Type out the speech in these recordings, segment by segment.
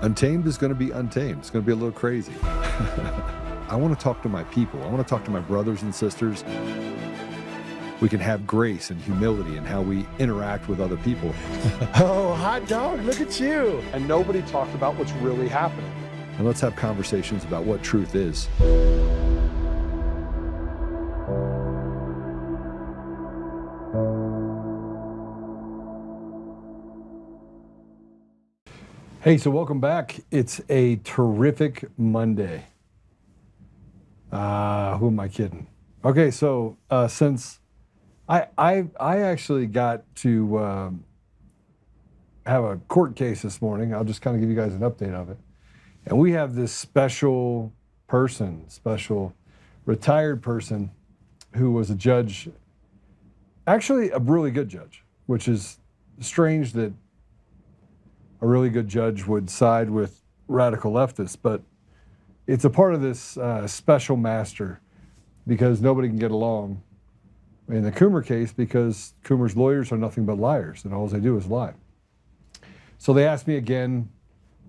Untamed is going to be untamed. It's going to be a little crazy. I want to talk to my people. I want to talk to my brothers and sisters. We can have grace and humility in how we interact with other people. Oh, hot dog, look at you. And nobody talked about what's really happening. And let's have conversations about what truth is. Hey, so welcome back. It's a terrific Monday. Who am I kidding? Okay, so since I actually got to have a court case this morning, I'll just kind of give you guys an update of it. And we have this special retired person who was a judge, actually a really good judge, which is strange that a really good judge would side with radical leftists, but it's a part of this special master because nobody can get along in the Coomer case because Coomer's lawyers are nothing but liars and all they do is lie. So they asked me again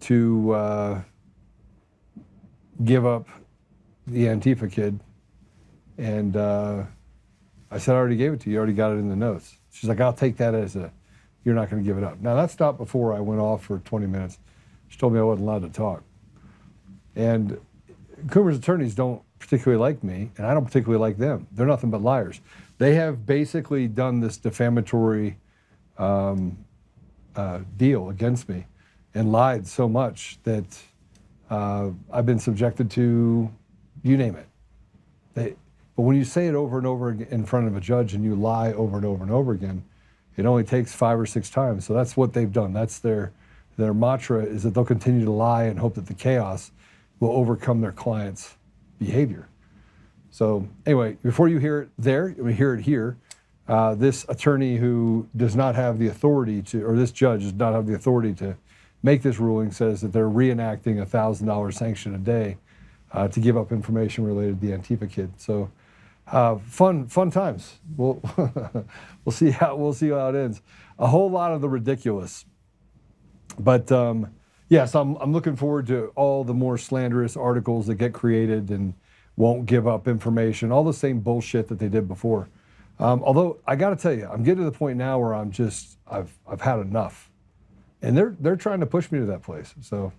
to give up the Antifa kid, and I said, I already gave it to you, you already got it in the notes. She's like, I'll take that as a you're not going to give it up. Now, that stopped before I went off for 20 minutes. She told me I wasn't allowed to talk. And Coomer's attorneys don't particularly like me, and I don't particularly like them. They're nothing but liars. They have basically done this defamatory deal against me and lied so much that I've been subjected to, you name it. But when you say it over and over in front of a judge and you lie over and over and over again, it only takes 5 or 6 times. So that's what they've done. That's their mantra, is that they'll continue to lie and hope that the chaos will overcome their client's behavior. So anyway, before you hear it there, we hear it here. This attorney who does not have the authority to, or this judge does not have the authority to make this ruling, says that they're reenacting a $1,000 sanction a day to give up information related to the Antifa kid. So fun times. We'll see how it ends. A whole lot of the ridiculous, but yes, I'm looking forward to all the more slanderous articles that get created and won't give up information. All the same bullshit that they did before. Although I got to tell you, I'm getting to the point now where I've had enough, and they're trying to push me to that place. So,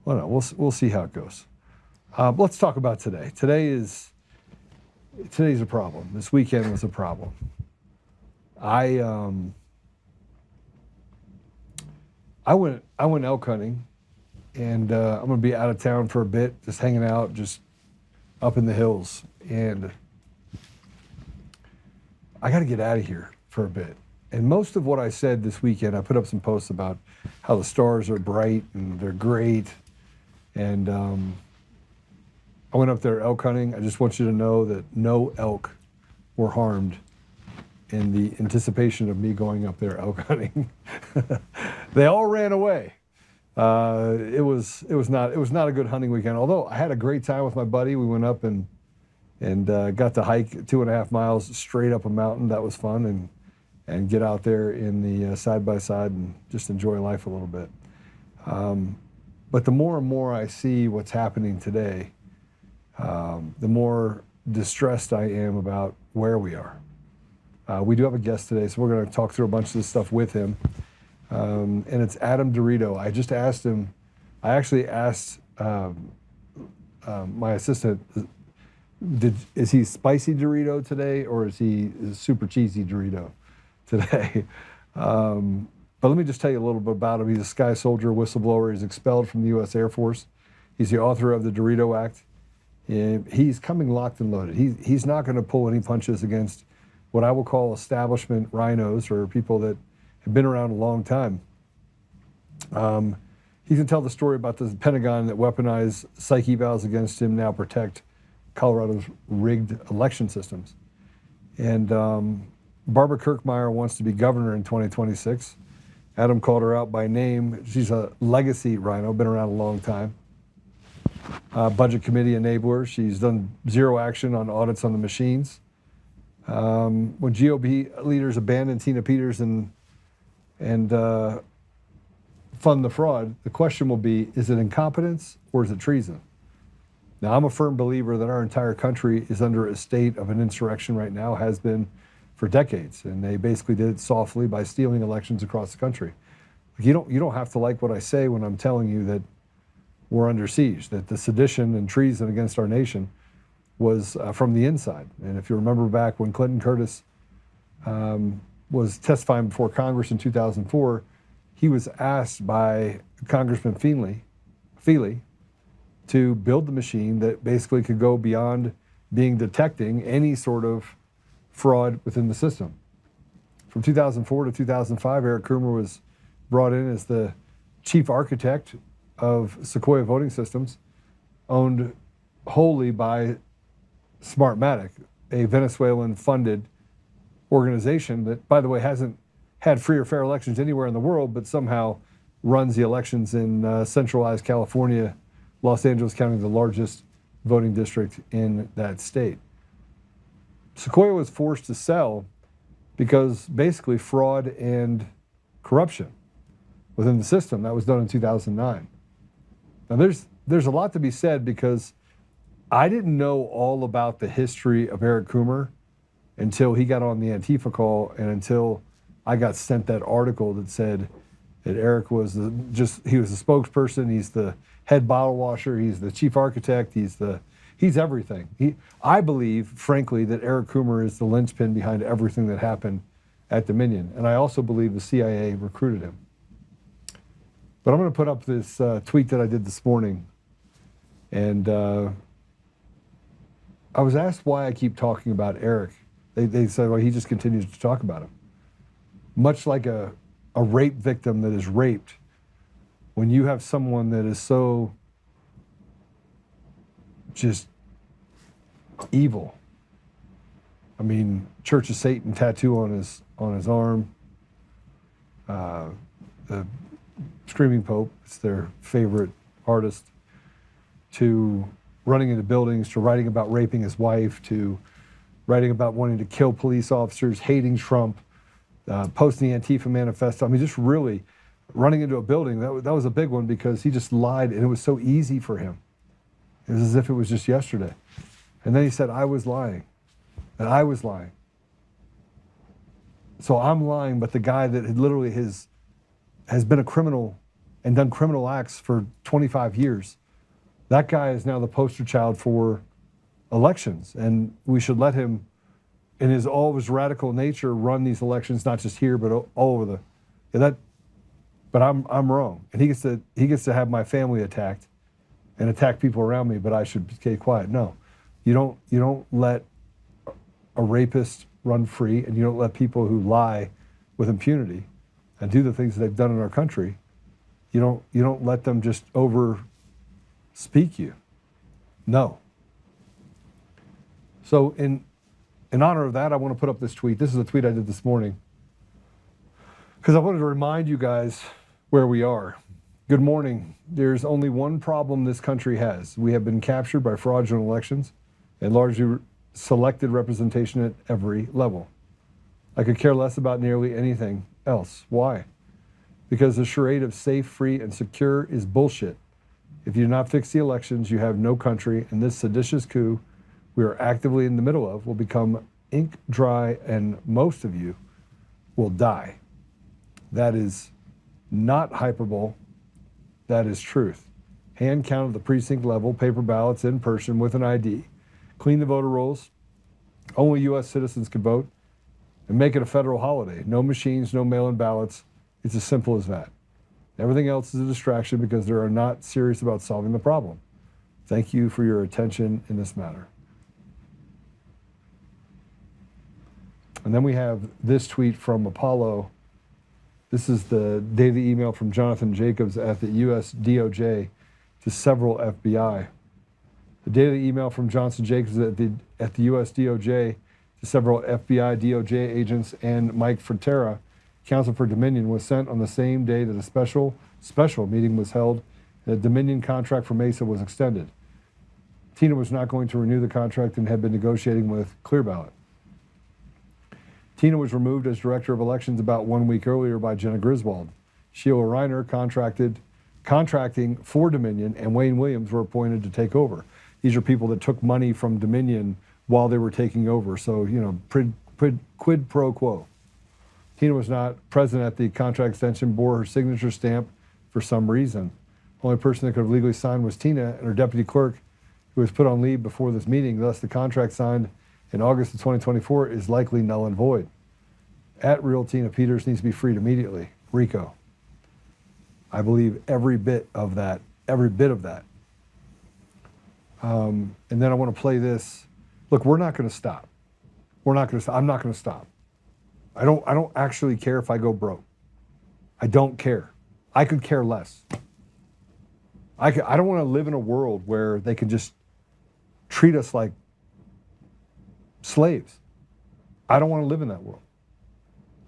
well, we'll see how it goes. Let's talk about today. Today's a problem. This weekend was a problem. I went elk hunting, and I'm gonna be out of town for a bit, just hanging out, just up in the hills, and I got to get out of here for a bit. And most of what I said this weekend, I put up some posts about how the stars are bright and they're great, and I went up there elk hunting. I just want you to know that no elk were harmed in the anticipation of me going up there elk hunting. They all ran away. It was not a good hunting weekend. Although I had a great time with my buddy. We went up and got to hike 2.5 miles straight up a mountain. That was fun, and get out there in the side by side and just enjoy life a little bit. But the more and more I see what's happening today, the more distressed I am about where we are. We do have a guest today, so we're going to talk through a bunch of this stuff with him. And it's Adam DeRito. I just asked him, I actually asked my assistant, is he spicy DeRito today, or is he super cheesy DeRito today? But let me just tell you a little bit about him. He's a sky soldier, whistleblower. He's expelled from the U.S. Air Force. He's the author of the DeRito Act. He's coming locked and loaded. He's not going to pull any punches against what I will call establishment RINOs, or people that have been around a long time. He can tell the story about the Pentagon that weaponized psych evals against him now protect Colorado's rigged election systems. And Barbara Kirkmeyer wants to be governor in 2026. Adam called her out by name. She's a legacy RINO, been around a long time. Budget committee enabler. She's done zero action on audits on the machines. When GOP leaders abandoned Tina Peters and fund the fraud, the question will be, is it incompetence or is it treason? Now, I'm a firm believer that our entire country is under a state of an insurrection right now, has been for decades, and they basically did it softly by stealing elections across the country. You don't have to like what I say when I'm telling you that we're under siege, that the sedition and treason against our nation was from the inside. And if you remember back when Clinton Curtis was testifying before Congress in 2004, he was asked by Congressman Feely to build the machine that basically could go beyond being detecting any sort of fraud within the system. From 2004 to 2005, Eric Coomer was brought in as the chief architect of Sequoia Voting Systems, owned wholly by Smartmatic, a Venezuelan-funded organization that, by the way, hasn't had free or fair elections anywhere in the world, but somehow runs the elections in centralized California, Los Angeles County, the largest voting district in that state. Sequoia was forced to sell because basically fraud and corruption within the system. That was done in 2009. Now there's a lot to be said because I didn't know all about the history of Eric Coomer until he got on the Antifa call and until I got sent that article that said that Eric was he was the spokesperson, he's the head bottle washer, he's the chief architect, he's everything. I believe, frankly, that Eric Coomer is the linchpin behind everything that happened at Dominion. And I also believe the CIA recruited him. But I'm going to put up this tweet that I did this morning. And I was asked why I keep talking about Eric. They said, well, he just continues to talk about him. Much like a rape victim that is raped, when you have someone that is so just evil. I mean, Church of Satan tattoo on his arm. The Screaming Pope, it's their favorite artist, to running into buildings, to writing about raping his wife, to writing about wanting to kill police officers, hating Trump, posting the Antifa manifesto. I mean, just really running into a building. That was a big one because he just lied, and it was so easy for him. It was as if it was just yesterday. And then he said, I was lying. And I was lying. So I'm lying, but the guy that literally has been a criminal and done criminal acts for 25 years, that guy is now the poster child for elections. And we should let him, in all of his radical nature, run these elections, not just here, but all over but I'm wrong. And he gets to have my family attacked and attack people around me, but I should stay quiet. No, you don't let a rapist run free, and you don't let people who lie with impunity and do the things that they've done in our country. You don't let them just over speak you. No. So in honor of that, I want to put up this tweet. This is a tweet I did this morning because I wanted to remind you guys where we are. Good morning. There's only one problem this country has. We have been captured by fraudulent elections and largely selected representation at every level. I could care less about nearly anything else. Why? Because the charade of safe, free, and secure is bullshit. If you do not fix the elections, you have no country, and this seditious coup we are actively in the middle of will become ink dry, and most of you will die. That is not hyperbole. That is truth. Hand count at the precinct level, paper ballots in person with an ID, clean the voter rolls, only U.S. citizens can vote, and make it a federal holiday. No machines, no mail-in ballots. It's as simple as that. Everything else is a distraction because they are not serious about solving the problem. Thank you for your attention in this matter. And then we have this tweet from Apollo. This is the daily email from Jonathan Jacobs at the U.S. DOJ to several FBI. The daily email from Johnson Jacobs at the U.S. DOJ to several FBI, DOJ agents and Mike Fratera, counsel for Dominion, was sent on the same day that a special meeting was held and the Dominion contract for Mesa was extended. Tina was not going to renew the contract and had been negotiating with ClearBallot. Tina was removed as director of elections about 1 week earlier by Jenna Griswold. Sheila Reiner contracting for Dominion, and Wayne Williams were appointed to take over. These are people that took money from Dominion while they were taking over. So, quid pro quo. Tina was not present at the contract extension, bore her signature stamp for some reason. The only person that could have legally signed was Tina and her deputy clerk, who was put on leave before this meeting. Thus, the contract signed in August of 2024 is likely null and void. At Real Tina Peters needs to be freed immediately. RICO. I believe every bit of that. And then I want to play this. Look, we're not going to stop. I'm not going to stop. I don't actually care if I go broke. I don't care. I could care less. I don't want to live in a world where they can just treat us like slaves. I don't want to live in that world.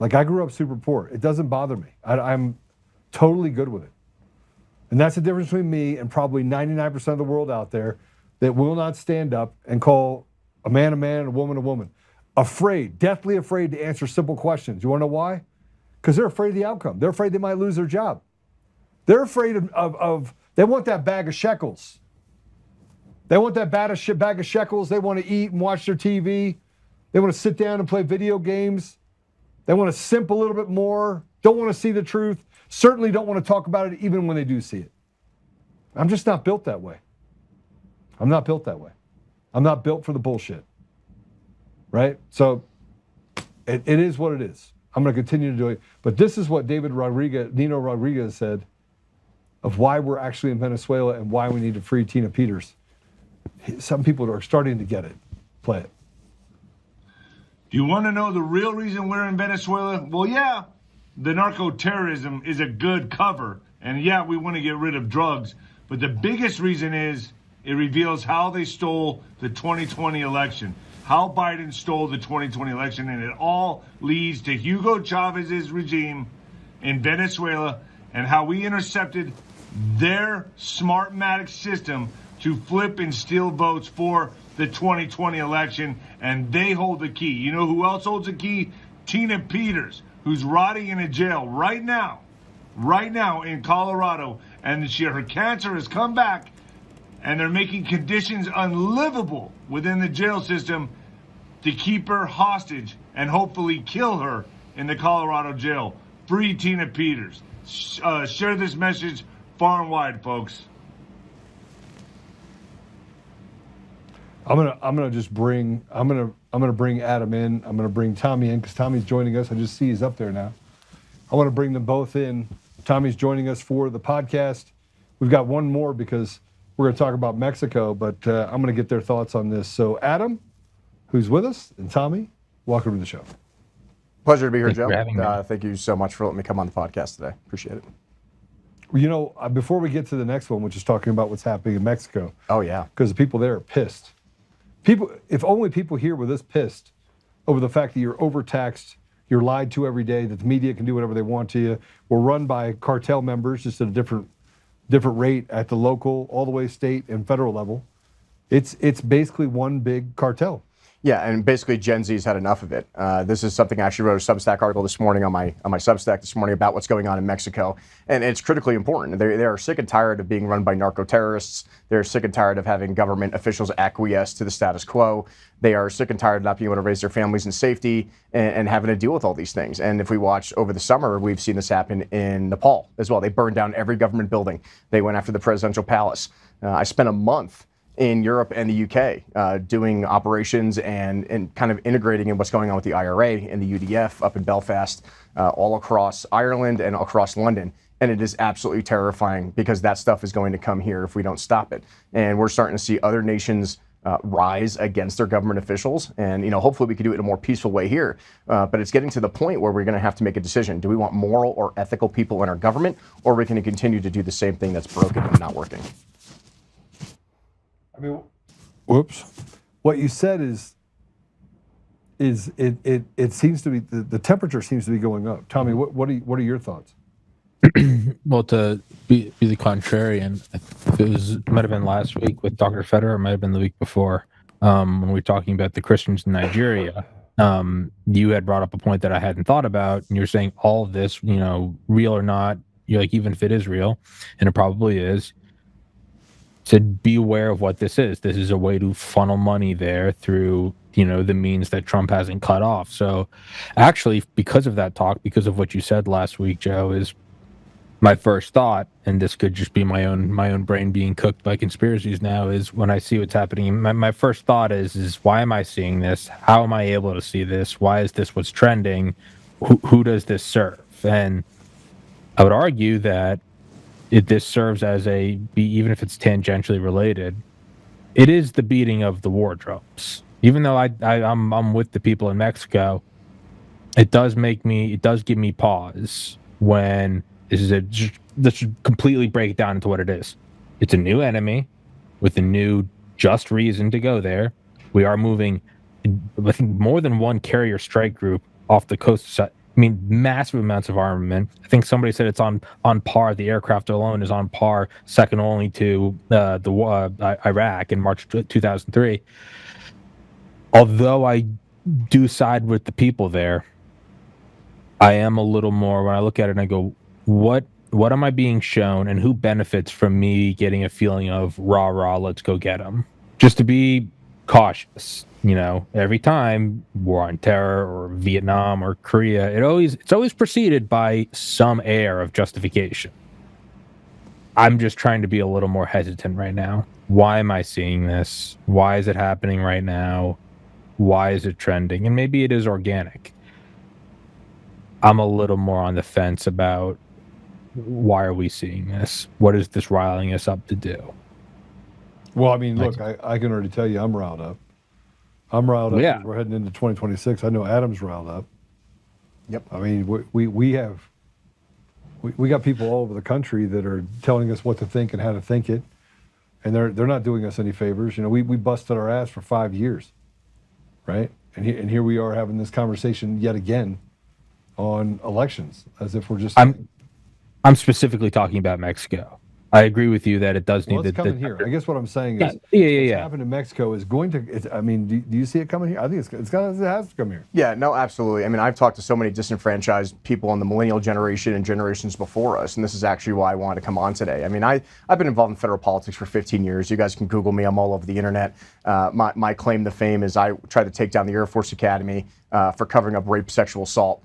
Like, I grew up super poor. It doesn't bother me. I'm totally good with it. And that's the difference between me and probably 99% of the world out there that will not stand up and call a man and a woman. Afraid, deathly afraid to answer simple questions. You want to know why? Because they're afraid of the outcome. They're afraid they might lose their job. They're afraid of they want that bag of shekels. They want that bag of shekels. They want to eat and watch their TV. They want to sit down and play video games. They want to simp a little bit more. Don't want to see the truth. Certainly don't want to talk about it even when they do see it. I'm just not built that way. I'm not built that way. I'm not built for the bullshit. Right? So it is what it is. I'm going to continue to do it. But this is what Nino Rodriguez said of why we're actually in Venezuela and why we need to free Tina Peters. Some people are starting to get it. Play it. Do you want to know the real reason we're in Venezuela? Well, yeah, the narco-terrorism is a good cover. And yeah, we want to get rid of drugs. But the biggest reason is it reveals how they stole the 2020 election. How Biden stole the 2020 election, and it all leads to Hugo Chavez's regime in Venezuela and how we intercepted their Smartmatic system to flip and steal votes for the 2020 election, and they hold the key. You know who else holds the key? Tina Peters, who's rotting in a jail right now in Colorado, and her cancer has come back, and they're making conditions unlivable within the jail system to keep her hostage and hopefully kill her in the Colorado jail. Free Tina Peters. Share this message far and wide, folks. I'm gonna bring Adam in. I'm gonna bring Tommy in because Tommy's joining us. I just see he's up there now. I want to bring them both in. Tommy's joining us for the podcast. We've got one more because we're going to talk about Mexico, but I'm going to get their thoughts on this. So Adam, who's with us, and Tommy, welcome to the show. Pleasure to be here, Joe. Thanks for having me. Thank you so much for letting me come on the podcast today. Appreciate it. You know, before we get to the next one, which is talking about what's happening in Mexico. Oh, yeah. Because the people there are pissed. If only people here were this pissed over the fact that you're overtaxed, you're lied to every day, that the media can do whatever they want to you. We're run by cartel members, just at a different rate at the local, all the way state and federal level. It's basically one big cartel. Yeah, and basically Gen Z's had enough of it. This is something I actually wrote a Substack article this morning on my Substack this morning about what's going on in Mexico, and it's critically important. They are sick and tired of being run by narco-terrorists. They're sick and tired of having government officials acquiesce to the status quo. They are sick and tired of not being able to raise their families in safety and having to deal with all these things. And if we watch over the summer, we've seen this happen in Nepal as well. They burned down every government building. They went after the presidential palace. I spent a month in Europe and the UK doing operations and kind of integrating in what's going on with the IRA and the UDF up in Belfast, all across Ireland and across London. And it is absolutely terrifying because that stuff is going to come here if we don't stop it. And we're starting to see other nations rise against their government officials. And, you know, hopefully we can do it in a more peaceful way here. But it's getting to the point where we're going to have to make a decision. Do we want moral or ethical people in our government, or are we going to continue to do the same thing that's broken and not working? I mean, whoops. What you said is it seems to be the temperature seems to be going up. Tommy, what are your thoughts? Well, to be the contrarian, it might have been last week with Dr. Federer, it might have been the week before, when we were talking about the Christians in Nigeria. You had brought up a point that I hadn't thought about, and you're saying all of this, you know, real or not, you're like, even if it is real, and it probably is, to be aware of what this is. This is a way to funnel money there through, the means that Trump hasn't cut off. So actually, because of that talk, because of what you said last week, Joe, is my first thought, and this could just be my own brain being cooked by conspiracies now, is when I see what's happening, my first thought is why am I seeing this? How am I able to see this? Why is this what's trending? Who does this serve? And I would argue that this serves as even if it's tangentially related, it is the beating of the wardrobes. Even though I'm with the people in Mexico, it does give me pause when let's completely break it down into what it is. It's a new enemy with a new just reason to go there. We are moving, I think, more than one carrier strike group off the coast. I mean, massive amounts of armament. I think somebody said it's on par. The aircraft alone is on par, second only to Iraq in March 2003. Although I do side with the people there, I am a little more, when I look at it and I go, what am I being shown, and who benefits from me getting a feeling of rah, let's go get them? Just to be cautious. Every time, war on terror or Vietnam or Korea, it's always preceded by some air of justification. I'm just trying to be a little more hesitant right now. Why am I seeing this? Why is it happening right now? Why is it trending? And maybe it is organic. I'm a little more on the fence about why are we seeing this? What is this riling us up to do? Well, I mean, look, I can already tell you I'm riled up. I'm riled up. Yeah. We're heading into 2026. I know Adam's riled up. Yep. I mean, we got people all over the country that are telling us what to think and how to think it, and they're not doing us any favors. We busted our ass for 5 years, right? And here we are having this conversation yet again on elections, as if we're just. I'm specifically talking about Mexico. I agree with you that it does need it's coming here. I guess what I'm saying is, what's happened in Mexico is going to. I mean, do you see it coming here? I think it has to come here. Yeah, no, absolutely. I mean, I've talked to so many disenfranchised people in the millennial generation and generations before us, and this is actually why I wanted to come on today. I mean, I've been involved in federal politics for 15 years. You guys can Google me. I'm all over the internet. My claim to fame is I tried to take down the Air Force Academy for covering up rape, sexual assault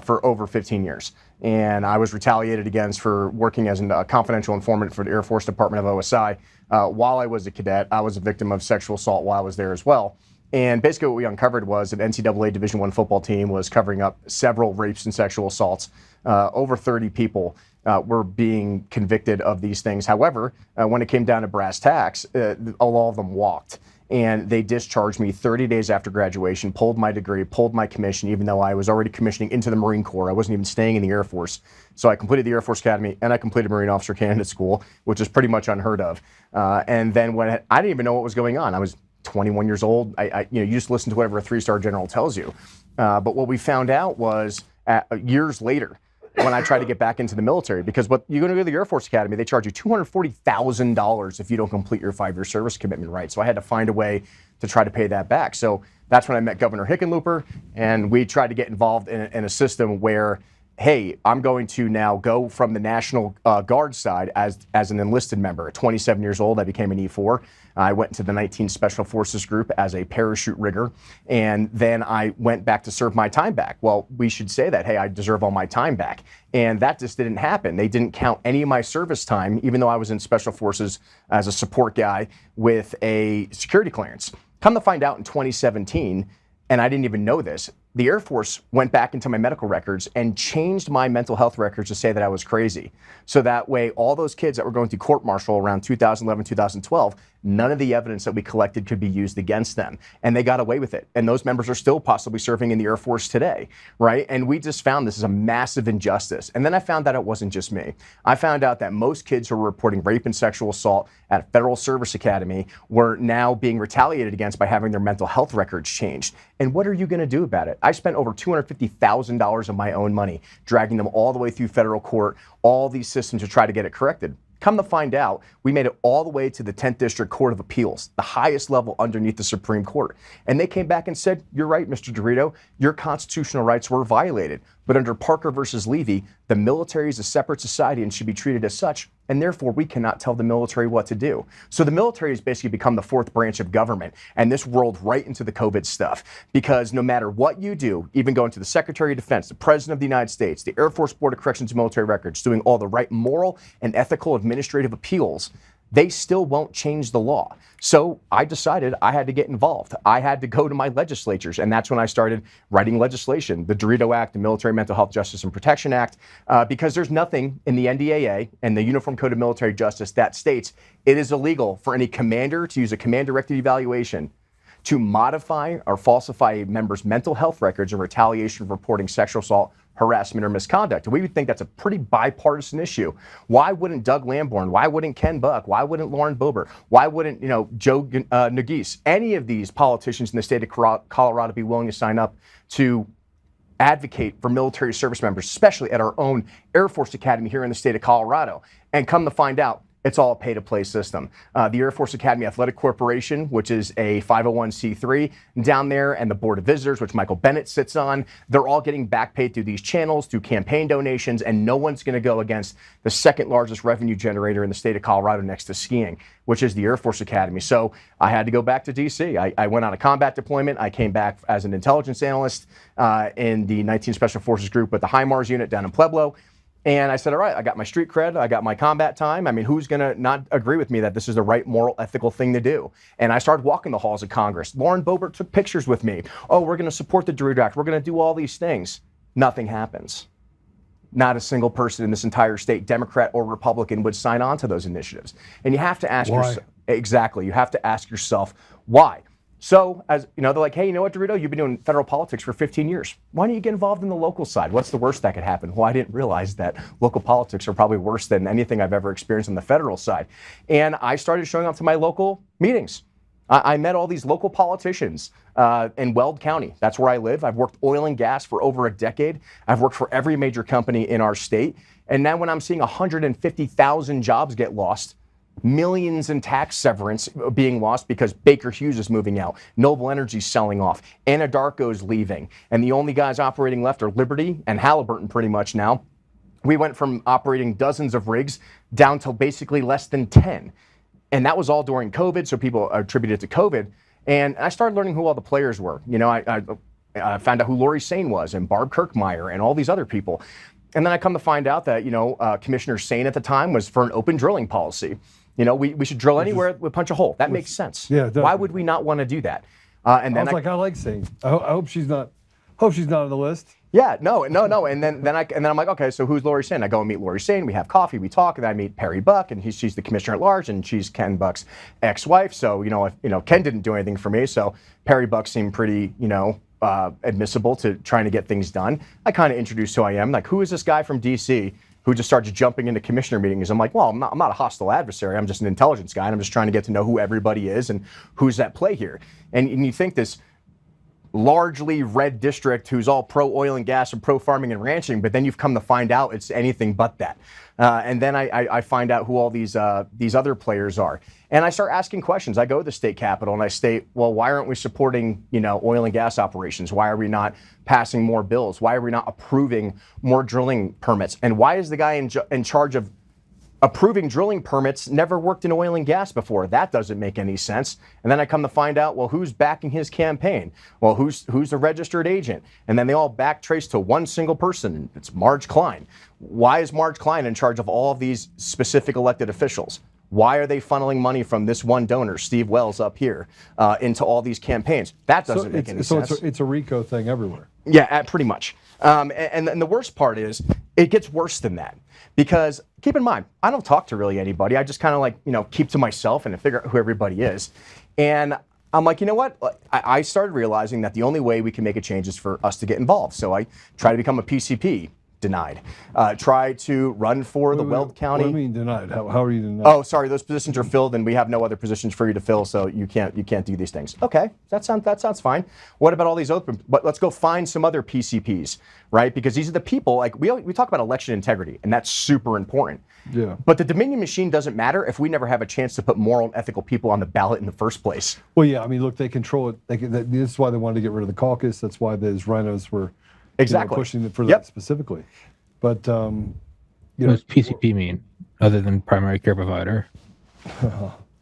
for over 15 years. And I was retaliated against for working as a confidential informant for the Air Force Department of OSI. While I was a cadet, I was a victim of sexual assault while I was there as well. And basically what we uncovered was an NCAA Division I football team was covering up several rapes and sexual assaults. Over 30 people were being convicted of these things. However, when it came down to brass tacks, all of them walked. And they discharged me 30 days after graduation, pulled my degree, pulled my commission, even though I was already commissioning into the Marine Corps. I wasn't even staying in the Air Force. So I completed the Air Force Academy and I completed Marine Officer Candidate School, which is pretty much unheard of. And then when I didn't even know what was going on. I was 21 years old. You just listen to whatever a three-star general tells you. But what we found out was years later, when I tried to get back into the military, because what you're going to go to the Air Force Academy, they charge you $240,000 if you don't complete your 5-year service commitment, right? So I had to find a way to try to pay that back. So that's when I met Governor Hickenlooper, and we tried to get involved in a system where, hey, I'm going to now go from the National Guard side as an enlisted member. At 27 years old, I became an E4. I went into the 19th Special Forces Group as a parachute rigger, and then I went back to serve my time back. Well, we should say that, hey, I deserve all my time back. And that just didn't happen. They didn't count any of my service time, even though I was in Special Forces as a support guy with a security clearance. Come to find out in 2017, and I didn't even know this, the Air Force went back into my medical records and changed my mental health records to say that I was crazy. So that way, all those kids that were going through court-martial around 2011, 2012, none of the evidence that we collected could be used against them. And they got away with it. And those members are still possibly serving in the Air Force today, right? And we just found this is a massive injustice. And then I found out it wasn't just me. I found out that most kids who were reporting rape and sexual assault at Federal Service Academy were now being retaliated against by having their mental health records changed. And what are you going to do about it? I spent over $250,000 of my own money dragging them all the way through federal court, all these systems to try to get it corrected. Come to find out, we made it all the way to the 10th District Court of Appeals, the highest level underneath the Supreme Court. And they came back and said, you're right, Mr. DeRito, your constitutional rights were violated. But under Parker versus Levy, the military is a separate society and should be treated as such, and therefore we cannot tell the military what to do. So the military has basically become the fourth branch of government, and this rolled right into the COVID stuff, because no matter what you do, even going to the Secretary of Defense, the President of the United States, the Air Force Board of Corrections and Military Records, doing all the right moral and ethical administrative appeals, they still won't change the law. So I decided I had to get involved. I had to go to my legislatures, and that's when I started writing legislation, the DeRito Act, the Military Mental Health Justice and Protection Act, because there's nothing in the NDAA and the Uniform Code of Military Justice that states it is illegal for any commander to use a command-directed evaluation to modify or falsify a member's mental health records in retaliation for reporting sexual assault, harassment, or misconduct. We would think that's a pretty bipartisan issue. Why wouldn't Doug Lamborn? Why wouldn't Ken Buck? Why wouldn't Lauren Boebert? Why wouldn't Joe Nagise? Any of these politicians in the state of Colorado be willing to sign up to advocate for military service members, especially at our own Air Force Academy here in the state of Colorado? And come to find out, it's all a pay-to-play system. The Air Force Academy Athletic Corporation, which is a 501c3 down there, and the Board of Visitors, which Michael Bennett sits on, they're all getting back paid through these channels, through campaign donations, and no one's going to go against the second largest revenue generator in the state of Colorado next to skiing, which is the Air Force Academy. So I had to go back to D.C. I went on a combat deployment. I came back as an intelligence analyst in the 19th Special Forces Group with the HIMARS unit down in Pueblo. And I said, all right, I got my street cred, I got my combat time. I mean, who's going to not agree with me that this is the right moral, ethical thing to do? And I started walking the halls of Congress. Lauren Boebert took pictures with me. Oh, we're going to support the DeRito Act. We're going to do all these things. Nothing happens. Not a single person in this entire state, Democrat or Republican, would sign on to those initiatives. And you have to ask yourself, exactly, you have to ask yourself, why? So, as you know, they're like, hey, you know what, DeRito, you've been doing federal politics for 15 years. Why don't you get involved in the local side? What's the worst that could happen? Well, I didn't realize that local politics are probably worse than anything I've ever experienced on the federal side. And I started showing up to my local meetings. I met all these local politicians in Weld County. That's where I live. I've worked oil and gas for over a decade. I've worked for every major company in our state. And now when I'm seeing 150,000 jobs get lost, millions in tax severance being lost because Baker Hughes is moving out, Noble Energy's selling off, Anadarko's leaving, and the only guys operating left are Liberty and Halliburton pretty much now. We went from operating dozens of rigs down to basically less than 10. And that was all during COVID, so people attributed it to COVID. And I started learning who all the players were. You know, I found out who Lori Sane was and Barb Kirkmeyer and all these other people. And then I come to find out that, Commissioner Sane at the time was for an open drilling policy. You know, we should drill anywhere we punch a hole. That makes sense. Yeah. Why would we not want to do that? And then I like Sane. I hope she's not. Hope she's not on the list. Yeah, no. And then I'm like, okay, so who's Lori Sane? I go and meet Lori Sane. We have coffee, we talk, and I meet Perry Buck, and she's the commissioner at large, and she's Ken Buck's ex-wife. So Ken didn't do anything for me, so Perry Buck seemed pretty admissible to trying to get things done. I kind of introduced who I am, like, who is this guy from D.C. who just starts jumping into commissioner meetings? I'm like, well, I'm not a hostile adversary. I'm just an intelligence guy, and I'm just trying to get to know who everybody is and who's at play here. And you think this largely red district who's all pro oil and gas and pro farming and ranching, but then you've come to find out it's anything but that. And then I find out who all these other players are. And I start asking questions. I go to the state capitol and I state, well, why aren't we supporting, oil and gas operations? Why are we not passing more bills? Why are we not approving more drilling permits? And why is the guy in charge of approving drilling permits never worked in oil and gas before? That doesn't make any sense. And then I come to find out, well, who's backing his campaign? Well, who's the registered agent? And then they all backtrace to one single person. It's Marge Klein. Why is Marge Klein in charge of all of these specific elected officials? Why are they funneling money from this one donor, Steve Wells up here, into all these campaigns? That doesn't make any sense. So it's a RICO thing everywhere. Yeah, pretty much. And the worst part is it gets worse than that. Because keep in mind, I don't talk to really anybody. I just kind of keep to myself and figure out who everybody is. And I'm like, you know what? I started realizing that the only way we can make a change is for us to get involved. So I try to become a PCP. Denied. Try to run for the Weld County. What do you mean denied? How are you denied? Oh, sorry, those positions are filled, and we have no other positions for you to fill, so you can't do these things. Okay, that sounds fine. What about all these open? But let's go find some other PCPs, right? Because these are the people. Like we talk about election integrity, and that's super important. Yeah. But the Dominion machine doesn't matter if we never have a chance to put moral and ethical people on the ballot in the first place. Well, yeah. I mean, look, they control it. This is why they wanted to get rid of the caucus. That's why those RINOs were Exactly. Pushing it for Yep. that specifically. But What does PCP mean, other than primary care provider?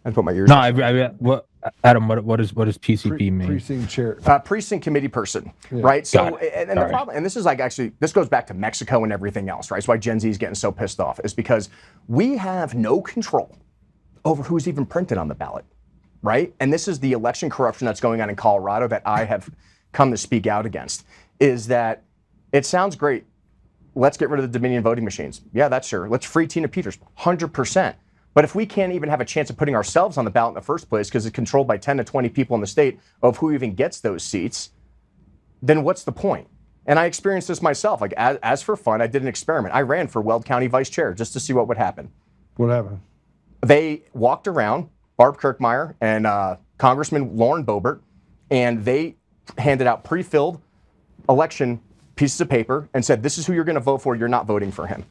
I put my ears. No, what, Adam? What does PCP mean? precinct chair. Precinct committee person, right? So, and the problem, and this is like actually, this goes back to Mexico and everything else, right? That's why Gen Z is getting so pissed off, is because we have no control over who's even printed on the ballot, right? And this is the election corruption that's going on in Colorado that I have come to speak out against, is that it sounds great. Let's get rid of the Dominion voting machines. Yeah, that's sure. Let's free Tina Peters, 100%. But if we can't even have a chance of putting ourselves on the ballot in the first place because it's controlled by 10 to 20 people in the state of who even gets those seats, then what's the point? And I experienced this myself. Like, as for fun, I did an experiment. I ran for Weld County vice chair just to see what would happen. What happened? They walked around, Barb Kirkmeyer and Congressman Lauren Boebert, and they handed out pre-filled election pieces of paper and said, this is who you're going to vote for. You're not voting for him.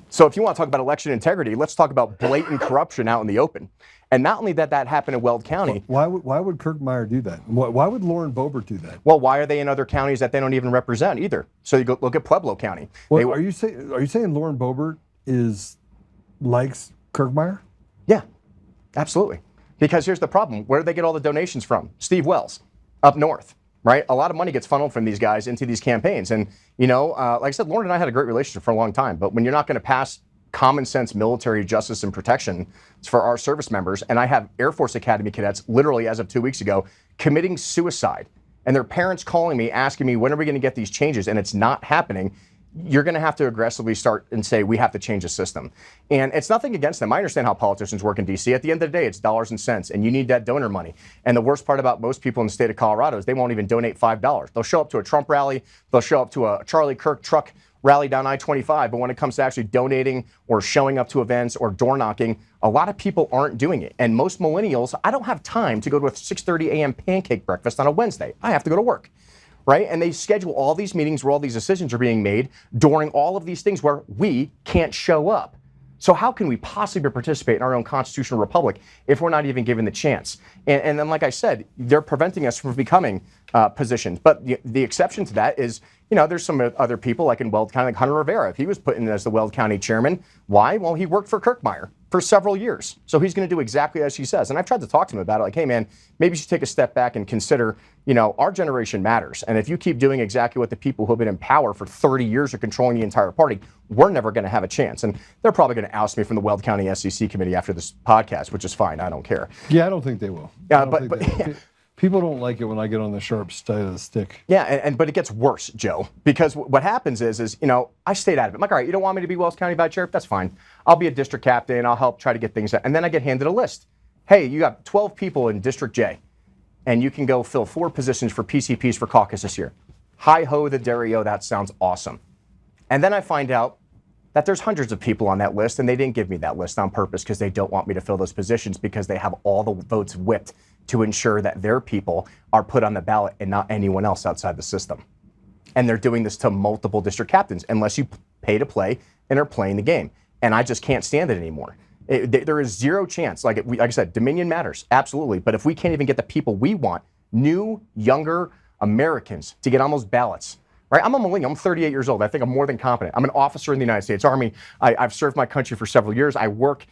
So if you want to talk about election integrity, let's talk about blatant corruption out in the open. And not only that happened in Weld County. Why would Kirkmeyer do that? Why would Lauren Boebert do that? Well, why are they in other counties that they don't even represent either? So you go look at Pueblo County. Well, are you saying Lauren Boebert likes Kirkmeyer? Yeah, absolutely. Because here's the problem. Where do they get all the donations from? Steve Wells, up north, right? A lot of money gets funneled from these guys into these campaigns. And, like I said, Lauren and I had a great relationship for a long time. But when you're not going to pass common sense military justice and protection for our service members, and I have Air Force Academy cadets literally as of 2 weeks ago committing suicide, and their parents calling me, asking me, when are we going to get these changes? And it's not happening. You're going to have to aggressively start and say, we have to change the system. And it's nothing against them. I understand how politicians work in D.C. At the end of the day, it's dollars and cents, and you need that donor money. And the worst part about most people in the state of Colorado is they won't even donate $5. They'll show up to a Trump rally. They'll show up to a Charlie Kirk truck rally down I-25. But when it comes to actually donating or showing up to events or door knocking, a lot of people aren't doing it. And most millennials, I don't have time to go to a 6:30 a.m. pancake breakfast on a Wednesday. I have to go to work. Right? And they schedule all these meetings where all these decisions are being made during all of these things where we can't show up. So how can we possibly participate in our own constitutional republic if we're not even given the chance? And then, like I said, they're preventing us from becoming positioned. But the exception to that is, there's some other people like in Weld County, like Hunter Rivera. If he was put in as the Weld County chairman, why? Well, he worked for Kirkmeyer for several years. So he's going to do exactly as he says. And I've tried to talk to him about it. Like, hey, man, maybe you should take a step back and consider, our generation matters. And if you keep doing exactly what the people who have been in power for 30 years are controlling the entire party, we're never going to have a chance. And they're probably going to oust me from the Weld County SEC committee after this podcast, which is fine. I don't care. Yeah, I don't think they will. People don't like it when I get on the sharp side of the stick. Yeah, but it gets worse, Joe, because what happens is I stayed out of it. I'm like, all right, you don't want me to be Wells County Vice Chair? That's fine. I'll be a district captain. I'll help try to get things done. And then I get handed a list. Hey, you got 12 people in District J, and you can go fill 4 positions for PCPs for caucus this year. Hi-ho, the DeRito, that sounds awesome. And then I find out that there's hundreds of people on that list, and they didn't give me that list on purpose because they don't want me to fill those positions because they have all the votes whipped to ensure that their people are put on the ballot and not anyone else outside the system. And they're doing this to multiple district captains unless you pay to play and are playing the game. And I just can't stand it anymore. There is zero chance. Like I said, Dominion matters, absolutely. But if we can't even get the people we want, new, younger Americans, to get on those ballots, right? I'm a millennial. I'm 38 years old. I think I'm more than competent. I'm an officer in the United States Army. I've served my country for several years. I work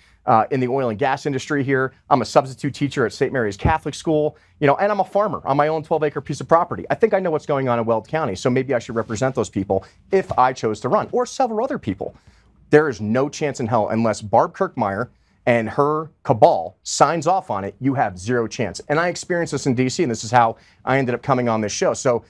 in the oil and gas industry here. I'm a substitute teacher at St. Mary's Catholic School, and I'm a farmer on my own 12-acre piece of property. I think I know what's going on in Weld County, so maybe I should represent those people if I chose to run, or several other people. There is no chance in hell unless Barb Kirkmeyer and her cabal signs off on it. You have zero chance. And I experienced this in D.C., and this is how I ended up coming on this show. So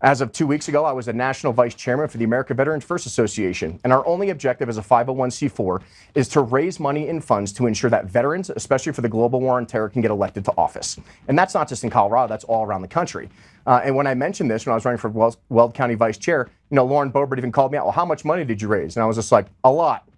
as of 2 weeks ago, I was the national vice chairman for the American Veterans First Association. And our only objective as a 501c4 is to raise money and funds to ensure that veterans, especially for the global war on terror, can get elected to office. And that's not just in Colorado, that's all around the country. And when I mentioned this, when I was running for Weld County vice chair, Lauren Boebert even called me out, well, how much money did you raise? And I was just like, a lot.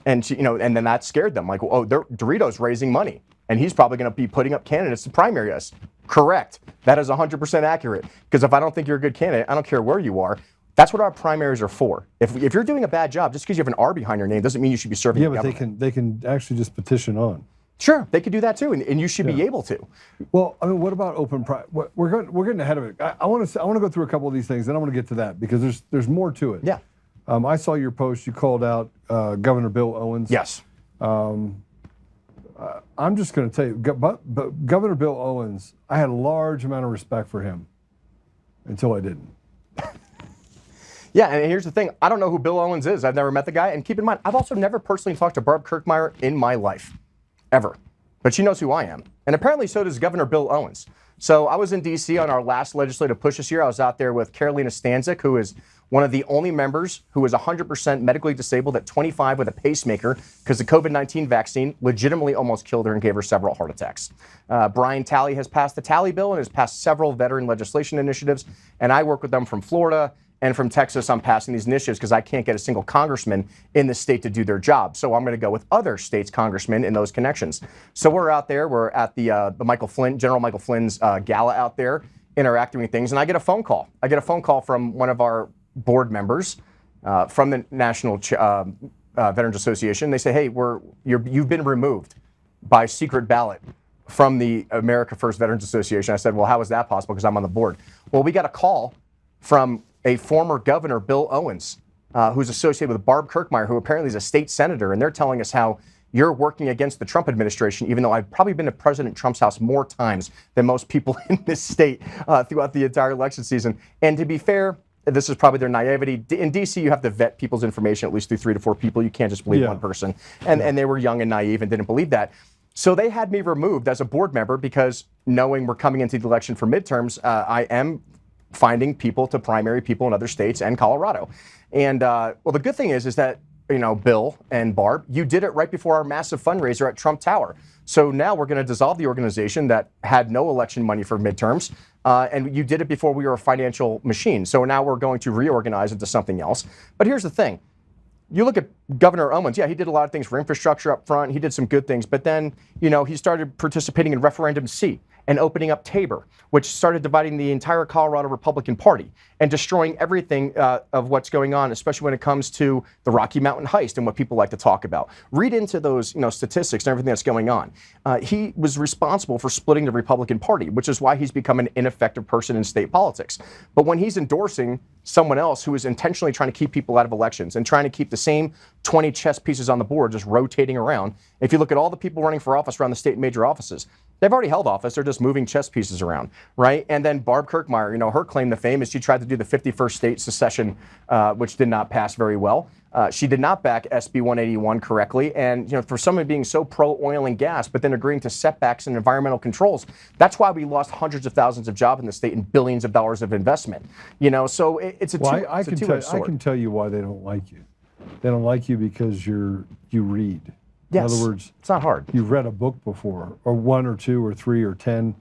And she, and then that scared them. Like, oh, DeRito's raising money, and he's probably going to be putting up candidates to primary us. Correct. That is 100% accurate. Because if I don't think you're a good candidate, I don't care where you are. That's what our primaries are for. If you're doing a bad job, just because you have an R behind your name doesn't mean you should be serving the government. Yeah, but they can actually just petition on. Sure, they could do that too, and you should be able to. Well, I mean, what about open private? We're getting ahead of it. I want to go through a couple of these things, and I want to get to that because there's more to it. Yeah. I saw your post. You called out Governor Bill Owens. Yes. I'm just going to tell you, but Governor Bill Owens, I had a large amount of respect for him until I didn't. Yeah, and here's the thing. I don't know who Bill Owens is. I've never met the guy. And keep in mind, I've also never personally talked to Barb Kirkmeyer in my life, ever. But she knows who I am. And apparently so does Governor Bill Owens. So I was in D.C. on our last legislative push this year. I was out there with Carolina Stanzik, who is one of the only members who is 100% medically disabled at 25 with a pacemaker because the COVID-19 vaccine legitimately almost killed her and gave her several heart attacks. Brian Talley has passed the Talley bill and has passed several veteran legislation initiatives. And I work with them from Florida and from Texas on passing these initiatives because I can't get a single congressman in the state to do their job. So I'm going to go with other states' congressmen in those connections. So we're out there. We're at the Michael Flynn, General Michael Flynn's gala out there, interacting with things. And I get a phone call. I get a phone call from one of our board members from the National Veterans Association. They say, hey, you've been removed by secret ballot from the America First Veterans Association. I said, well, how is that possible? Because I'm on the board. Well, we got a call from a former governor, Bill Owens, who's associated with Barb Kirkmeyer, who apparently is a state senator, and they're telling us how you're working against the Trump administration, even though I've probably been to President Trump's house more times than most people in this state throughout the entire election season. And to be fair, this is probably their naivety. In D.C., you have to vet people's information at least through 3 to 4 people. You can't just believe one person. And they were young and naive and didn't believe that. So they had me removed as a board member because knowing we're coming into the election for midterms, I am finding people to primary people in other states and Colorado. And well, the good thing is that, you know, Bill and Barb, you did it right before our massive fundraiser at Trump Tower. So now we're going to dissolve the organization that had no election money for midterms. And you did it before we were a financial machine. So now we're going to reorganize into something else. But here's the thing. You look at Governor Owens, yeah, he did a lot of things for infrastructure up front. He did some good things. But then, you know, he started participating in Referendum C and opening up Tabor, which started dividing the entire Colorado Republican Party and destroying everything of what's going on, especially when it comes to the Rocky Mountain heist and what people like to talk about. Read into those, you know, statistics and everything that's going on. He was responsible for splitting the Republican Party, which is why he's become an ineffective person in state politics. But when he's endorsing someone else who is intentionally trying to keep people out of elections and trying to keep the same 20 chess pieces on the board just rotating around, if you look at all the people running for office around the state major offices, they've already held office. They're just moving chess pieces around, right? And then Barb Kirkmeyer, you know, her claim to fame is she tried to do the 51st state secession, which did not pass very well. She did not back SB 181 correctly. And, you know, for someone being so pro-oil and gas, but then agreeing to setbacks and environmental controls, that's why we lost hundreds of thousands of jobs in the state and billions of dollars of investment. You know, so it's a two-edged sword. I can tell you why they don't like you. They don't like you because you read. Yes. In other words, it's not hard. You've read a book before, or 1 or 2 or 3 or 10,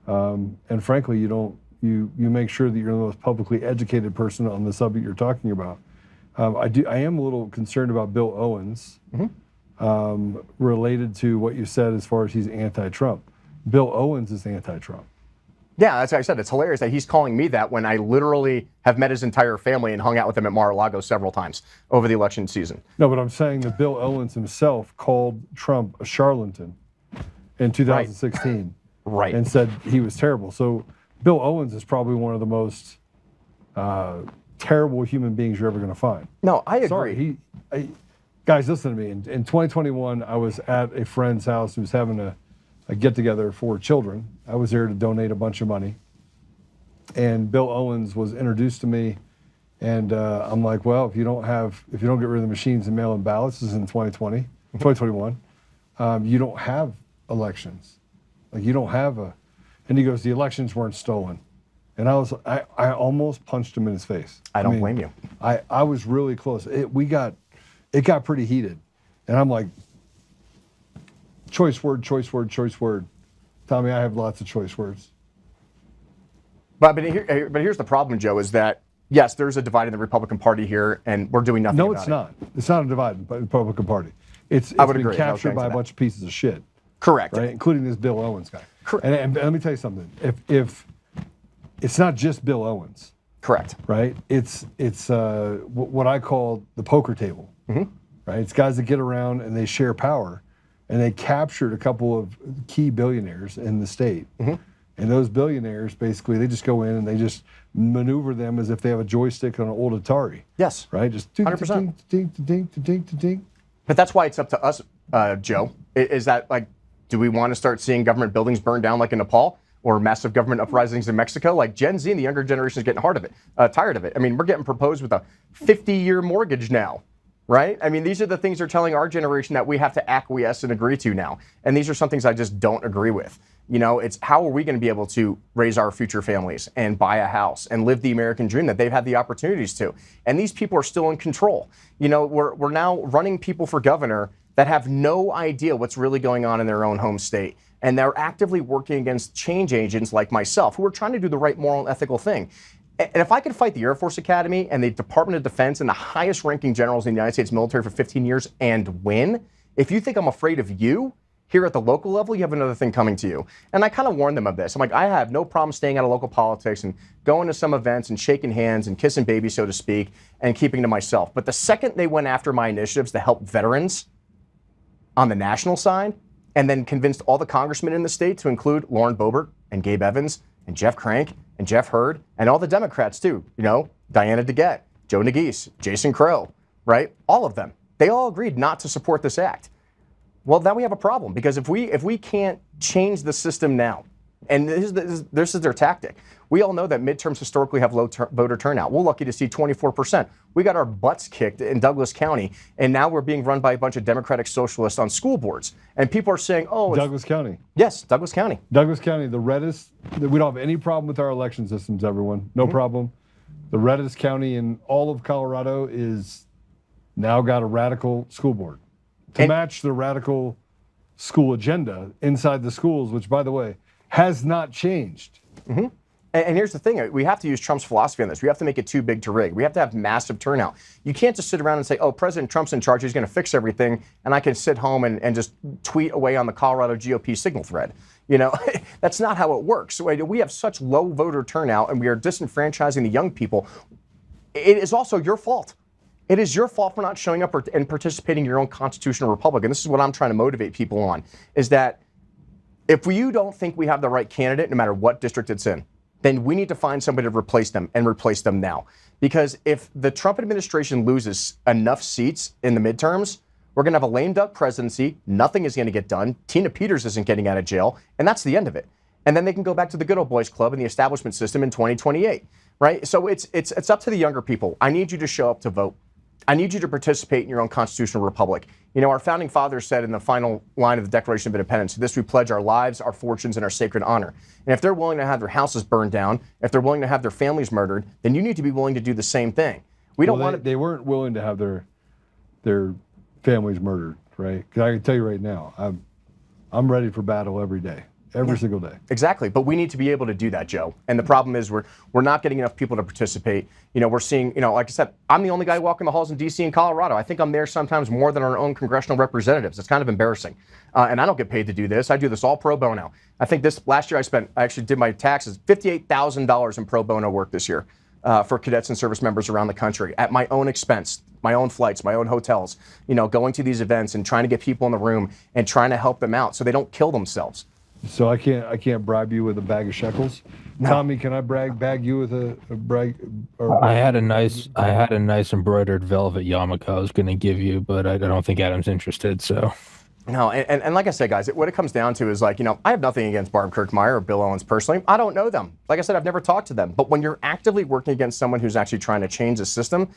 and frankly, you make sure that you're the most publicly educated person on the subject you're talking about. I am a little concerned about Bill Owens, related to what you said as far as he's anti-Trump. Bill Owens is anti-Trump. Yeah, that's what I said. It's hilarious that he's calling me that when I literally have met his entire family and hung out with him at Mar-a-Lago several times over the election season. No, but I'm saying that Bill Owens himself called Trump a charlatan in 2016. Right. And said he was terrible. So Bill Owens is probably one of the most terrible human beings you're ever going to find. No, I agree. Sorry, guys, listen to me. In 2021, I was at a friend's house who was having a get-together for children. I was there to donate a bunch of money. And Bill Owens was introduced to me, and I'm like, well, if you don't get rid of the machines and mail-in ballots, this is in 2021, you don't have elections. Like, you don't have and he goes, the elections weren't stolen. And I almost punched him in his face. I don't blame you. I was really close. It got pretty heated. And I'm like, choice word. Tommy, I have lots of choice words. But here's the problem, Joe, is that, yes, there's a divide in the Republican Party here, and we're doing nothing about it. No, it's not. It's not a divide in the Republican Party. It's been captured by a bunch of pieces of shit. Correct. Right, including this Bill Owens guy. Correct. And let me tell you something. If it's not just Bill Owens. Correct. Right? It's what I call the poker table. Mm-hmm. Right? It's guys that get around and they share power. and they captured a couple of key billionaires in the state. And those billionaires, basically, they just go in and they just maneuver them as if they have a joystick on an old Atari. Yes. Right? Just 100%. ding. But that's why it's up to us, Joe. Is that like, do we want to start seeing government buildings burn down like in Nepal, or massive government uprisings in Mexico? Like Gen Z and the younger generation is getting tired of it. I mean, we're getting proposed with a 50-year mortgage now, right? I mean, these are the things they're telling our generation that we have to acquiesce and agree to now. And these are some things I just don't agree with. You know, it's how are we going to be able to raise our future families and buy a house and live the American dream that they've had the opportunities to? And these people are still in control. You know, we're now running people for governor that have no idea what's really going on in their own home state. And they're actively working against change agents like myself, who are trying to do the right moral and ethical thing. And if I could fight the Air Force Academy and the Department of Defense and the highest ranking generals in the United States military for 15 years and win, if you think I'm afraid of you, here at the local level, you have another thing coming to you. And I kind of warned them of this. I'm like, I have no problem staying out of local politics and going to some events and shaking hands and kissing babies, so to speak, and keeping to myself. But the second they went after my initiatives to help veterans on the national side, and then convinced all the congressmen in the state to include Lauren Boebert and Gabe Evans and Jeff Crank and Jeff Hurd and all the Democrats too, you know, Diana DeGette, Joe Nagise, Jason Crow, right? All of them. They all agreed not to support this act. Well, now we have a problem, because if we can't change the system now, and this is their tactic. We all know that midterms historically have low voter turnout. We're lucky to see 24%. We got our butts kicked in Douglas County, and now we're being run by a bunch of Democratic socialists on school boards. And people are saying, oh, Douglas County. Yes, Douglas County. Douglas County, the reddest. We don't have any problem with our election systems, everyone. No problem. The reddest county in all of Colorado is now got a radical school board to match the radical school agenda inside the schools, which, by the way, has not changed. And here's the thing, we have to use Trump's philosophy on this. We have to make it too big to rig. We have to have massive turnout. You can't just sit around and say, oh, President Trump's in charge, he's going to fix everything, and I can sit home and just tweet away on the Colorado GOP signal thread. You know, that's not how it works. We have such low voter turnout, and we are disenfranchising the young people. It is also your fault. It is your fault for not showing up and participating in your own constitutional republic. And this is what I'm trying to motivate people on, is that if you don't think we have the right candidate, no matter what district it's in, then we need to find somebody to replace them, and replace them now. Because if the Trump administration loses enough seats in the midterms, we're going to have a lame duck presidency. Nothing is going to get done. Tina Peters isn't getting out of jail, and that's the end of it. And then they can go back to the good old boys club and the establishment system in 2028, right? So it's up to the younger people. I need you to show up to vote. I need you to participate in your own constitutional republic. You know, our founding fathers said in the final line of the Declaration of Independence, to this we pledge our lives, our fortunes, and our sacred honor. And if they're willing to have their houses burned down, if they're willing to have their families murdered, then you need to be willing to do the same thing. We don't want to. They weren't willing to have their families murdered, right? Because I can tell you right now, I'm ready for battle every day. Every single day. Exactly, but we need to be able to do that, Joe. And the problem is we're not getting enough people to participate. You know, we're seeing, you know, like I said, I'm the only guy walking the halls in D.C. and Colorado. I think I'm there sometimes more than our own congressional representatives. It's kind of embarrassing. And I don't get paid to do this. I do this all pro bono. I think last year I actually did my taxes, $58,000 in pro bono work this year for cadets and service members around the country at my own expense, my own flights, my own hotels, you know, going to these events and trying to get people in the room and trying to help them out so they don't kill themselves. So I can't bribe you with a bag of shekels. No. Tommy, can I bag you with a brag? I had a nice embroidered velvet yarmulke I was going to give you, but I don't think Adam's interested. So. No, and like I said, guys, what it comes down to is, like, you know, I have nothing against Barb Kirkmeyer or Bill Owens personally. I don't know them. Like I said, I've never talked to them. But when you're actively working against someone who's actually trying to change the system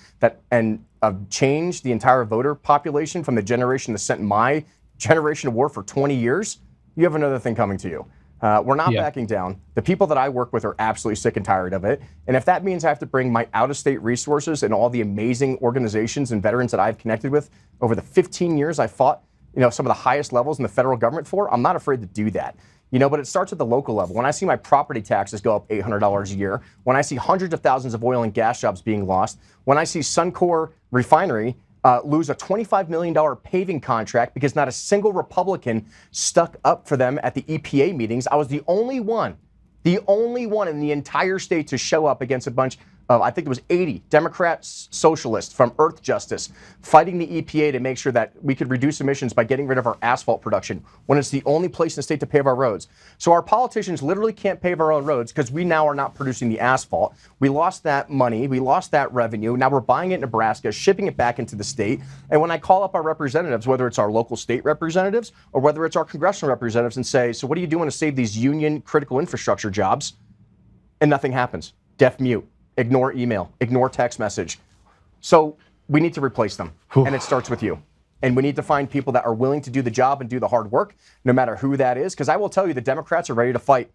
and change the entire voter population from the generation that sent my generation to war for 20 years, you have another thing coming to you. We're not backing down. The people that I work with are absolutely sick and tired of it. And if that means I have to bring my out-of-state resources and all the amazing organizations and veterans that I've connected with over the 15 years I fought, you know, some of the highest levels in the federal government for, I'm not afraid to do that. You know, but it starts at the local level. When I see my property taxes go up $800 a year, when I see hundreds of thousands of oil and gas jobs being lost, when I see Suncor Refinery lose a $25 million paving contract because not a single Republican stuck up for them at the EPA meetings. I was the only one in the entire state to show up against a bunch I think it was 80 Democrats, socialists from Earth Justice fighting the EPA to make sure that we could reduce emissions by getting rid of our asphalt production when it's the only place in the state to pave our roads. So our politicians literally can't pave our own roads because we now are not producing the asphalt. We lost that money. We lost that revenue. Now we're buying it in Nebraska, shipping it back into the state. And when I call up our representatives, whether it's our local state representatives or whether it's our congressional representatives, and say, so what are you doing to save these union critical infrastructure jobs? And nothing happens. Deaf mute. Ignore email, ignore text message. So we need to replace them. And it starts with you. And we need to find people that are willing to do the job and do the hard work, no matter who that is. Because I will tell you, the Democrats are ready to fight.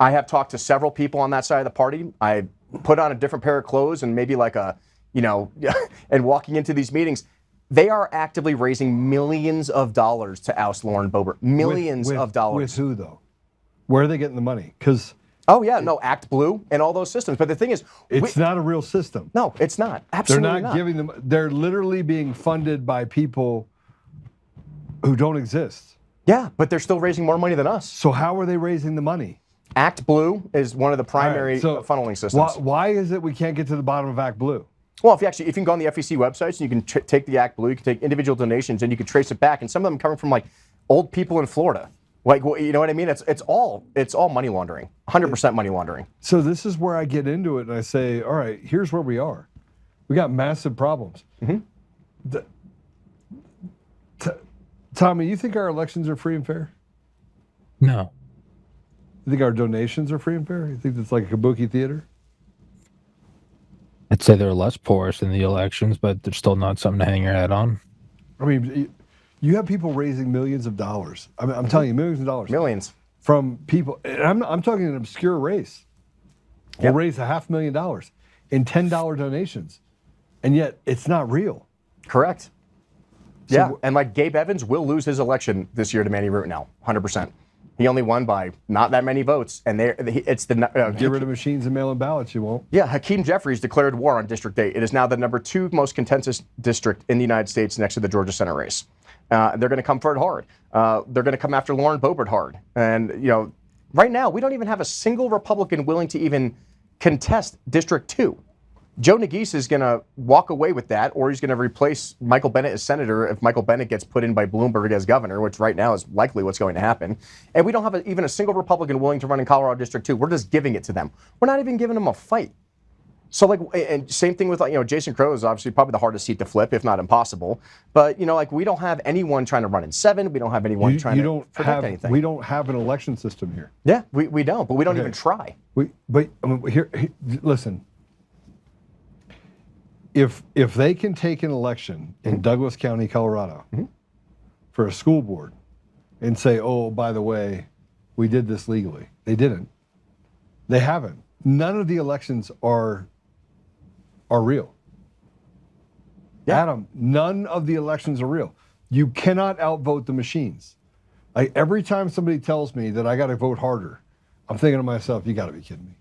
I have talked to several people on that side of the party. I put on a different pair of clothes and maybe like a, and walking into these meetings, they are actively raising millions of dollars to oust Lauren Boebert. Millions of dollars. With who, though? Where are they getting the money? Because oh, yeah, no, Act Blue and all those systems. But the thing is, it's not a real system. No, it's not. Absolutely They're not giving them, they're literally being funded by people who don't exist. Yeah, but they're still raising more money than us. So how are they raising the money? Act Blue is one of the primary funneling systems. Why is it we can't get to the bottom of Act Blue? Well, if you can go on the FEC websites and you can take the Act Blue, you can take individual donations and you can trace it back. And some of them coming from like old people in Florida. Like, you know what I mean? It's all money laundering, 100% money laundering. So this is where I get into it and I say, all right, here's where we are. We got massive problems. Tommy, you think our elections are free and fair? No. You think our donations are free and fair? You think it's like a kabuki theater? I'd say they're less porous in the elections, but they're still not something to hang your head on. I mean, you have people raising millions of dollars. I mean, I'm telling you, millions of dollars. Millions. From people, and I'm talking an obscure race. Will raise $500,000 in $10 donations, and yet it's not real. Correct. So, and like Gabe Evans will lose his election this year to Manny Root now, 100%. He only won by not that many votes, and it's the get rid of machines and mail-in ballots. You won't. Yeah, Hakeem Jeffries declared war on District 8. It is now the #2 most contentious district in the United States, next to the Georgia Senate race. They're going to come for it hard. They're going to come after Lauren Boebert hard. And right now we don't even have a single Republican willing to even contest District 2. Joe Nagise is going to walk away with that, or he's going to replace Michael Bennet as senator if Michael Bennet gets put in by Bloomberg as governor, which right now is likely what's going to happen. And we don't have even a single Republican willing to run in Colorado District 2. We're just giving it to them. We're not even giving them a fight. So and same thing with Jason Crow is obviously probably the hardest seat to flip, if not impossible. But we don't have anyone trying to run in 7. We don't have anyone trying to protect anything. We don't have an election system here. Yeah, we don't, but we don't even try. Here, listen. If they can take an election in Douglas County, Colorado, for a school board, and say, "Oh, by the way, we did this legally," they didn't. They haven't. None of the elections are real. Yeah. Adam, none of the elections are real. You cannot outvote the machines. Every time somebody tells me that I got to vote harder, I'm thinking to myself, you got to be kidding me.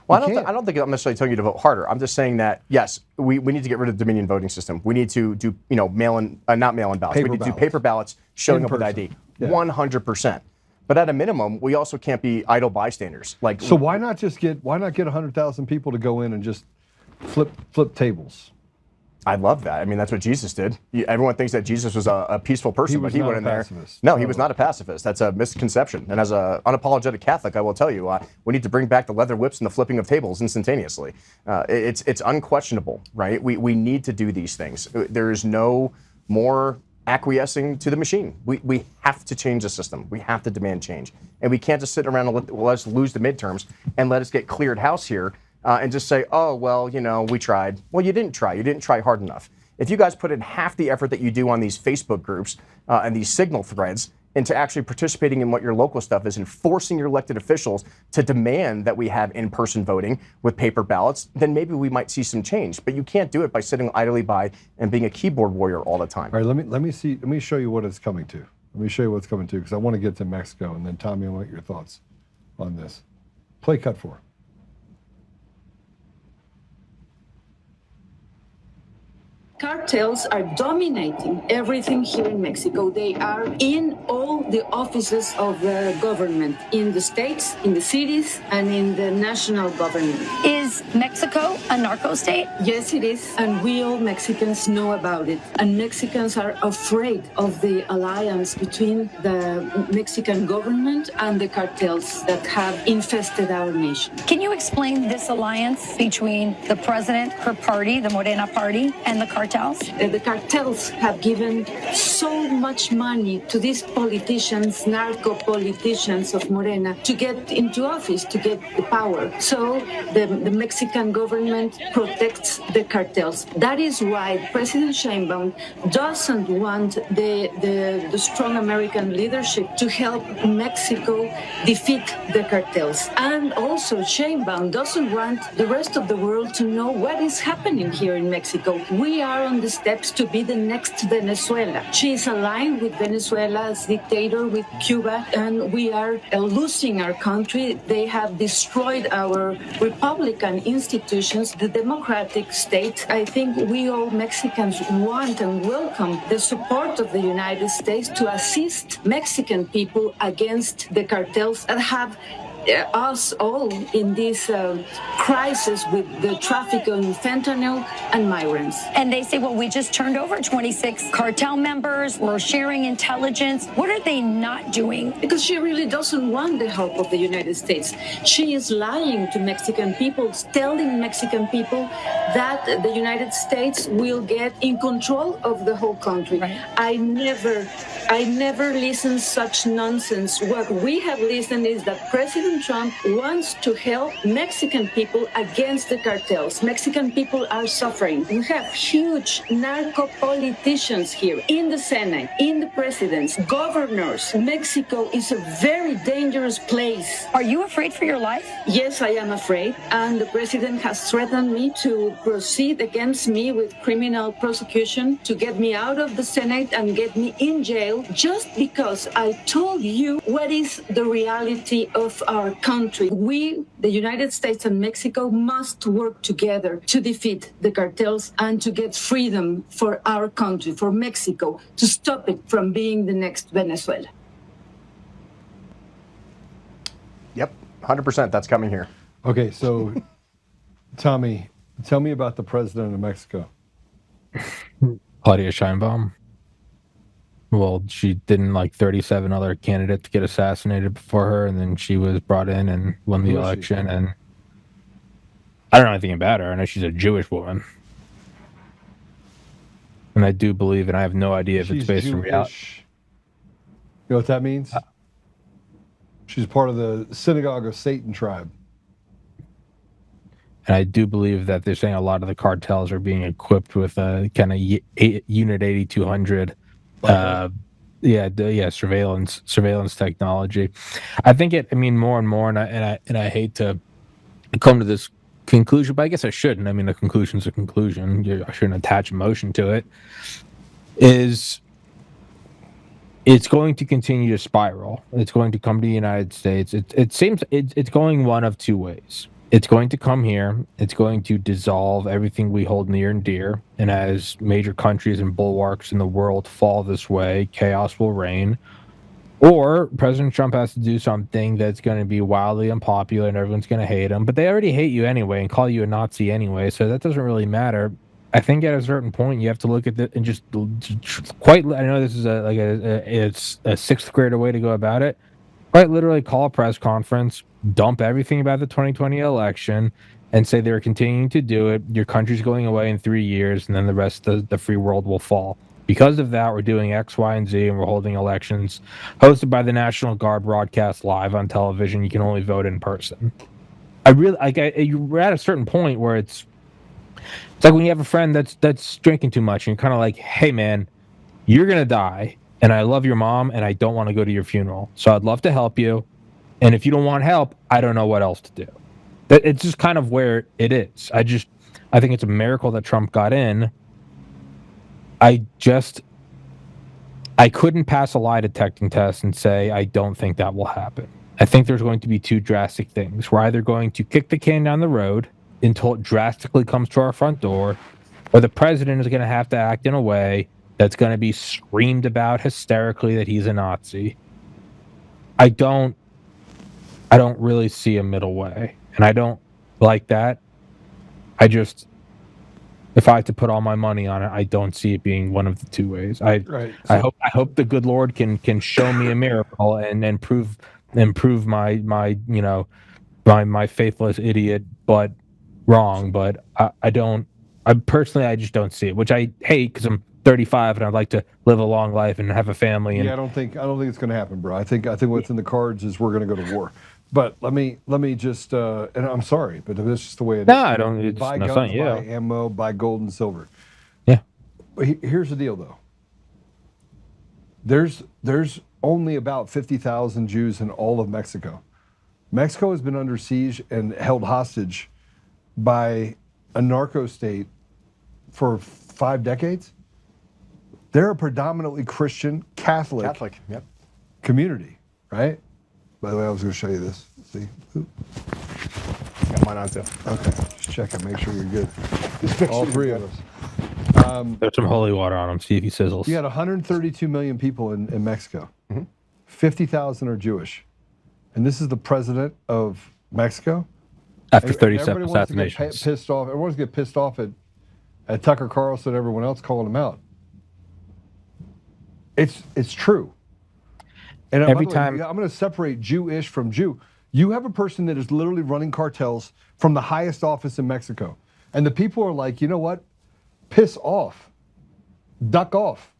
Well, I don't think I'm necessarily telling you to vote harder. I'm just saying that, yes, we need to get rid of the Dominion voting system. We need to do, not mail-in ballots. We need to do paper ballots showing up with ID. 100%. But at a minimum, we also can't be idle bystanders. So why not get 100,000 people to go in and just flip tables? I love that. I mean, that's what Jesus did. Everyone thinks that Jesus was a peaceful person, but he went in there. No, he was not a pacifist. That's a misconception. And as an unapologetic Catholic, I will tell you, we need to bring back the leather whips and the flipping of tables instantaneously. It's unquestionable, right? We need to do these things. There is no more acquiescing to the machine. We have to change the system. We have to demand change. And we can't just sit around and let us lose the midterms and let us get cleared house here. And just say, oh, well, we tried. Well, you didn't try. You didn't try hard enough. If you guys put in half the effort that you do on these Facebook groups and these signal threads into actually participating in what your local stuff is and forcing your elected officials to demand that we have in-person voting with paper ballots, then maybe we might see some change. But you can't do it by sitting idly by and being a keyboard warrior all the time. All right, let me show you what it's coming to. Let me show you what's coming to, because I want to get to Mexico, and then Tommy, I want your thoughts on this. Play cut 4. Cartels are dominating everything here in Mexico. They are in all the offices of the government, in the states, in the cities, and in the national government. Is Is Mexico a narco state? Yes, it is. And we all Mexicans know about it. And Mexicans are afraid of the alliance between the Mexican government and the cartels that have infested our nation. Can you explain this alliance between the president, her party, the Morena party, and the cartels? The cartels have given so much money to these politicians, narco politicians of Morena, to get into office, to get the power. So the Mexican government protects the cartels. That is why President Sheinbaum doesn't want the strong American leadership to help Mexico defeat the cartels. And also Sheinbaum doesn't want the rest of the world to know what is happening here in Mexico. We are on the steps to be the next Venezuela. She is aligned with Venezuela's dictator, with Cuba, and we are losing our country. They have destroyed our Republican institutions, the democratic state. I think we all Mexicans want and welcome the support of the United States to assist Mexican people against the cartels that have us all in this crisis with the traffic in fentanyl and migrants. And they say, well, we just turned over 26 cartel members. We're sharing intelligence. What are they not doing? Because she really doesn't want the help of the United States. She is lying to Mexican people, telling Mexican people that the United States will get in control of the whole country. Right. I never listen such nonsense. What we have listened is that President Trump wants to help Mexican people against the cartels. Mexican people are suffering. We have huge narco politicians here in the Senate, in the presidents, governors. Mexico is a very dangerous place. Are you afraid for your life? Yes, I am afraid. And the president has threatened me to proceed against me with criminal prosecution to get me out of the Senate and get me in jail just because I told you what is the reality of our country. We, the United States and Mexico, must work together to defeat the cartels and to get freedom for our country, for Mexico, to stop it from being the next Venezuela. Yep, 100%. That's coming here. Okay, so Tommy, tell me about the president of Mexico. Claudia Sheinbaum. Well, she didn't like 37 other candidates get assassinated before her, and then she was brought in and won the election. And I don't know anything about her. I know she's a Jewish woman, and I do believe, and I have no idea if She's it's based in reality. Jewish. You know what that means? She's part of the Synagogue of Satan tribe. And I do believe that they're saying a lot of the cartels are being equipped with a kind of Unit 8200. Surveillance technology. I think it. I mean, more and more, and I hate to come to this conclusion, but I guess I shouldn't. I mean, a conclusion's a conclusion. I shouldn't attach emotion to it. It's going to continue to spiral. It's going to come to the United States. It seems it's going one of two ways. It's going to come here. It's going to dissolve everything we hold near and dear. And as major countries and bulwarks in the world fall this way, chaos will reign. Or President Trump has to do something that's going to be wildly unpopular and everyone's going to hate him. But they already hate you anyway and call you a Nazi anyway, so that doesn't really matter. I think at a certain point you have to look at it and just quite. I know this is it's a sixth grader way to go about it. Quite literally call a press conference, dump everything about the 2020 election, and say they're continuing to do it. Your country's going away in 3 years, and then the rest of the free world will fall. Because of that, we're doing X, Y, and Z, and we're holding elections hosted by the National Guard, broadcast live on television. You can only vote in person. We're at a certain point where it's like when you have a friend that's drinking too much, and you're kind of like, hey, man, you're going to die. And I love your mom, and I don't want to go to your funeral. So I'd love to help you. And if you don't want help, I don't know what else to do. It's just kind of where it is. I think it's a miracle that Trump got in. I couldn't pass a lie detecting test and say, I don't think that will happen. I think there's going to be two drastic things. We're either going to kick the can down the road until it drastically comes to our front door, or the president is going to have to act in a way that's going to be screamed about hysterically that he's a Nazi. I don't really see a middle way, and I don't like that. if I had to put all my money on it, I don't see it being one of the two ways. I hope the good Lord can show me a miracle and prove my my faithless idiot but wrong. But I just don't see it, which I hate because I'm 35 and I'd like to live a long life and have a family. And I don't think it's going to happen, bro. I think what's in the cards is we're going to go to war. But let me just and I'm sorry, but that's just the way it is. No, I don't. It's buy no guns, fun, yeah. buy ammo, buy gold and silver. Yeah. But here's the deal, though. There's only about 50,000 Jews in all of Mexico. Mexico has been under siege and held hostage by a narco state for 5 decades. They're a predominantly Christian Catholic yep. community, right? By the way, I was going to show you this. See? Got mine on too. Okay, just check it, make sure you're good. All three of us. There's some holy water on him. See if he sizzles. You got 132 million people in Mexico. 50,000 are Jewish. And this is the president of Mexico. After 37 everybody wants to get assassinations. pissed off. Everyone's get pissed off at Tucker Carlson and everyone else calling him out. It's true. And Every by the time way, I'm going to separate Jewish from Jew. You have a person that is literally running cartels from the highest office in Mexico. And the people are like, you know what? Piss off. Duck off.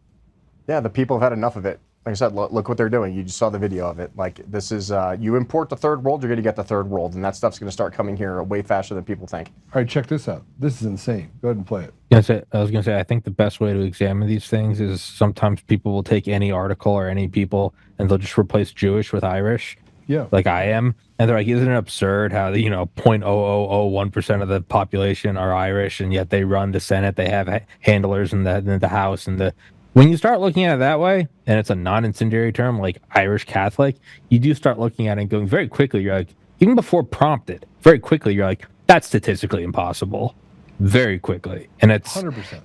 Yeah, the people have had enough of it. Like I said, look what they're doing. You just saw the video of it. Like, this is, you import the third world, you're going to get the third world. And that stuff's going to start coming here way faster than people think. All right, check this out. This is insane. Go ahead and play it. I was going to say, I think the best way to examine these things is sometimes people will take any article or any people and they'll just replace Jewish with Irish. Yeah. Like I am. And they're like, isn't it absurd how, 0.0001% of the population are Irish and yet they run the Senate, they have handlers in the House and when you start looking at it that way, and it's a non-incendiary term like Irish Catholic, you do start looking at it and going very quickly, you're like, even before prompted, very quickly, you're like, that's statistically impossible. Very quickly. And it's 100%.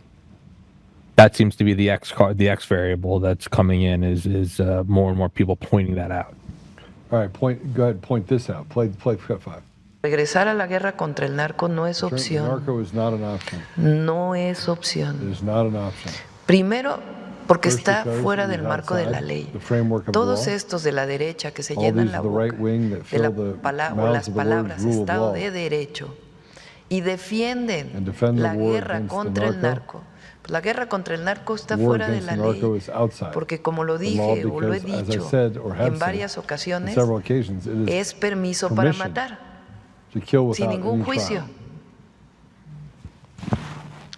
That seems to be the X variable that's coming in is more and more people pointing that out. All right, go ahead, point this out. Play cut 5. Regresar a la guerra contra el narco no es opción. Narco is not an option. No es opción. It is not an option. Primero, porque First, está because fuera it is del marco de la outside ley. the framework of Todos the law. estos de la derecha que se All llenan these la of the boca right wing that de fill la the o mouths las of the word palabras rule of Estado law de Derecho y defienden and defend the la war guerra against contra the el narco. Pues la guerra contra el narco está The war fuera de against la the ley. narco is outside Porque como lo the law dije o lo he because, as I dicho said or have en varias said, on ocasiones, several occasions, it is es permiso para permission matar, to kill sin without ningún any juicio. trial.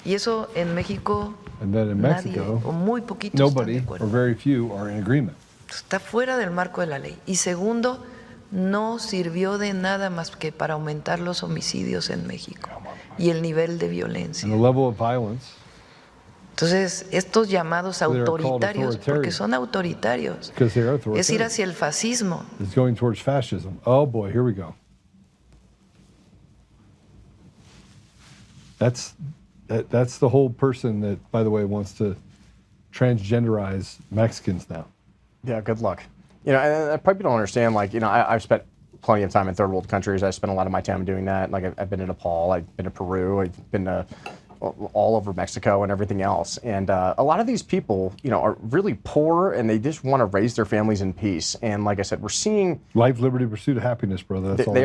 Y eso en México And then in nadie Mexico, o muy poquitos están nobody de or acuerdo. very few are in agreement. Está fuera del marco de la ley. Y segundo, no sirvió de nada más que para aumentar los homicidios en México y el nivel de violencia. And the level of violence, Entonces, estos llamados They are called autoritarios, porque authoritarian. son autoritarios, because they are es ir authoritarian, hacia el fascismo. is going towards fascism. Oh boy, here we go. That's the whole person that, by the way, wants to transgenderize Mexicans now. Yeah, good luck. And probably don't understand, I've spent plenty of time in third world countries. I spent a lot of my time doing that. Like, I've been to Nepal, I've been to Peru, I've been to all over Mexico and everything else. And a lot of these people, are really poor and they just want to raise their families in peace. And like I said, we're seeing Life, liberty, pursuit of happiness, brother. That's all.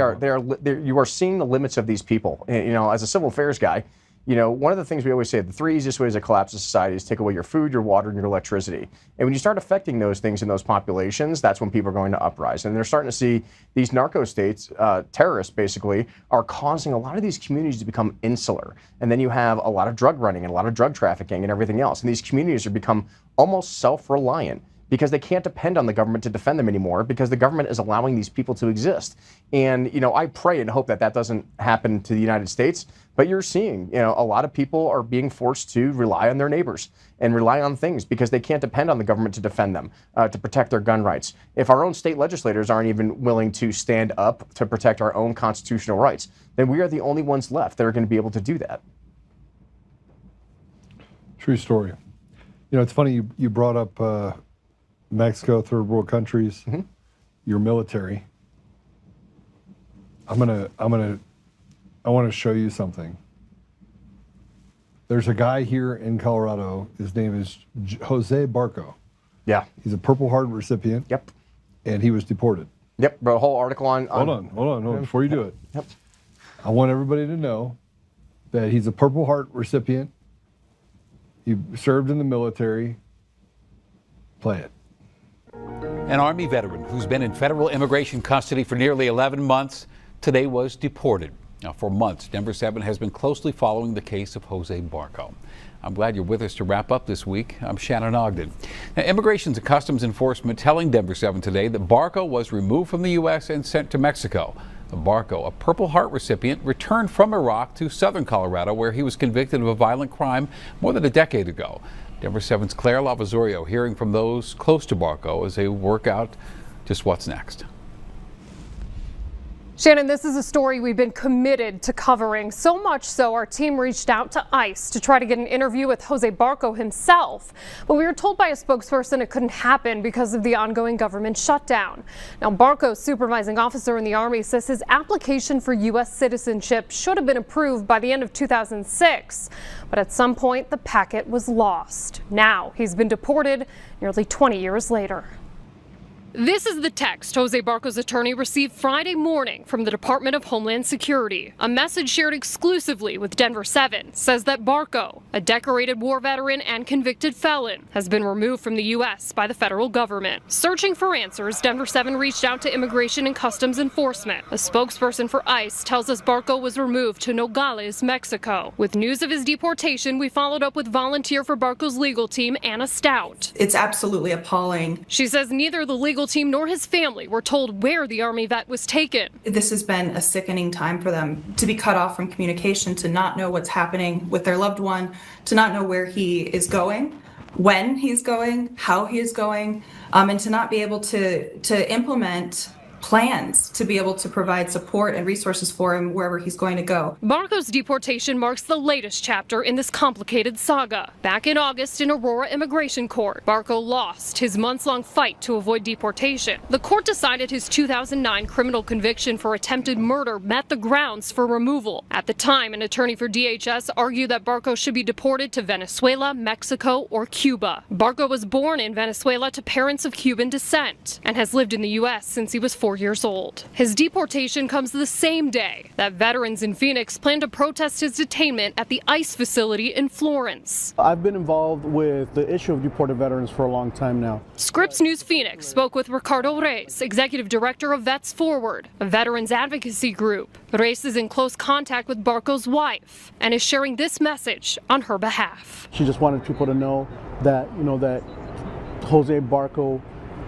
you are seeing the limits of these people. And, as a civil affairs guy, one of the things we always say, the 3 easiest ways to collapse a society is take away your food, your water, and your electricity. And when you start affecting those things in those populations, that's when people are going to uprise. And they're starting to see these narco states, terrorists basically, are causing a lot of these communities to become insular. And then you have a lot of drug running and a lot of drug trafficking and everything else. And these communities have become almost self-reliant, because they can't depend on the government to defend them anymore, because the government is allowing these people to exist. And, I pray and hope that that doesn't happen to the United States, but you're seeing, a lot of people are being forced to rely on their neighbors and rely on things because they can't depend on the government to defend them, to protect their gun rights. If our own state legislators aren't even willing to stand up to protect our own constitutional rights, then we are the only ones left that are going to be able to do that. True story. It's funny you brought up Mexico, third world countries, your military. I want to show you something. There's a guy here in Colorado. His name is Jose Barco. Yeah. He's a Purple Heart recipient. Yep. And he was deported. Yep. Wrote a whole article on. Hold on. Before you do it. Yep. I want everybody to know that he's a Purple Heart recipient. He served in the military. Play it. An Army veteran who's been in federal immigration custody for nearly 11 months today was deported. Now, for months, Denver 7 has been closely following the case of Jose Barco. I'm glad you're with us to wrap up this week. I'm Shannon Ogden. Now, Immigration and Customs Enforcement telling Denver 7 today that Barco was removed from the U.S. and sent to Mexico. Barco, a Purple Heart recipient, returned from Iraq to southern Colorado, where he was convicted of a violent crime more than a decade ago. Denver 7's Claire Lavazorio hearing from those close to Barco as they work out just what's next. Shannon, this is a story we've been committed to covering, so much so our team reached out to ICE to try to get an interview with Jose Barco himself. But we were told by a spokesperson it couldn't happen because of the ongoing government shutdown. Now, Barco's supervising officer in the Army says his application for U.S. citizenship should have been approved by the end of 2006. But at some point, the packet was lost. Now he's been deported nearly 20 years later. This is the text Jose Barco's attorney received Friday morning from the Department of Homeland Security. A message shared exclusively with Denver 7 says that Barco, a decorated war veteran and convicted felon, has been removed from the U.S. by the federal government. Searching for answers, Denver 7 reached out to Immigration and Customs Enforcement. A spokesperson for ICE tells us Barco was removed to Nogales, Mexico. With news of his deportation, we followed up with volunteer for Barco's legal team, Anna Stout. It's absolutely appalling. She says neither the legal team nor his family were told where the Army vet was taken. This has been a sickening time for them, to be cut off from communication, to not know what's happening with their loved one, to not know where he is going, when he's going, how he is going, and to not be able to implement plans to be able to provide support and resources for him wherever he's going to go. Barco's deportation marks the latest chapter in this complicated saga. Back in August in Aurora Immigration Court, Barco lost his months-long fight to avoid deportation. The court decided his 2009 criminal conviction for attempted murder met the grounds for removal. At the time, an attorney for DHS argued that Barco should be deported to Venezuela, Mexico, or Cuba. Barco was born in Venezuela to parents of Cuban descent and has lived in the U.S. since he was 4 years old. His deportation comes the same day that veterans in Phoenix plan to protest his detainment at the ICE facility in Florence. I've been involved with the issue of deported veterans for a long time now. Scripps News Phoenix spoke with Ricardo Reyes, executive director of Vets Forward, a veterans advocacy group. Reyes is in close contact with Barco's wife and is sharing this message on her behalf. She just wanted people to know that, that Jose Barco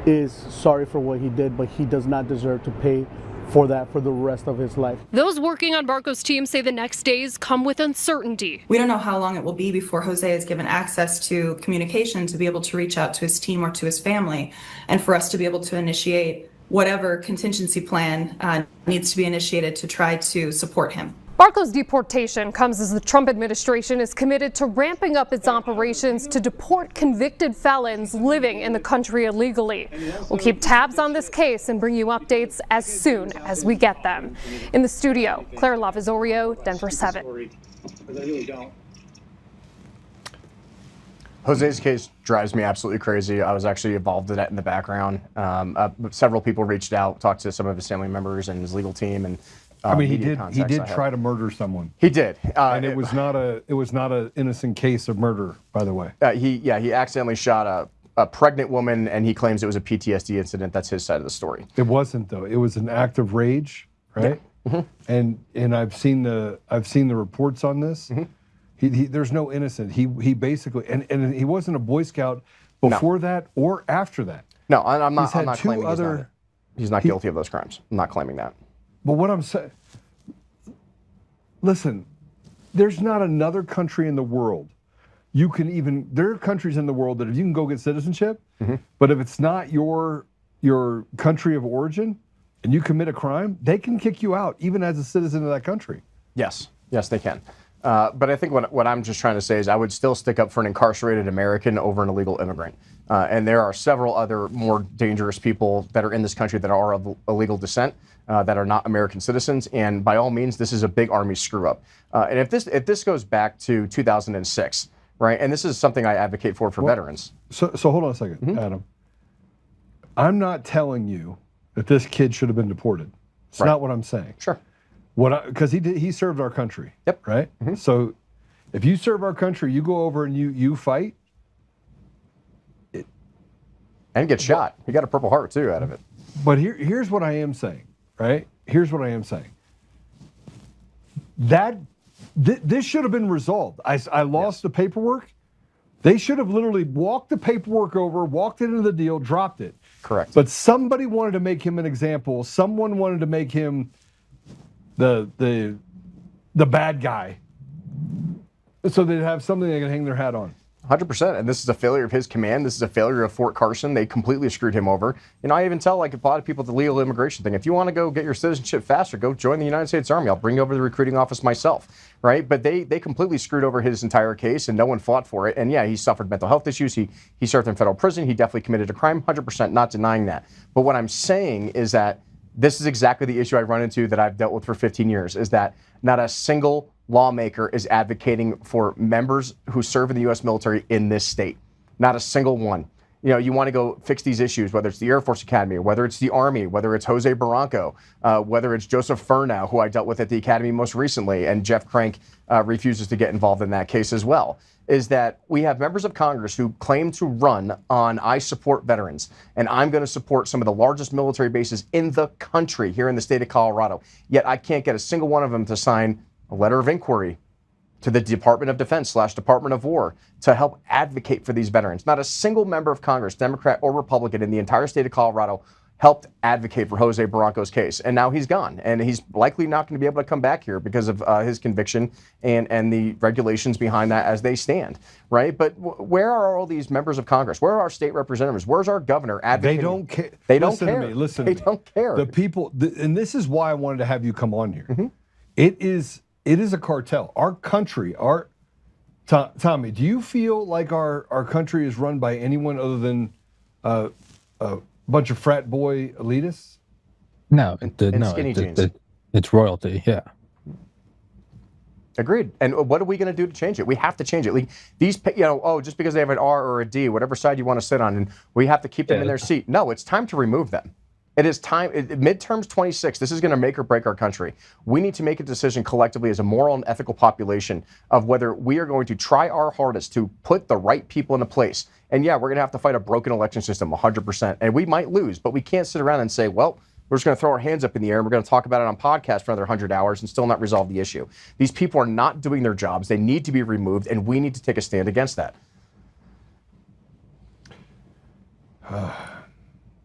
is sorry for what he did, but he does not deserve to pay for that for the rest of his life. Those working on Barco's team say the next days come with uncertainty. We don't know how long it will be before Jose is given access to communication to be able to reach out to his team or to his family, and for us to be able to initiate whatever contingency plan needs to be initiated to try to support him. Barco's deportation comes as the Trump administration is committed to ramping up its operations to deport convicted felons living in the country illegally. We'll keep tabs on this case and bring you updates as soon as we get them. In the studio, Claire Lavazorio, Denver 7. Jose's case drives me absolutely crazy. I was actually involved in that in the background. Several people reached out, talked to some of his family members and his legal team, and he did try to murder someone. He did, and it was not an innocent case of murder, by the way. He accidentally shot a pregnant woman, and he claims it was a PTSD incident. That's his side of the story. It wasn't, though. It was an act of rage, right? Yeah. Mm-hmm. And I've seen the reports on this. Mm-hmm. There's no innocent. He basically and he wasn't a Boy Scout before that or after that. No, I'm not claiming he's not guilty of those crimes. I'm not claiming that. But what I'm saying, listen, there's not another country in the world there are countries in the world that if you can go get citizenship, but if it's not your country of origin and you commit a crime, they can kick you out even as a citizen of that country. Yes, they can. But I think what I'm just trying to say is I would still stick up for an incarcerated American over an illegal immigrant. And there are several other more dangerous people that are in this country that are of illegal descent, that are not American citizens. And by all means, this is a big Army screw up. And if this goes back to 2006, right? And this is something I advocate for veterans. So hold on a second, Adam. I'm not telling you that this kid should have been deported. It's not what I'm saying. Sure. Because he served our country. Yep. Right. So if you serve our country, you go over and you fight. And get shot. He got a Purple Heart too out of it. But here's what I am saying. Right. Here's what I am saying. This should have been resolved. I lost the paperwork. They should have literally walked the paperwork over, walked it into the deal, dropped it. Correct. But somebody wanted to make him an example. Someone wanted to make him the bad guy, so they'd have something they can hang their hat on. 100%. And this is a failure of his command. This is a failure of Fort Carson. They completely screwed him over. You know, I even tell a lot of people the legal immigration thing. If you want to go get your citizenship faster, go join the United States Army. I'll bring you over to the recruiting office myself, right? But they completely screwed over his entire case, and no one fought for it. And yeah, he suffered mental health issues. He served in federal prison. He definitely committed a crime. 100%, not denying that. But what I'm saying is that this is exactly the issue I run into that I've dealt with for 15 years, is that not a single lawmaker is advocating for members who serve in the U.S. military in this state. Not a single one. You know, you want to go fix these issues, whether it's the Air Force Academy, whether it's the Army, whether it's Jose Barranco, whether it's Joseph Furnow, who I dealt with at the Academy most recently, and Jeff Crank refuses to get involved in that case as well, is that we have members of Congress who claim to run on I support veterans, and I'm going to support some of the largest military bases in the country here in the state of Colorado. Yet I can't get a single one of them to sign a letter of inquiry to the Department of Defense / Department of War to help advocate for these veterans. Not a single member of Congress, Democrat or Republican, in the entire state of Colorado helped advocate for Jose Barranco's case. And now he's gone. And he's likely not going to be able to come back here because of his conviction and the regulations behind that as they stand, right? But where are all these members of Congress? Where are our state representatives? Where's our governor advocating? They don't care. They don't care. Listen to me. They don't care. The people, and this is why I wanted to have you come on here. It is a cartel. Our country, Tommy, do you feel like our country is run by anyone other than a bunch of frat boy elitists? No, skinny jeans. It's royalty, yeah. Agreed. And what are we going to do to change it? We have to change it. Like these, just because they have an R or a D, whatever side you want to sit on, and we have to keep them in their seat. No, it's time to remove them. It is time. Midterms 26, this is going to make or break our country. We need to make a decision collectively as a moral and ethical population of whether we are going to try our hardest to put the right people into place. And yeah, we're going to have to fight a broken election system 100%. And we might lose, but we can't sit around and say, well, we're just going to throw our hands up in the air and we're going to talk about it on podcast for another 100 hours and still not resolve the issue. These people are not doing their jobs. They need to be removed, and we need to take a stand against that.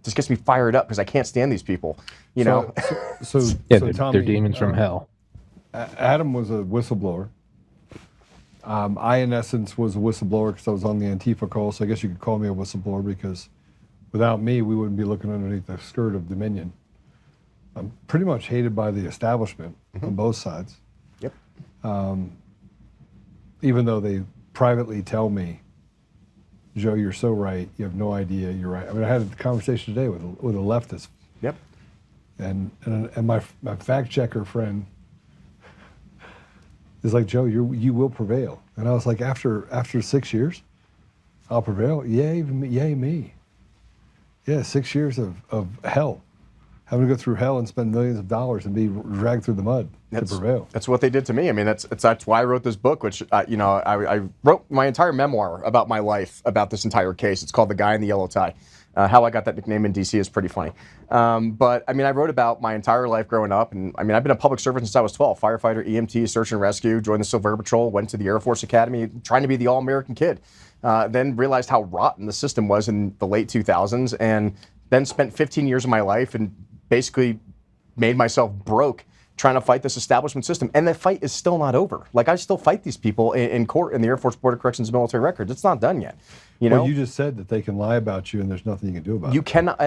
Just gets me fired up because I can't stand these people, know. So Tommy, they're demons from hell. Adam was a whistleblower. I, in essence, was a whistleblower because I was on the Antifa call. So I guess you could call me a whistleblower because without me, we wouldn't be looking underneath the skirt of Dominion. I'm pretty much hated by the establishment on both sides. Yep. Even though they privately tell me, Joe, you're so right. You have no idea. You're right. I mean, I had a conversation today with a leftist. Yep. And my fact checker friend is like, Joe, you will prevail. And I was like, after 6 years, I'll prevail. Yay me. Yeah, 6 years of hell. Having to go through hell and spend millions of dollars and be dragged through the mud to prevail. That's what they did to me. I mean, that's why I wrote this book, which, I wrote my entire memoir about my life, about this entire case. It's called The Guy in the Yellow Tie. How I got that nickname in D.C. is pretty funny. But, I mean, I wrote about my entire life growing up. And, I mean, I've been a public servant since I was 12. Firefighter, EMT, search and rescue, joined the Silver Patrol, went to the Air Force Academy, trying to be the all-American kid. Then realized how rotten the system was in the late 2000s, and then spent 15 years of my life and basically made myself broke trying to fight this establishment system. And the fight is still not over. Like, I still fight these people in court in the Air Force Board of Corrections military records. It's not done yet. Well, you just said that they can lie about you and there's nothing you can do about it. You cannot.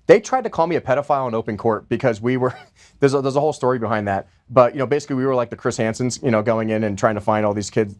They tried to call me a pedophile in open court because we were, there's a whole story behind that. But, basically we were like the Chris Hansons, going in and trying to find all these kids,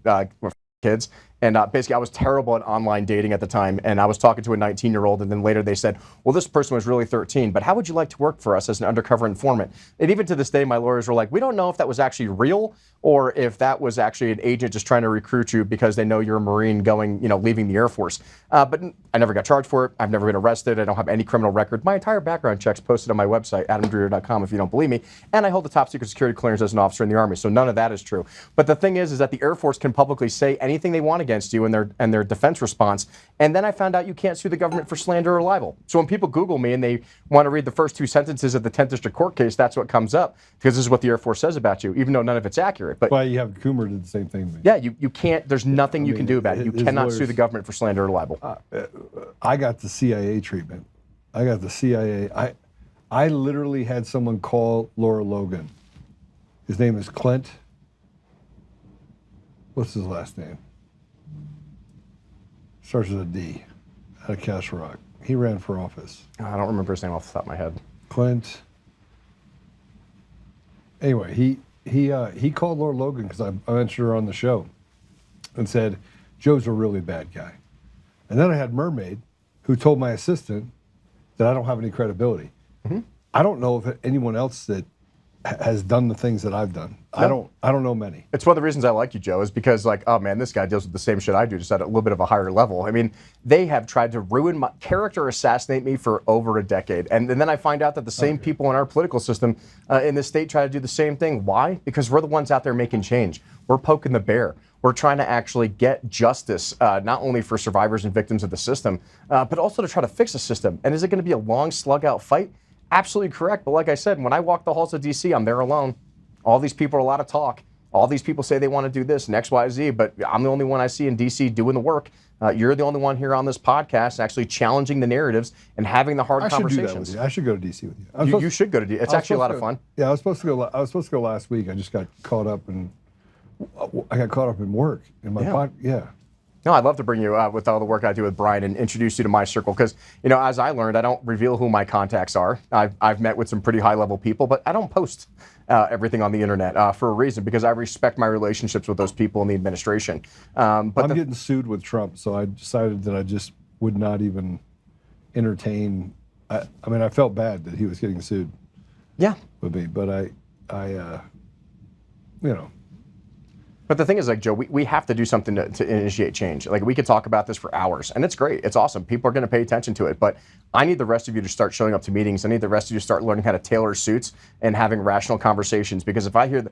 And basically, I was terrible at online dating at the time, and I was talking to a 19-year-old, and then later they said, well, this person was really 13, but how would you like to work for us as an undercover informant? And even to this day, my lawyers were like, we don't know if that was actually real or if that was actually an agent just trying to recruit you because they know you're a Marine going, leaving the Air Force. But I never got charged for it. I've never been arrested. I don't have any criminal record. My entire background check's posted on my website, adamdreher.com, if you don't believe me. And I hold the top secret security clearance as an officer in the Army, so none of that is true. But the thing is that the Air Force can publicly say anything they want against you in their defense response. And then I found out you can't sue the government for slander or libel. So when people Google me and they want to read the first 2 sentences of the 10th District Court case, that's what comes up, because this is what the Air Force says about you, even though none of it's accurate. But why you have Coomer did the same thing to me. Yeah, you can't, there's nothing you can do about it. You cannot sue the government for slander or libel. I got the CIA treatment. I got the CIA. I literally had someone call Laura Logan. His name is Clint. What's his last name? Starts with a D. Out of Castle Rock. He ran for office. I don't remember his name off the top of my head. Clint. Anyway, he called Laura Logan because I mentioned her on the show and said, Joe's a really bad guy. And then I had Mermaid, who told my assistant that I don't have any credibility. Mm-hmm. I don't know if anyone else that has done the things that I've done. No. I don't know many. It's one of the reasons I like you, Joe, is because oh man, this guy deals with the same shit I do, just at a little bit of a higher level. I mean, they have tried to ruin my character, assassinate me for over a decade. And then I find out that the same people in our political system in this state try to do the same thing. Why? Because we're the ones out there making change. We're poking the bear. We're trying to actually get justice, not only for survivors and victims of the system, but also to try to fix the system. And is it going to be a long slug out fight? Absolutely correct. But like I said, when I walk the halls of DC, I'm there alone. All these people are a lot of talk. All these people say they want to do this and X, Y, Z, but I'm the only one I see in DC doing the work. You're the only one here on this podcast actually challenging the narratives and having the hard conversations. Do that with you. I should go to DC with you. You should go to DC. It's actually a lot of fun. Yeah, I was supposed to go last week. I just got caught up in work in my yeah. No, I'd love to bring you with all the work I do with Brian and introduce you to my circle because, as I learned, I don't reveal who my contacts are. I've met with some pretty high-level people, but I don't post everything on the internet for a reason because I respect my relationships with those people in the administration. But I'm getting sued with Trump, so I decided that I just would not even entertain. I mean, I felt bad that he was getting sued. Yeah. With me, but I But the thing is, Joe, we have to do something to initiate change. We could talk about this for hours, and it's great. It's awesome. People are going to pay attention to it, but I need the rest of you to start showing up to meetings. I need the rest of you to start learning how to tailor suits and having rational conversations, because if I hear,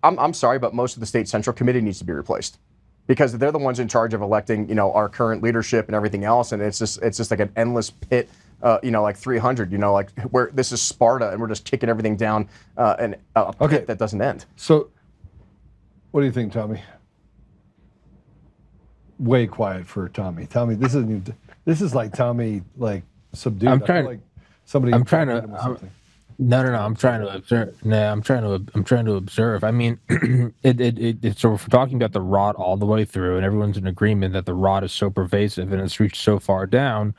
I'm sorry, but most of the state central committee needs to be replaced because they're the ones in charge of electing, our current leadership and everything else, and it's just like an endless pit. 300, where this is Sparta and we're just kicking everything down a pit that doesn't end. So, what do you think, Tommy? Way quiet for Tommy. Tommy, this is like Tommy, subdued. I'm trying. Like somebody. I'm trying to. No. I'm trying to observe. No, I'm trying to observe. I mean, so if we're talking about the rot all the way through, and everyone's in agreement that the rot is so pervasive and it's reached so far down.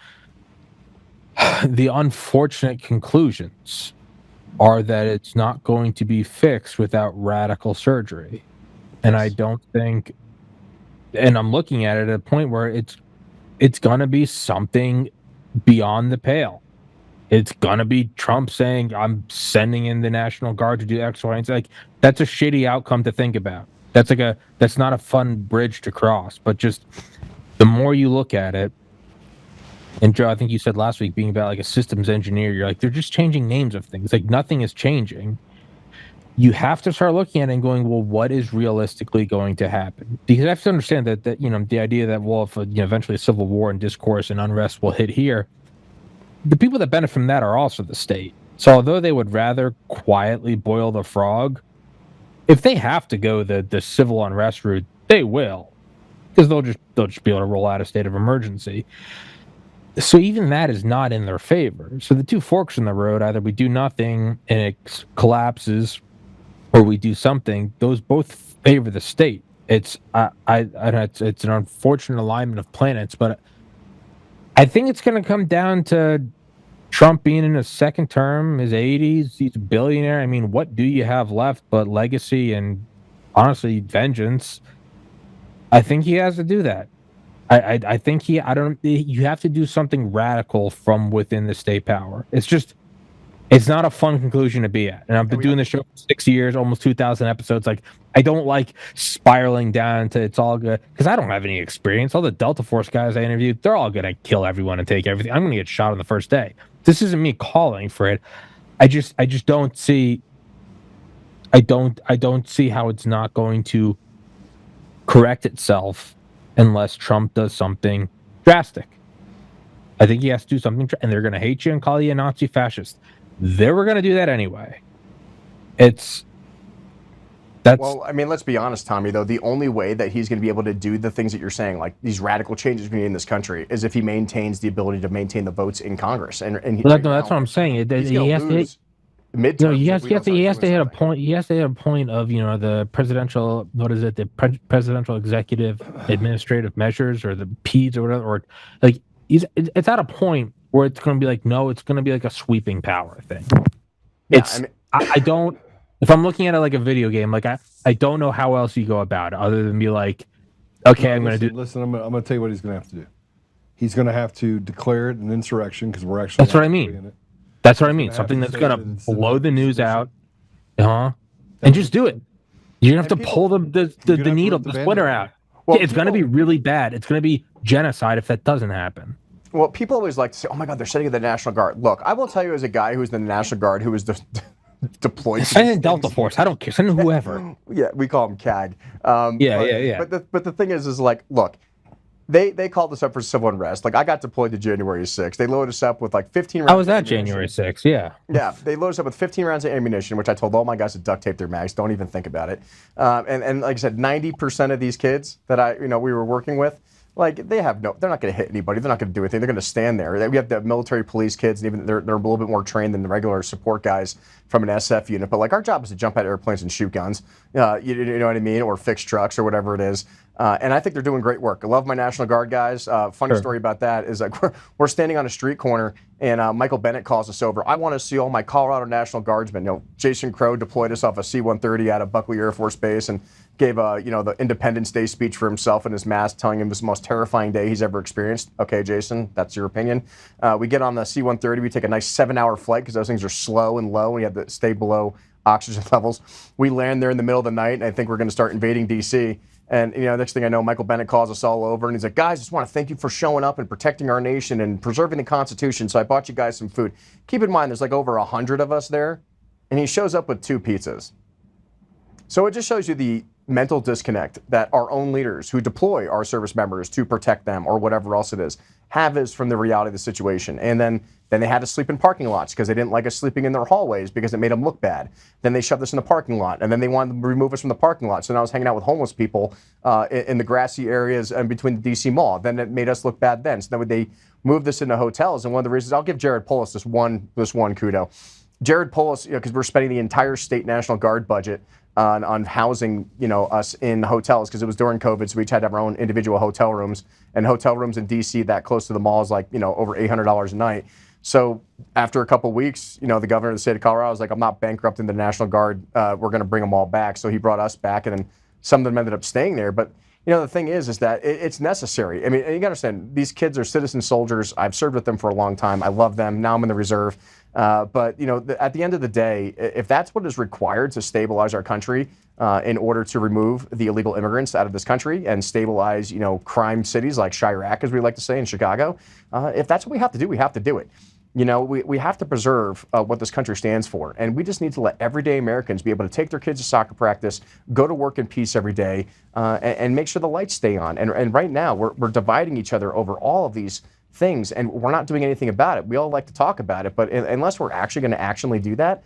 The unfortunate conclusions are that it's not going to be fixed without radical surgery. And I don't think, and I'm looking at it at a point where it's going to be something beyond the pale. It's going to be Trump saying, I'm sending in the National Guard to do X, Y, and Z. That's a shitty outcome to think about. That's not a fun bridge to cross. But just the more you look at it, and Joe, I think you said last week, being about a systems engineer, you're they're just changing names of things. Nothing is changing. You have to start looking at it and going, well, what is realistically going to happen? Because you have to understand that the idea that, well, if eventually a civil war and discourse and unrest will hit here, the people that benefit from that are also the state. So although they would rather quietly boil the frog, if they have to go the civil unrest route, they will, because they'll just be able to roll out a state of emergency. So even that is not in their favor. So the two forks in the road, either we do nothing and it collapses, or we do something. Those both favor the state. It's an unfortunate alignment of planets, but I think it's going to come down to Trump being in his second term, his 80s. He's a billionaire. I mean, what do you have left but legacy and honestly vengeance? I think he has to do that. I think you have to do something radical from within the state power. It's not a fun conclusion to be at. And I've been doing this show for 6 years, almost 2,000 episodes. Like, I don't like spiraling down to it's all good, because I don't have any experience. All the Delta Force guys I interviewed, they're all going to kill everyone and take everything. I'm going to get shot on the first day. This isn't me calling for it. I just don't see. I don't see how it's not going to correct itself unless Trump does something drastic. I think he has to do something, and they're going to hate you and call you a Nazi fascist. They were going to do that anyway. Well, I mean, let's be honest, Tommy, though. The only way that he's going to be able to do the things that you're saying, like these radical changes we need in this country, is if he maintains the ability to maintain the votes in Congress. And that's what I'm saying. He has to hit midterms. No, he has to hit a point. He has to hit a point of, the presidential, presidential executive administrative measures, or the PEDS, or whatever, or like it's at a point where it's going to be like, no, it's going to be like a sweeping power thing. I don't. If I'm looking at it like a video game, like I don't know how else you go about it other than be like, okay, I'm going to do. Listen, I'm going to tell you what he's going to have to do. He's going to have to declare it an insurrection, because we're actually. That's what I mean. That's what I mean. Something that's going to blow the news out, and just do it. You're going to have to pull the needle, the splinter out. Well, it's going to be really bad. It's going to be genocide if that doesn't happen. Well, people always like to say, "Oh my God, they're setting up the National Guard." Look, I will tell you, as a guy who's in the National Guard, who was deployed. Send in Delta Force. I don't care. Send in whoever. Yeah, we call him CAG. Yeah. But the thing is like, look, they called us up for civil unrest. Like, I got deployed to January 6th. They loaded us up with like 15 rounds. How was that January 6th? Yeah. Yeah, they loaded us up with 15 rounds of ammunition, which I told all my guys to duct tape their mags. Don't even think about it. And like I said, 90% of these kids that we were working with, like, they're not going to hit anybody. They're not going to do anything. They're going to stand there. We have the military police kids, and even they're a little bit more trained than the regular support guys from an SF unit. But like, our job is to jump out of airplanes and shoot guns, you know what I mean, or fix trucks or whatever it is. And I think they're doing great work. I love my National Guard guys. Funny story about that is, like, we're standing on a street corner, and Michael Bennett calls us over. I want to see all my Colorado National Guardsmen. Jason Crow deployed us off a C-130 out of Buckley Air Force Base and gave the Independence Day speech for himself in his mask, telling him this is the most terrifying day he's ever experienced. Okay, Jason, that's your opinion. We get on the C-130. We take a nice 7-hour flight, because those things are slow and low, and you have to stay below oxygen levels. We land there in the middle of the night, and I think we're going to start invading D.C., and next thing I know, Michael Bennett calls us all over, and he's like, "Guys, I just want to thank you for showing up and protecting our nation and preserving the Constitution, so I bought you guys some food." Keep in mind, there's like over 100 of us there, and he shows up with 2 pizzas. So it just shows you the mental disconnect that our own leaders who deploy our service members to protect them, or whatever else it is, have is from the reality of the situation. And then they had to sleep in parking lots because they didn't like us sleeping in their hallways because it made them look bad. Then they shoved us in the parking lot, and then they wanted to remove us from the parking lot. So now I was hanging out with homeless people in the grassy areas and between the DC Mall. Then it made us look bad then. So then they moved us into hotels. And one of the reasons, I'll give Jared Polis this one kudo. Jared Polis, because we're spending the entire state National Guard budget on housing, us in hotels, because it was during COVID, so we each had to have our own individual hotel rooms, and hotel rooms in DC that close to the mall is like, over $800 a night. So after a couple of weeks, the governor of the state of Colorado was like, "I'm not bankrupting the National Guard. We're going to bring them all back." So he brought us back, and then some of them ended up staying there. But the thing is that it's necessary. I mean, you got to understand, these kids are citizen soldiers. I've served with them for a long time. I love them. Now I'm in the reserve. But at the end of the day, if that's what is required to stabilize our country, in order to remove the illegal immigrants out of this country and stabilize, crime cities like Chirac, as we like to say, in Chicago, if that's what we have to do, we have to do it. We have to preserve what this country stands for. And we just need to let everyday Americans be able to take their kids to soccer practice, go to work in peace every day, and make sure the lights stay on. And right now, we're dividing each other over all of these things, and we're not doing anything about it. We all like to talk about it, but unless we're actually going to actually do that,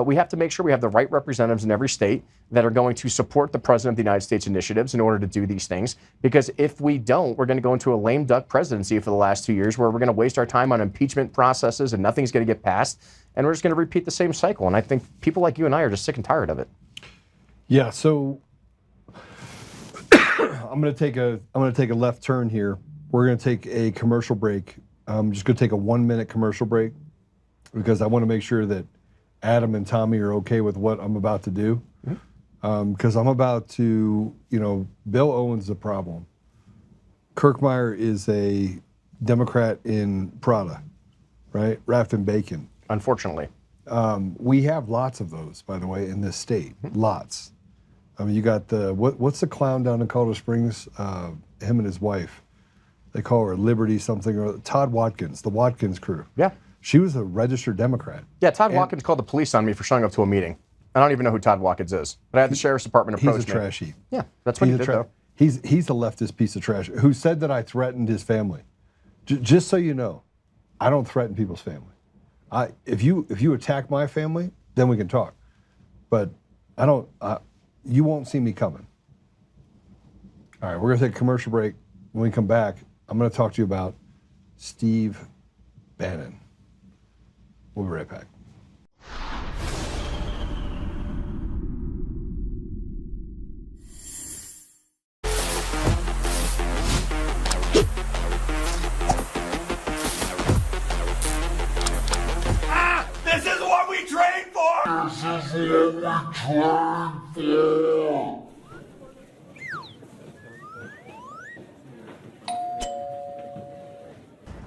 we have to make sure we have the right representatives in every state that are going to support the President of the United States initiatives in order to do these things. Because if we don't, we're going to go into a lame duck presidency for the last 2 years, where we're going to waste our time on impeachment processes and nothing's going to get passed, and we're just going to repeat the same cycle. And I think people like you and I are just sick and tired of it. Yeah. So I'm going to take a left turn here. We're going to take a commercial break. I'm just going to take a 1-minute commercial break, because I want to make sure that Adam and Tommy are okay with what I'm about to do. because I'm about to, Bill Owens' the problem. Kirkmeyer is a Democrat in Prada, right? Wrapped in bacon. Unfortunately. We have lots of those, by the way, in this state. Lots. I mean, you got what's the clown down in Colorado Springs? Him and his wife. They call her Liberty something, or Todd Watkins, the Watkins crew. Yeah. She was a registered Democrat. Yeah, Todd Watkins called the police on me for showing up to a meeting. I don't even know who Todd Watkins is, but I had the sheriff's department approach me. He's a trash heap. Yeah, that's what he did, though. He's a leftist piece of trash who said that I threatened his family. Just so you know, I don't threaten people's family. If you attack my family, then we can talk. But I don't. You won't see me coming. All right, we're gonna take a commercial break. When we come back, I'm gonna talk to you about Steve Bannon. We'll be right back. This is what we trained for! This is what we trained for!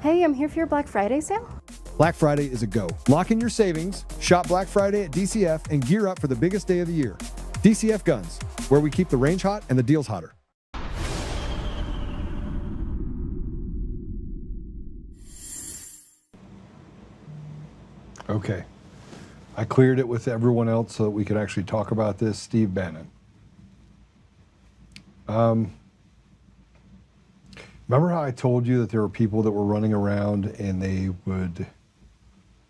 Hey, I'm here for your Black Friday sale. Black Friday is a go. Lock in your savings, shop Black Friday at DCF, and gear up for the biggest day of the year. DCF Guns, where we keep the range hot and the deals hotter. Okay. I cleared it with everyone else so that we could actually talk about this. Steve Bannon. Remember how I told you that there were people that were running around and they would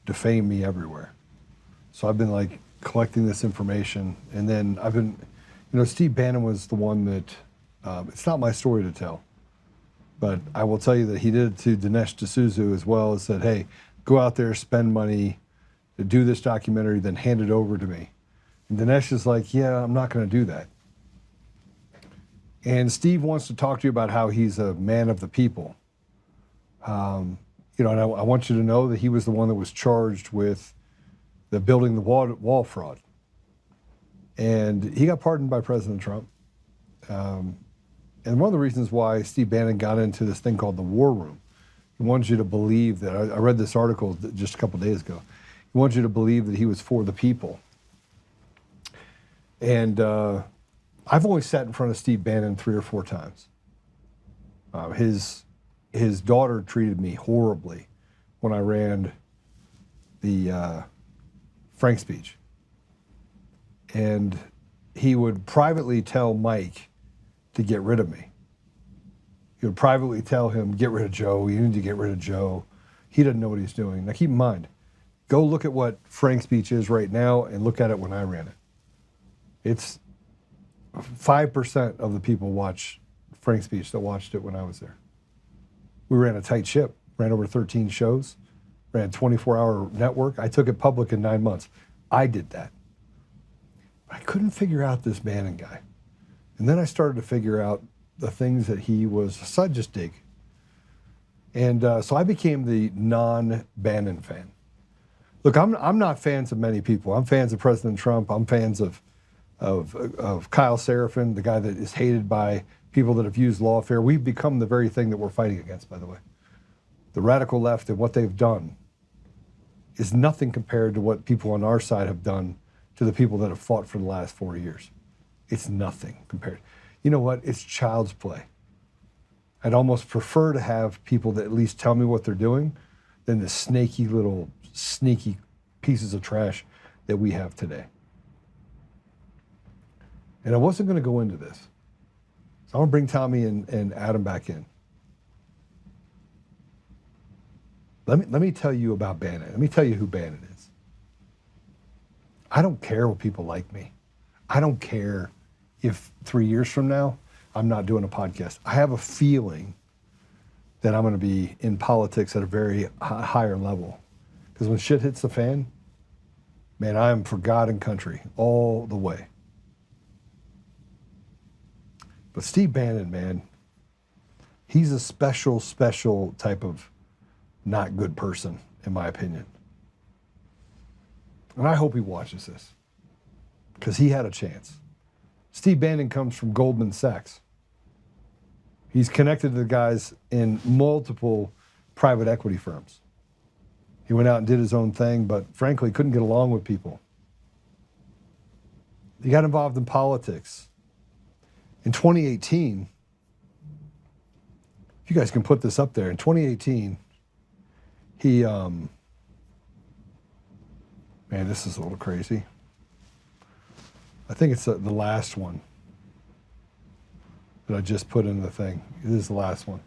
defame me everywhere? So I've been like collecting this information, and then I've been, Steve Bannon was the one that, it's not my story to tell, but I will tell you that he did it to Dinesh D'Souza as well, and said, hey, go out there, spend money to do this documentary, then hand it over to me. And Dinesh is like, yeah, I'm not gonna do that. And Steve wants to talk to you about how he's a man of the people. And I want you to know that he was the one that was charged with the building the wall fraud. And he got pardoned by President Trump. And one of the reasons why Steve Bannon got into this thing called the war room, he wanted you to believe that, I read this article just a couple days ago, he wanted you to believe that he was for the people. And I've only sat in front of Steve Bannon 3 or 4 times. His daughter treated me horribly when I ran the Frank speech. And he would privately tell Mike to get rid of me. He would privately tell him, get rid of Joe, you need to get rid of Joe. He doesn't know what he's doing. Now keep in mind, go look at what Frank's speech is right now and look at it when I ran it. It's 5% of the people watch Frank's speech that watched it when I was there. We ran a tight ship, ran over 13 shows, ran a 24-hour network. I took it public in 9 months. I did that. I couldn't figure out this Bannon guy. And then I started to figure out the things that he was, so I just dig. And so I became the non-Bannon fan. Look, I'm not fans of many people. I'm fans of President Trump. I'm fans of Kyle Seraphin, the guy that is hated by people that have used lawfare. We've become the very thing that we're fighting against, by the way. The radical left and what they've done is nothing compared to what people on our side have done to the people that have fought for the last 4 years. It's nothing compared. You know what? It's child's play. I'd almost prefer to have people that at least tell me what they're doing than the snaky little sneaky pieces of trash that we have today. And I wasn't going to go into this. So I'm going to bring Tommy and Adam back in. Let me tell you about Bannon. Let me tell you who Bannon is. I don't care what people like me. I don't care if 3 years from now I'm not doing a podcast. I have a feeling that I'm going to be in politics at a very higher level. Because when shit hits the fan, man, I am for God and country all the way. But Steve Bannon, man, he's a special type of not good person, in my opinion. And I hope he watches this, because he had a chance. Steve Bannon comes from Goldman Sachs. He's connected to the guys in multiple private equity firms. He went out and did his own thing, but frankly, couldn't get along with people. He got involved in politics. In 2018, if you guys can put this up there, in 2018, he, man, this is a little crazy. I think it's the last one that I just put in the thing. This is the last one.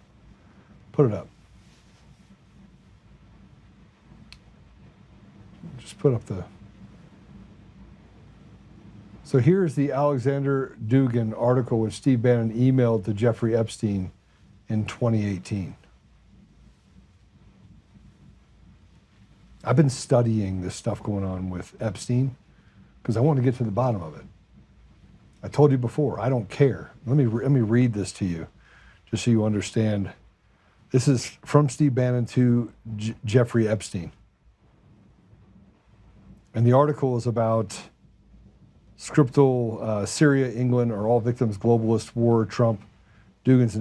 Put it up. Just put up the... So here's the Alexander Dugan article which Steve Bannon emailed to Jeffrey Epstein in 2018. I've been studying this stuff going on with Epstein because I want to get to the bottom of it. I told you before, I don't care. Let me read this to you just so you understand. This is from Steve Bannon to Jeffrey Epstein. And the article is about Scriptal, Syria, England, are all victims, globalist war, Trump, Dugan's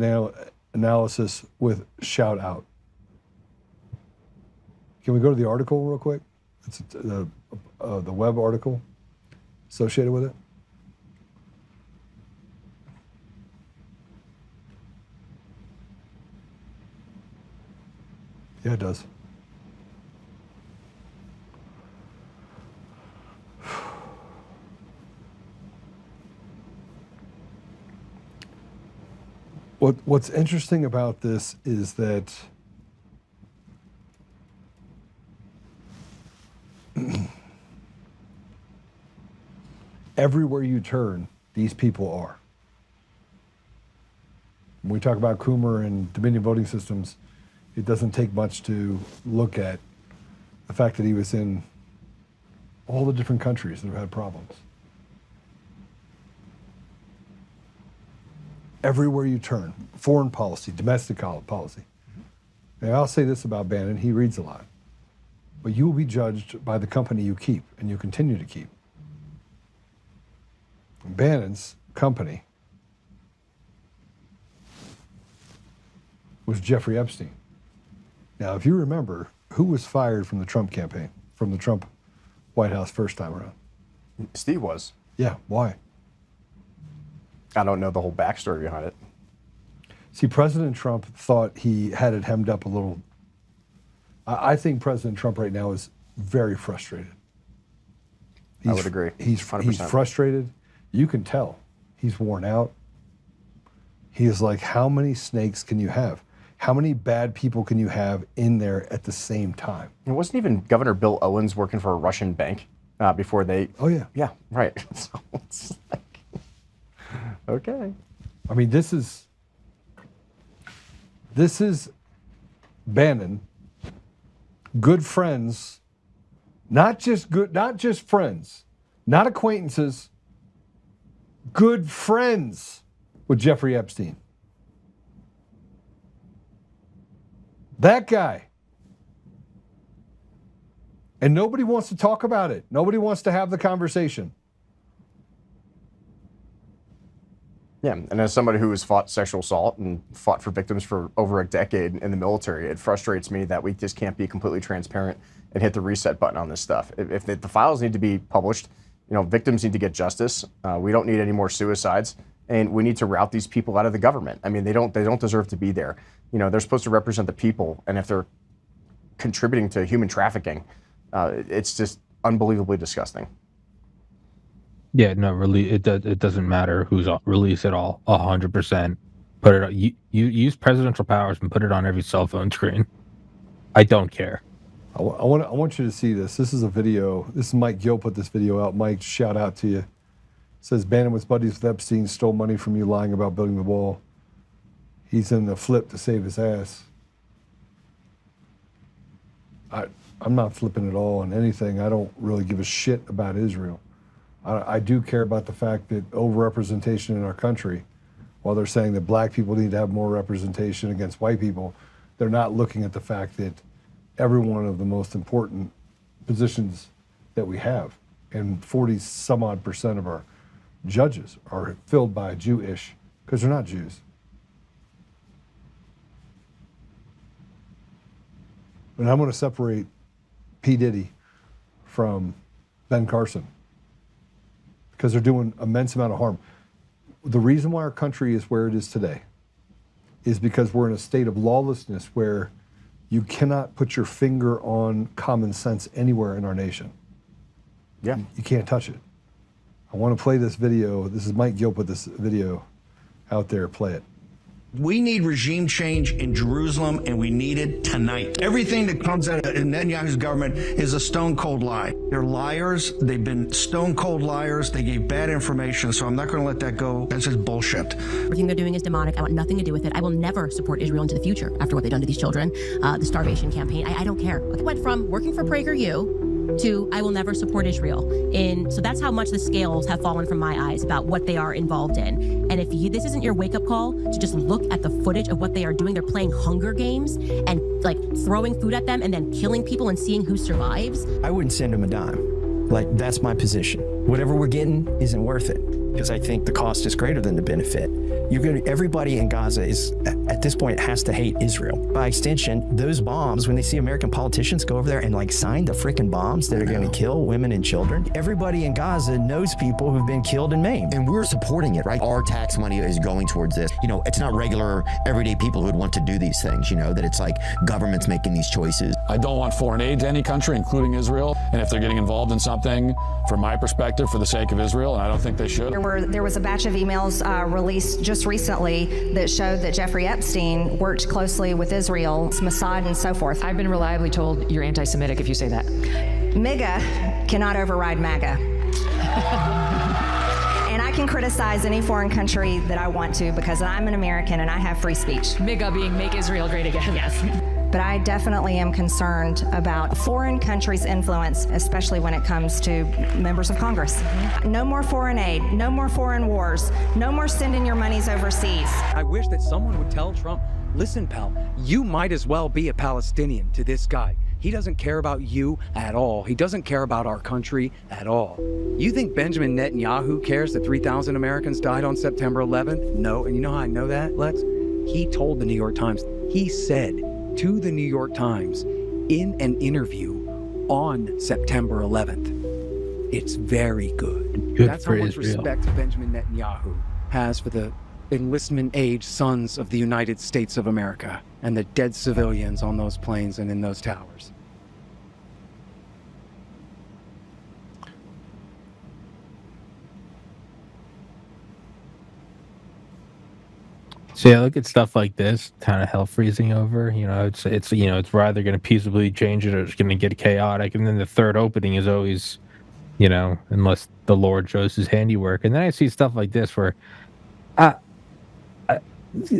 analysis with shout out. Can we go to the article real quick? It's the web article associated with it. Yeah, it does. What's interesting about this is that everywhere you turn, these people are. When we talk about Coomer and Dominion voting systems, it doesn't take much to look at the fact that he was in all the different countries that have had problems. Everywhere you turn, foreign policy, domestic policy. Now, I'll say this about Bannon, he reads a lot. But you will be judged by the company you keep and you continue to keep. Bannon's company was Jeffrey Epstein. Now, if you remember, who was fired from the Trump campaign, from the Trump White House first time around? Steve was. Yeah, why? I don't know the whole backstory behind it. See, President Trump thought he had it hemmed up a little. I think President Trump right now is very frustrated. I would agree. He's 100%. frustrated. You can tell. He's worn out. He is like, how many snakes can you have? How many bad people can you have in there at the same time? It wasn't even Governor Bill Owens working for a Russian bank before they... Oh, yeah. Yeah, right. So it's like... Okay. I mean, this is Bannon, good friends, not just friends, not acquaintances, good friends with Jeffrey Epstein. That guy. And nobody wants to talk about it. Nobody wants to have the conversation. Yeah, and as somebody who has fought sexual assault and fought for victims for over a decade in the military, it frustrates me that we just can't be completely transparent and hit the reset button on this stuff. If the files need to be published, you know, victims need to get justice. We don't need any more suicides, and we need to route these people out of the government. I mean, they don't deserve to be there. You know, they're supposed to represent the people, and if they're contributing to human trafficking, it's just unbelievably disgusting. Yeah, no, really, it doesn't matter who's released it all. 100%. Put it. You use presidential powers and put it on every cell phone screen. I don't care. I want you to see this. This is a video. This is Mike Gill put this video out. Mike, shout out to you. It says Bannon was buddies with Epstein, stole money from you, lying about building the wall. He's in the flip to save his ass. I'm not flipping at all on anything. I don't really give a shit about Israel. I do care about the fact that overrepresentation in our country, while they're saying that black people need to have more representation against white people, they're not looking at the fact that every one of the most important positions that we have, and 40 some odd % of our judges are filled by Jewish, because they're not Jews. And I'm going to separate P. Diddy from Ben Carson because they're doing immense amount of harm. The reason why our country is where it is today is because we're in a state of lawlessness where you cannot put your finger on common sense anywhere in our nation. Yeah. You can't touch it. I want to play this video. This is Mike Gill put this video out there. Play it. We need regime change in Jerusalem, and we need it tonight. Everything that comes out of Netanyahu's government is a stone cold lie. They're liars. They've been stone cold liars. They gave bad information, so I'm not going to let that go. That's just bullshit. Everything they're doing is demonic. I want nothing to do with it. I will never support Israel into the future after what they've done to these children. The starvation campaign, I don't care. It went from working for PragerU to I will never support Israel. So that's how much the scales have fallen from my eyes about what they are involved in. And if this isn't your wake-up call to just look at the footage of what they are doing, they're playing Hunger Games and like throwing food at them and then killing people and seeing who survives. I wouldn't send them a dime. Like, that's my position. Whatever we're getting isn't worth it because I think the cost is greater than the benefit. Everybody in Gaza is, at this point, has to hate Israel. By extension, those bombs, when they see American politicians go over there and like sign the freaking bombs that are going to kill women and children, everybody in Gaza knows people who've been killed and maimed. And we're supporting it, right? Our tax money is going towards this. You know, it's not regular, everyday people who would want to do these things, you know, that it's like governments making these choices. I don't want foreign aid to any country, including Israel. And if they're getting involved in something, from my perspective, for the sake of Israel, and I don't think they should. There was a batch of emails released just recently that showed that Jeffrey Epstein worked closely with Israel, Mossad, and so forth. I've been reliably told you're anti-Semitic if you say that. MAGA cannot override MAGA. And I can criticize any foreign country that I want to because I'm an American and I have free speech. MAGA being Make Israel Great Again. Yes. But I definitely am concerned about foreign countries' influence, especially when it comes to members of Congress. No more foreign aid, no more foreign wars, no more sending your monies overseas. I wish that someone would tell Trump, listen, pal, you might as well be a Palestinian to this guy. He doesn't care about you at all. He doesn't care about our country at all. You think Benjamin Netanyahu cares that 3,000 Americans died on September 11th? No, and you know how I know that, Lex? He told the New York Times, he said to the New York Times in an interview on September 11th, it's very good. That's how much respect Benjamin Netanyahu has for the enlistment age sons of the United States of America and the dead civilians on those planes and in those towers. So yeah, look at stuff like this, kind of hell freezing over. You know, it's it's either going to peaceably change it or it's going to get chaotic. And then the third opening is always, unless the Lord shows His handiwork. And then I see stuff like this where, a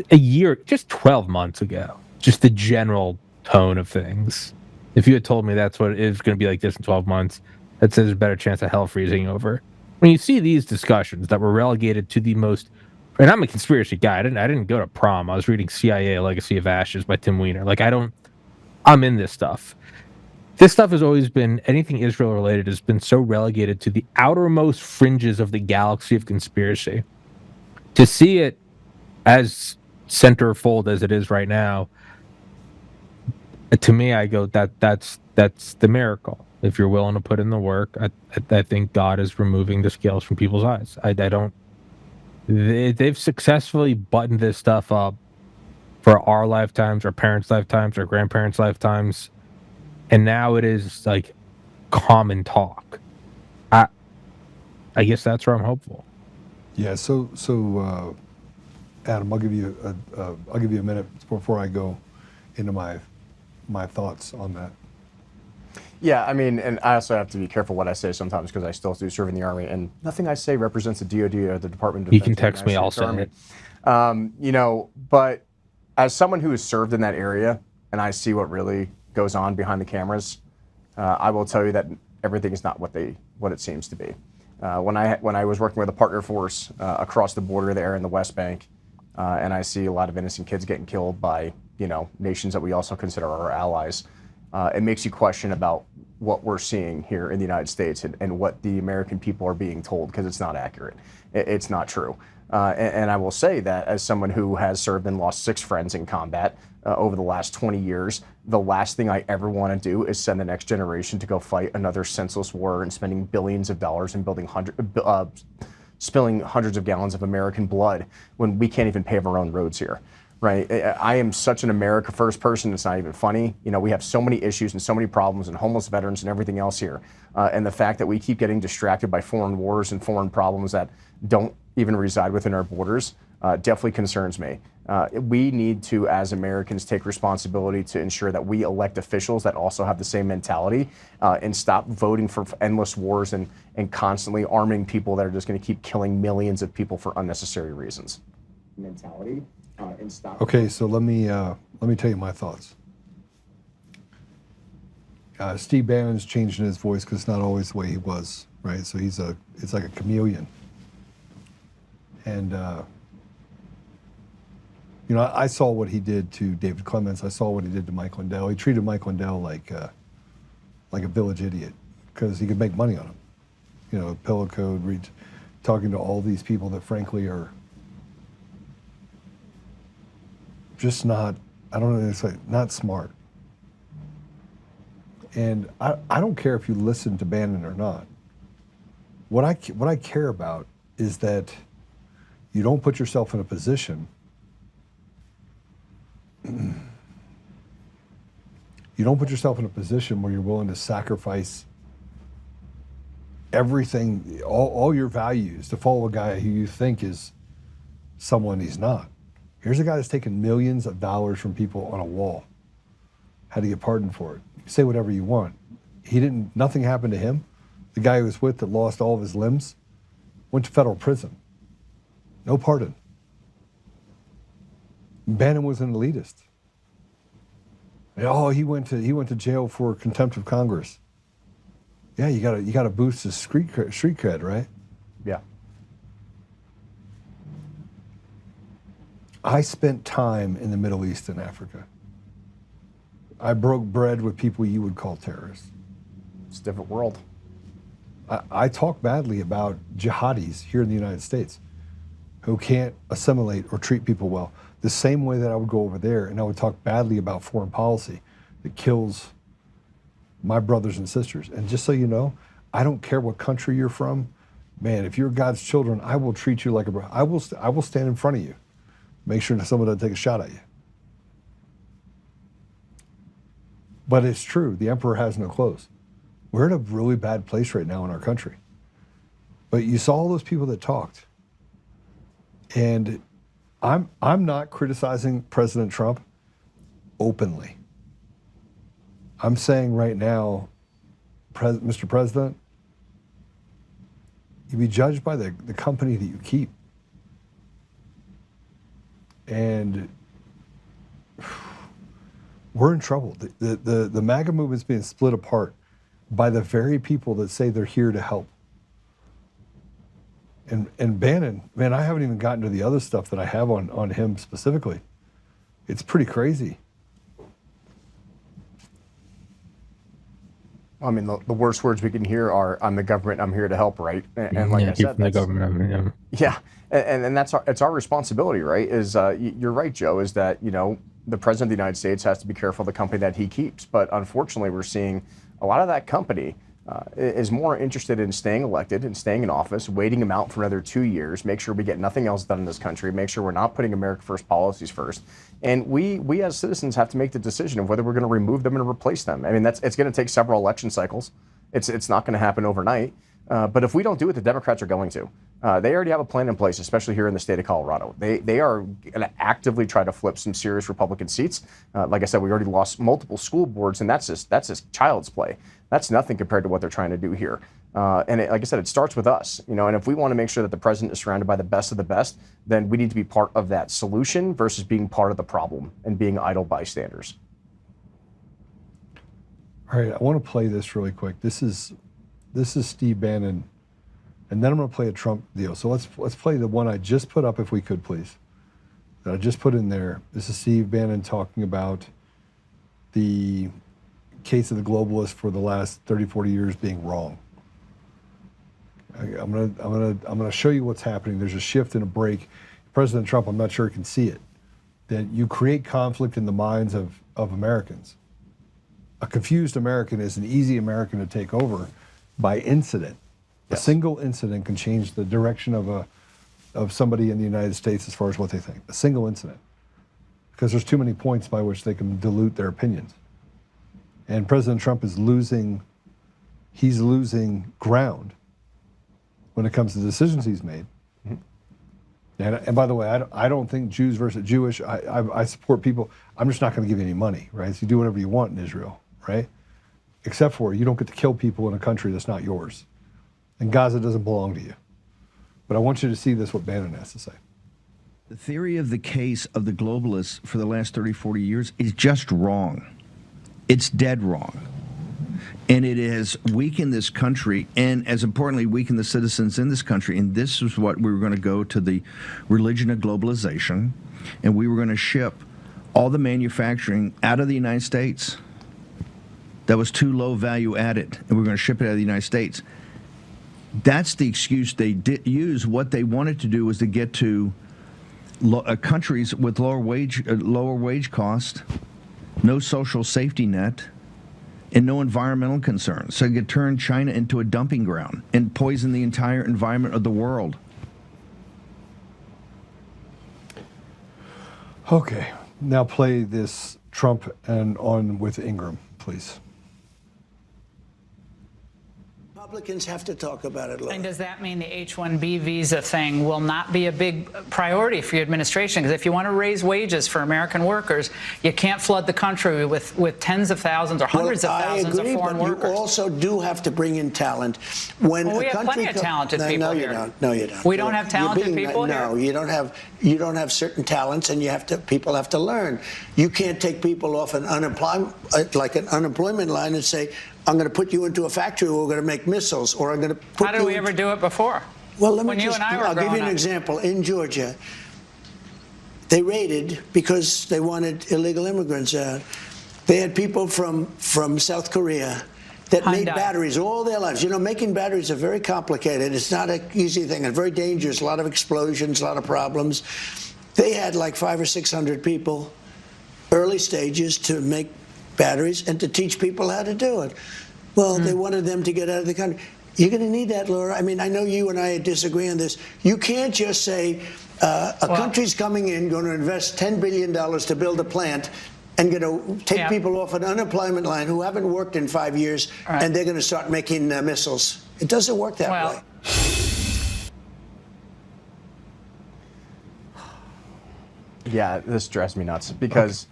year, just 12 months ago, just the general tone of things. If you had told me that's what it is going to be like this in 12 months, that says there's a better chance of hell freezing over. When you see these discussions that were relegated to the most. And I'm a conspiracy guy. I didn't go to prom. I was reading CIA: A Legacy of Ashes by Tim Weiner. I'm in this stuff. This stuff has always been, anything Israel related has been so relegated to the outermost fringes of the galaxy of conspiracy. To see it as centerfold as it is right now, to me, I go, that's the miracle. If you're willing to put in the work, I think God is removing the scales from people's eyes. They've successfully buttoned this stuff up for our lifetimes, our parents' lifetimes, our grandparents' lifetimes, and now it is like common talk. I guess that's where I'm hopeful. Yeah. So Adam, I'll give you a minute before I go into my thoughts on that. Yeah, I mean, and I also have to be careful what I say sometimes because I still do serve in the Army, and nothing I say represents the DoD or the Department of Defense. You can text me, I'll send it. But as someone who has served in that area, and I see what really goes on behind the cameras, I will tell you that everything is not what it seems to be. When I was working with a partner force across the border there in the West Bank, and I see a lot of innocent kids getting killed by nations that we also consider our allies. It makes you question about what we're seeing here in the United States and what the American people are being told, because it's not accurate. It's not true. And I will say that as someone who has served and lost 6 friends in combat over the last 20 years, the last thing I ever want to do is send the next generation to go fight another senseless war and spending billions of dollars and spilling hundreds of gallons of American blood when we can't even pave our own roads here. Right? I am such an America First person, it's not even funny. You know, we have so many issues and so many problems and homeless veterans and everything else here. And the fact that we keep getting distracted by foreign wars and foreign problems that don't even reside within our borders definitely concerns me. We need to, as Americans, take responsibility to ensure that we elect officials that also have the same mentality and stop voting for endless wars and constantly arming people that are just going to keep killing millions of people for unnecessary reasons. Mentality. Okay, so let me tell you my thoughts. Steve Bannon's changing his voice because it's not always the way he was, right? So it's like a chameleon. And you know, I saw what he did to David Clements. I saw what he did to Mike Lindell. He treated Mike Lindell like a village idiot because he could make money on him. You know, pillow code, talking to all these people that frankly are just not, I don't know, it's like not smart. And I don't care if you listen to Bannon or not. What I care about is that you don't put yourself in a position, where you're willing to sacrifice everything, all your values to follow a guy who you think is someone he's not. Here's a guy that's taken millions of dollars from people on a wall. Had to get pardoned for it. You say whatever you want. Nothing happened to him. The guy he was with that lost all of his limbs went to federal prison. No pardon. Bannon was an elitist. Oh, he went to jail for contempt of Congress. Yeah, you gotta boost his street cred, right? Yeah. I spent time in the Middle East and Africa. I broke bread with people you would call terrorists. It's a different world. I talk badly about jihadis here in the United States who can't assimilate or treat people well. The same way that I would go over there and I would talk badly about foreign policy that kills my brothers and sisters. And just so you know, I don't care what country you're from. Man, if you're God's children, I will treat you like a brother. I will stand in front of you. Make sure that someone doesn't take a shot at you. But it's true, the emperor has no clothes. We're in a really bad place right now in our country. But you saw all those people that talked. And I'm not criticizing President Trump openly. I'm saying right now, Mr. President, you be judged by the company that you keep. And we're in trouble. The MAGA movement's being split apart by the very people that say they're here to help. And Bannon, man, I haven't even gotten to the other stuff that I have on him specifically. It's pretty crazy. I mean, the worst words we can hear are, "I'm the government, I'm here to help," right? And like I said, the government. Yeah, and it's our responsibility, right? You're right, Joe, is that, you know, the president of the United States has to be careful of the company that he keeps. But unfortunately, we're seeing a lot of that company is more interested in staying elected and staying in office, waiting him out for another 2 years, make sure we get nothing else done in this country, make sure we're not putting America First policies first. And we as citizens have to make the decision of whether we're going to remove them and replace them. I mean, it's going to take several election cycles. It's not going to happen overnight. But if we don't do it, the Democrats are going to. They already have a plan in place, especially here in the state of Colorado. They are going to actively try to flip some serious Republican seats. Like I said, we already lost multiple school boards, and that's just child's play. That's nothing compared to what they're trying to do here. Like I said, it starts with us, you know. And if we want to make sure that the president is surrounded by the best of the best, then we need to be part of that solution versus being part of the problem and being idle bystanders. All right, I want to play this really quick. This is Steve Bannon, and then I'm going to play a Trump deal. So let's play the one I just put up, if we could, please. That I just put in there. This is Steve Bannon talking about the case of the globalists for the last 30, 40 years being wrong. I'm gonna show you what's happening. There's a shift and a break. President Trump, I'm not sure he can see it, that you create conflict in the minds of Americans. A confused American is an easy American to take over by incident. Yes. A single incident can change the direction of somebody in the United States as far as what they think. A single incident. Because there's too many points by which they can dilute their opinions. And President Trump is losing ground when it comes to decisions he's made. Mm-hmm. And by the way, I don't think Jews versus Jewish, I support people. I'm just not going to give you any money, right? So you do whatever you want in Israel, right? Except for you don't get to kill people in a country that's not yours. And Gaza doesn't belong to you. But I want you to see this, what Bannon has to say. The theory of the case of the globalists for the last 30, 40 years is just wrong. It's dead wrong. And it has weakened this country, and as importantly, weakened the citizens in this country. And this is what we were going to go to the religion of globalization, and we were going to ship all the manufacturing out of the United States that was too low value added, and we were going to ship it out of the United States. That's the excuse they did use. What they wanted to do was to get to countries with lower wage cost, no social safety net, and no environmental concerns. So it could turn China into a dumping ground and poison the entire environment of the world. Okay, now play this Trump and on with Ingram, please. Republicans have to talk about it, Laura. And does that mean the H-1B visa thing will not be a big priority for your administration? Because if you want to raise wages for American workers, you can't flood the country with tens of thousands or hundreds of thousands of foreign workers. You also do have to bring in talent. When we have plenty of talented people here. No, you don't. We don't have talented people here? No, you don't have certain talents, and people have to learn. You can't take people off an unemployment line and say, I'm going to put you into a factory where we're going to make missiles, or I'm going to put How did we ever do it before? Well, I'll give you an example. In Georgia, they raided because they wanted illegal immigrants out. They had people from South Korea that made batteries all their lives. You know, making batteries are very complicated. It's not an easy thing and very dangerous. A lot of explosions, a lot of problems. They had like 500 or 600 people, early stages, to make batteries and to teach people how to do it. Well, they wanted them to get out of the country. You're going to need that, Laura. I mean, I know you and I disagree on this. You can't just say a country's coming in, going to invest $10 billion to build a plant, and going to take people off an unemployment line who haven't worked in 5 years, and they're going to start making missiles. It doesn't work that way. Yeah, this drives me nuts because...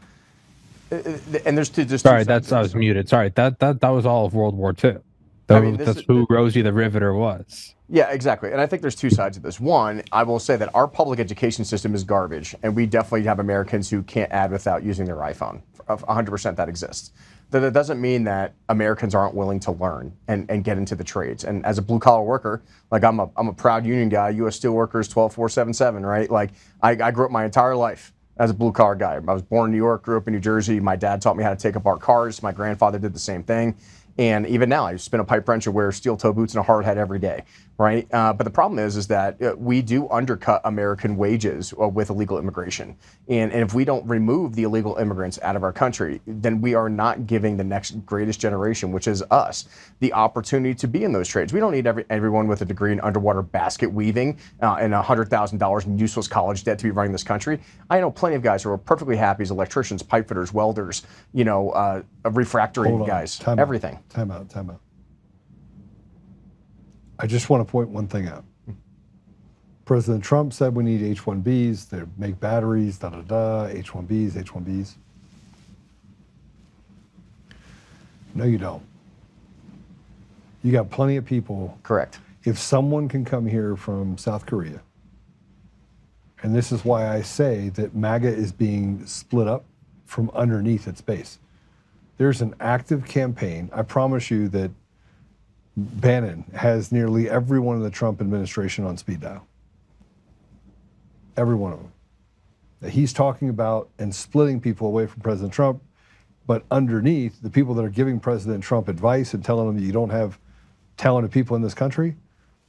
And there's two. Sorry, I was muted. Sorry, that was all of World War II. That's who Rosie the Riveter was. Yeah, exactly. And I think there's two sides of this. One, I will say that our public education system is garbage, and we definitely have Americans who can't add without using their iPhone. 100% that exists. That doesn't mean that Americans aren't willing to learn and get into the trades. And as a blue collar worker, like I'm a proud union guy. U.S. Steelworkers 12477, right? Like I grew up my entire life as a blue-collar guy. I was born in New York, grew up in New Jersey. My dad taught me how to take apart cars. My grandfather did the same thing. And even now, I spin a pipe wrench and wear steel-toe boots and a hard hat every day, right? But the problem is that we do undercut American wages with illegal immigration. And if we don't remove the illegal immigrants out of our country, then we are not giving the next greatest generation, which is us, the opportunity to be in those trades. We don't need everyone with a degree in underwater basket weaving and $100,000 in useless college debt to be running this country. I know plenty of guys who are perfectly happy as electricians, pipe fitters, welders, refractory guys, everything. Time out. I just want to point one thing out. President Trump said we need H-1Bs to make batteries, H-1Bs. No, you don't. You got plenty of people. Correct. If someone can come here from South Korea, and this is why I say that MAGA is being split up from underneath its base. There's an active campaign. I promise you that Bannon has nearly everyone in the Trump administration on speed dial. Every one of them. That he's talking about and splitting people away from President Trump. But underneath, the people that are giving President Trump advice and telling him that you don't have talented people in this country,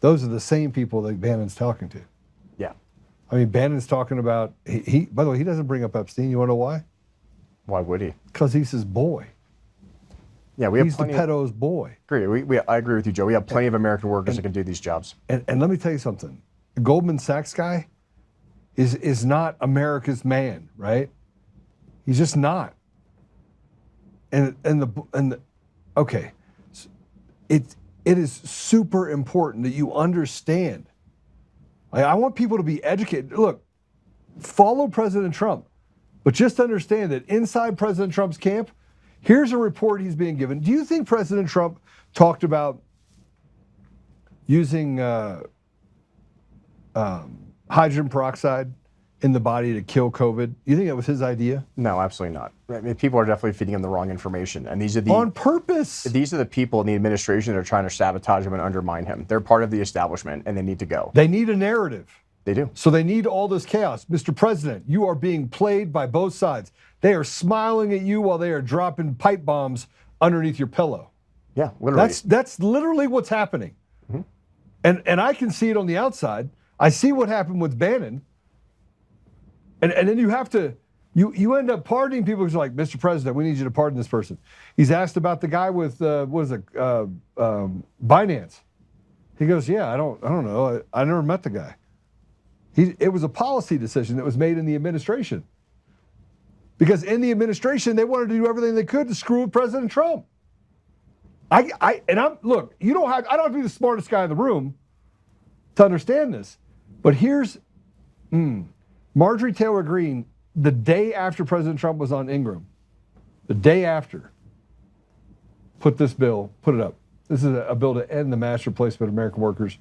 those are the same people that Bannon's talking to. Yeah. I mean, Bannon's talking about, he by the way, he doesn't bring up Epstein. You want to know why? Why would he? Because he's his boy. Yeah, we have He's the plenty pedo's boy. I agree with you, Joe. We have plenty of American workers that can do these jobs. And let me tell you something. The Goldman Sachs guy is not America's man, right? He's just not. Okay, it is super important that you understand. I want people to be educated. Look, follow President Trump, but just understand that inside President Trump's camp, here's a report he's being given. Do you think President Trump talked about using hydrogen peroxide in the body to kill COVID? You think that was his idea? No, absolutely not. I mean, people are definitely feeding him the wrong information, and these are on purpose. These are the people in the administration that are trying to sabotage him and undermine him. They're part of the establishment, and they need to go. They need a narrative. They do. So they need all this chaos. Mr. President, you are being played by both sides. They are smiling at you while they are dropping pipe bombs underneath your pillow. Yeah, literally. That's literally what's happening. Mm-hmm. And I can see it on the outside. I see what happened with Bannon. And then you have to, you end up pardoning people who's like, Mr. President, we need you to pardon this person. He's asked about the guy with, Binance. He goes, yeah, I don't know. I never met the guy. It was a policy decision that was made in the administration. Because in the administration, they wanted to do everything they could to screw with President Trump. Look, I don't have to be the smartest guy in the room to understand this. But here's, Marjorie Taylor Greene, the day after President Trump was on Ingram, the day after, put it up. This is a bill to end the mass replacement of American workers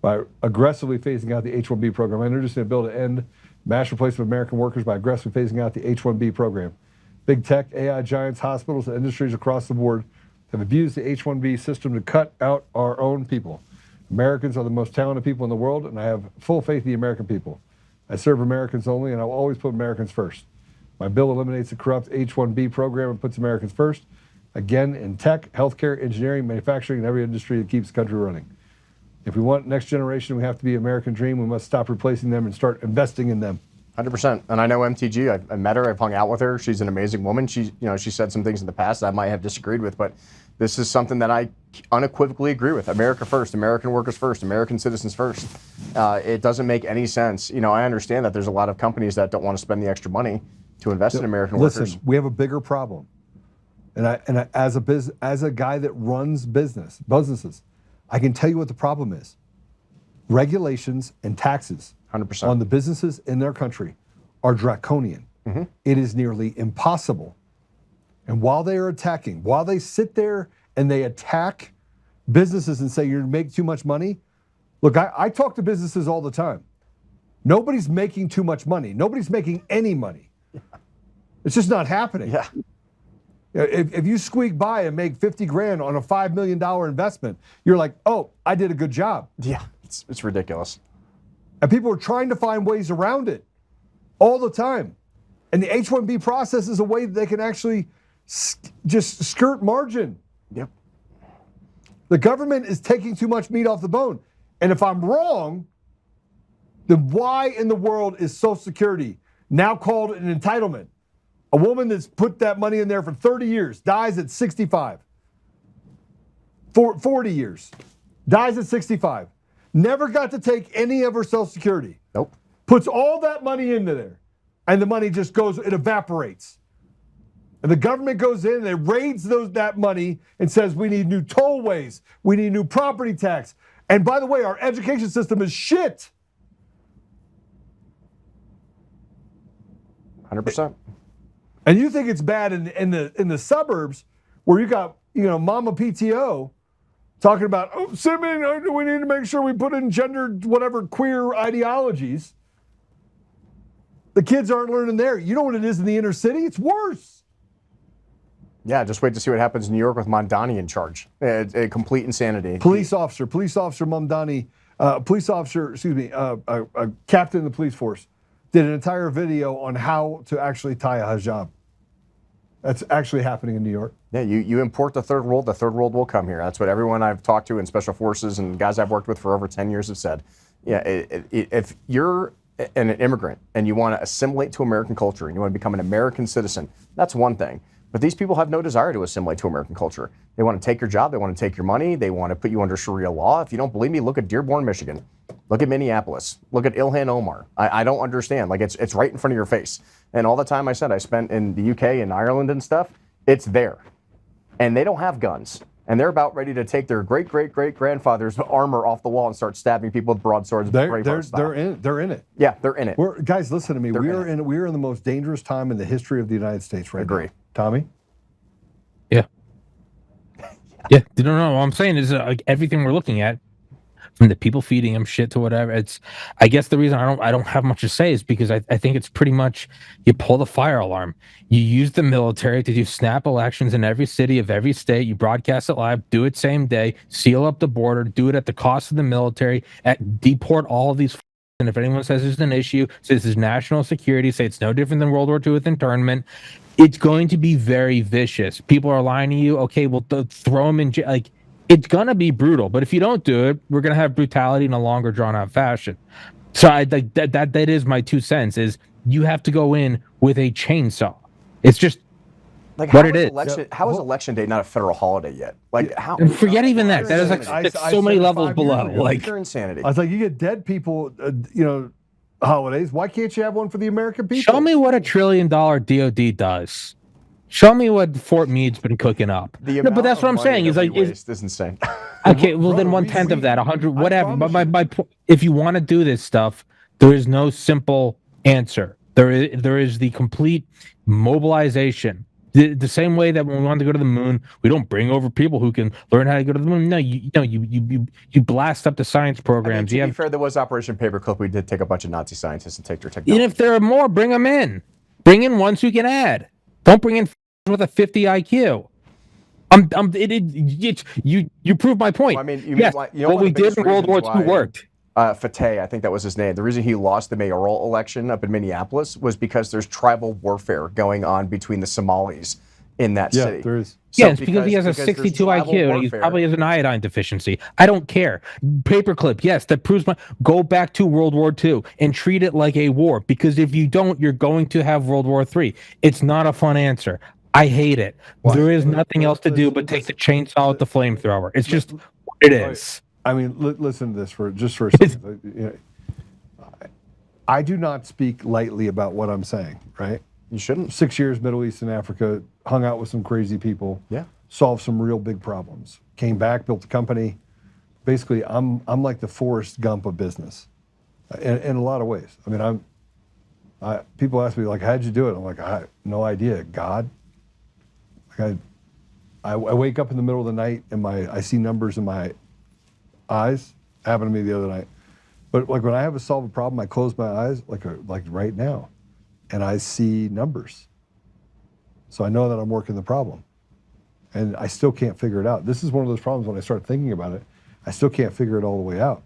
by aggressively phasing out the H-1B program. I introduced a bill to end mass replacement of American workers by aggressively phasing out the H-1B program. Big tech, AI giants, hospitals, and industries across the board have abused the H-1B system to cut out our own people. Americans are the most talented people in the world, and I have full faith in the American people. I serve Americans only, and I will always put Americans first. My bill eliminates the corrupt H-1B program and puts Americans first, again, in tech, healthcare, engineering, manufacturing, and every industry that keeps the country running. If we want next generation, we have to be American dream. We must stop replacing them and start investing in them. 100%. And I know MTG. I met her. I've hung out with her. She's an amazing woman. She said some things in the past that I might have disagreed with, but this is something that I unequivocally agree with. America first, American workers first, American citizens first. It doesn't make any sense. I understand that there's a lot of companies that don't want to spend the extra money to invest in American workers. Listen, we have a bigger problem. And I as a guy that runs businesses, I can tell you what the problem is. Regulations and taxes 100%. on the businesses in their country are draconian. Mm-hmm. It is nearly impossible. And while they sit there and they attack businesses and say, you make too much money. Look, I talk to businesses all the time. Nobody's making too much money. Nobody's making any money. Yeah. It's just not happening. Yeah. If you squeak by and make 50 grand on a $5 million investment, you're like, oh, I did a good job. Yeah, it's ridiculous. And people are trying to find ways around it all the time. And the H-1B process is a way that they can actually just skirt margin. Yep. The government is taking too much meat off the bone. And if I'm wrong, then why in the world is Social Security now called an entitlement? A woman that's put that money in there for 30 years, dies at 65. 40 years, dies at 65. Never got to take any of her Social Security. Nope. Puts all that money into there, and the money just goes, it evaporates. And the government goes in and it raids that money and says, we need new tollways, we need new property tax. And by the way, our education system is shit. 100%. And you think it's bad in the suburbs where you got, Mama PTO talking about, oh, Simeon, we need to make sure we put in gendered, whatever, queer ideologies. The kids aren't learning there. You know what it is in the inner city? It's worse. Yeah, just wait to see what happens in New York with Mondani in charge. A complete insanity. Police officer Mondani, a captain of the police force, did an entire video on how to actually tie a hijab. That's actually happening in New York. Yeah, you import the third world will come here. That's what everyone I've talked to in special forces and guys I've worked with for over 10 years have said. Yeah, if you're an immigrant and you want to assimilate to American culture and you want to become an American citizen, that's one thing. But these people have no desire to assimilate to American culture. They want to take your job, they want to take your money, they want to put you under Sharia law. If you don't believe me, look at Dearborn, Michigan. Look at Minneapolis. Look at Ilhan Omar. I don't understand. Like, it's right in front of your face. And all the time I spent in the UK and Ireland and stuff, it's there. And they don't have guns. And they're about ready to take their great-great-great-grandfather's armor off the wall and start stabbing people with broadswords. They're in it. Yeah, they're in it. Guys, listen to me. We are in the most dangerous time in the history of the United States right now. Tommy? Yeah. Yeah. No. What I'm saying is like everything we're looking at, from the people feeding him shit to whatever. I guess the reason I don't have much to say is because I think it's pretty much you pull the fire alarm. You use the military to do snap elections in every city of every state. You broadcast it live, do it same day, seal up the border, do it at the cost of the military, deport all of these. And if anyone says there's an issue, say this is national security, say it's no different than World War II with internment, it's going to be very vicious. People are lying to you. Okay, well, throw them in jail. Like, it's going to be brutal, but if you don't do it, we're going to have brutality in a longer drawn out fashion. So that is my 2 cents is you have to go in with a chainsaw. It's just like what it is. How is election day not a federal holiday yet? Like how? And forget even that. That is like it's so many levels below. Like pure insanity. I was like, you get dead people, holidays. Why can't you have one for the American people? Show me what $1 trillion DOD does. Show me what Fort Meade's been cooking up. No, but that's what I'm saying. Is like is insane. Okay, well then 1/10 of that, 100, whatever. But my if you want to do this stuff, there is no simple answer. There is the complete mobilization. The same way that when we want to go to the moon, we don't bring over people who can learn how to go to the moon. No, you blast up the science programs. To be fair, there was Operation Paperclip. We did take a bunch of Nazi scientists and take their technology. And if there are more, bring them in. Bring in ones who can add. Don't bring in with a 50 IQ. You prove my point. Well, I mean, yes, what we did in World War II worked. Fateh, I think that was his name. The reason he lost the mayoral election up in Minneapolis was because there's tribal warfare going on between the Somalis in that city. Yeah, there is. So it's because he has a 62 IQ and he probably has an iodine deficiency. I don't care. Paperclip, yes, that proves my. Go back to World War II and treat it like a war, because if you don't, you're going to have World War III. It's not a fun answer. I hate it. Well, there is nothing else to do but take the chainsaw with the flamethrower. It's just what it is. I mean, listen to this for a second. I do not speak lightly about what I'm saying, right? You shouldn't. 6 years, Middle East and Africa, hung out with some crazy people. Yeah. Solved some real big problems. Came back, built a company. Basically, I'm like the Forrest Gump of business, in a lot of ways. I mean, people ask me like, how'd you do it? I'm like, I have no idea. God. Like I wake up in the middle of the night and I see numbers in my eyes. Happened to me the other night. But like when I have to solve a problem, I close my eyes like right now, and I see numbers. So I know that I'm working the problem, and I still can't figure it out. This is one of those problems when I start thinking about it, I still can't figure it all the way out.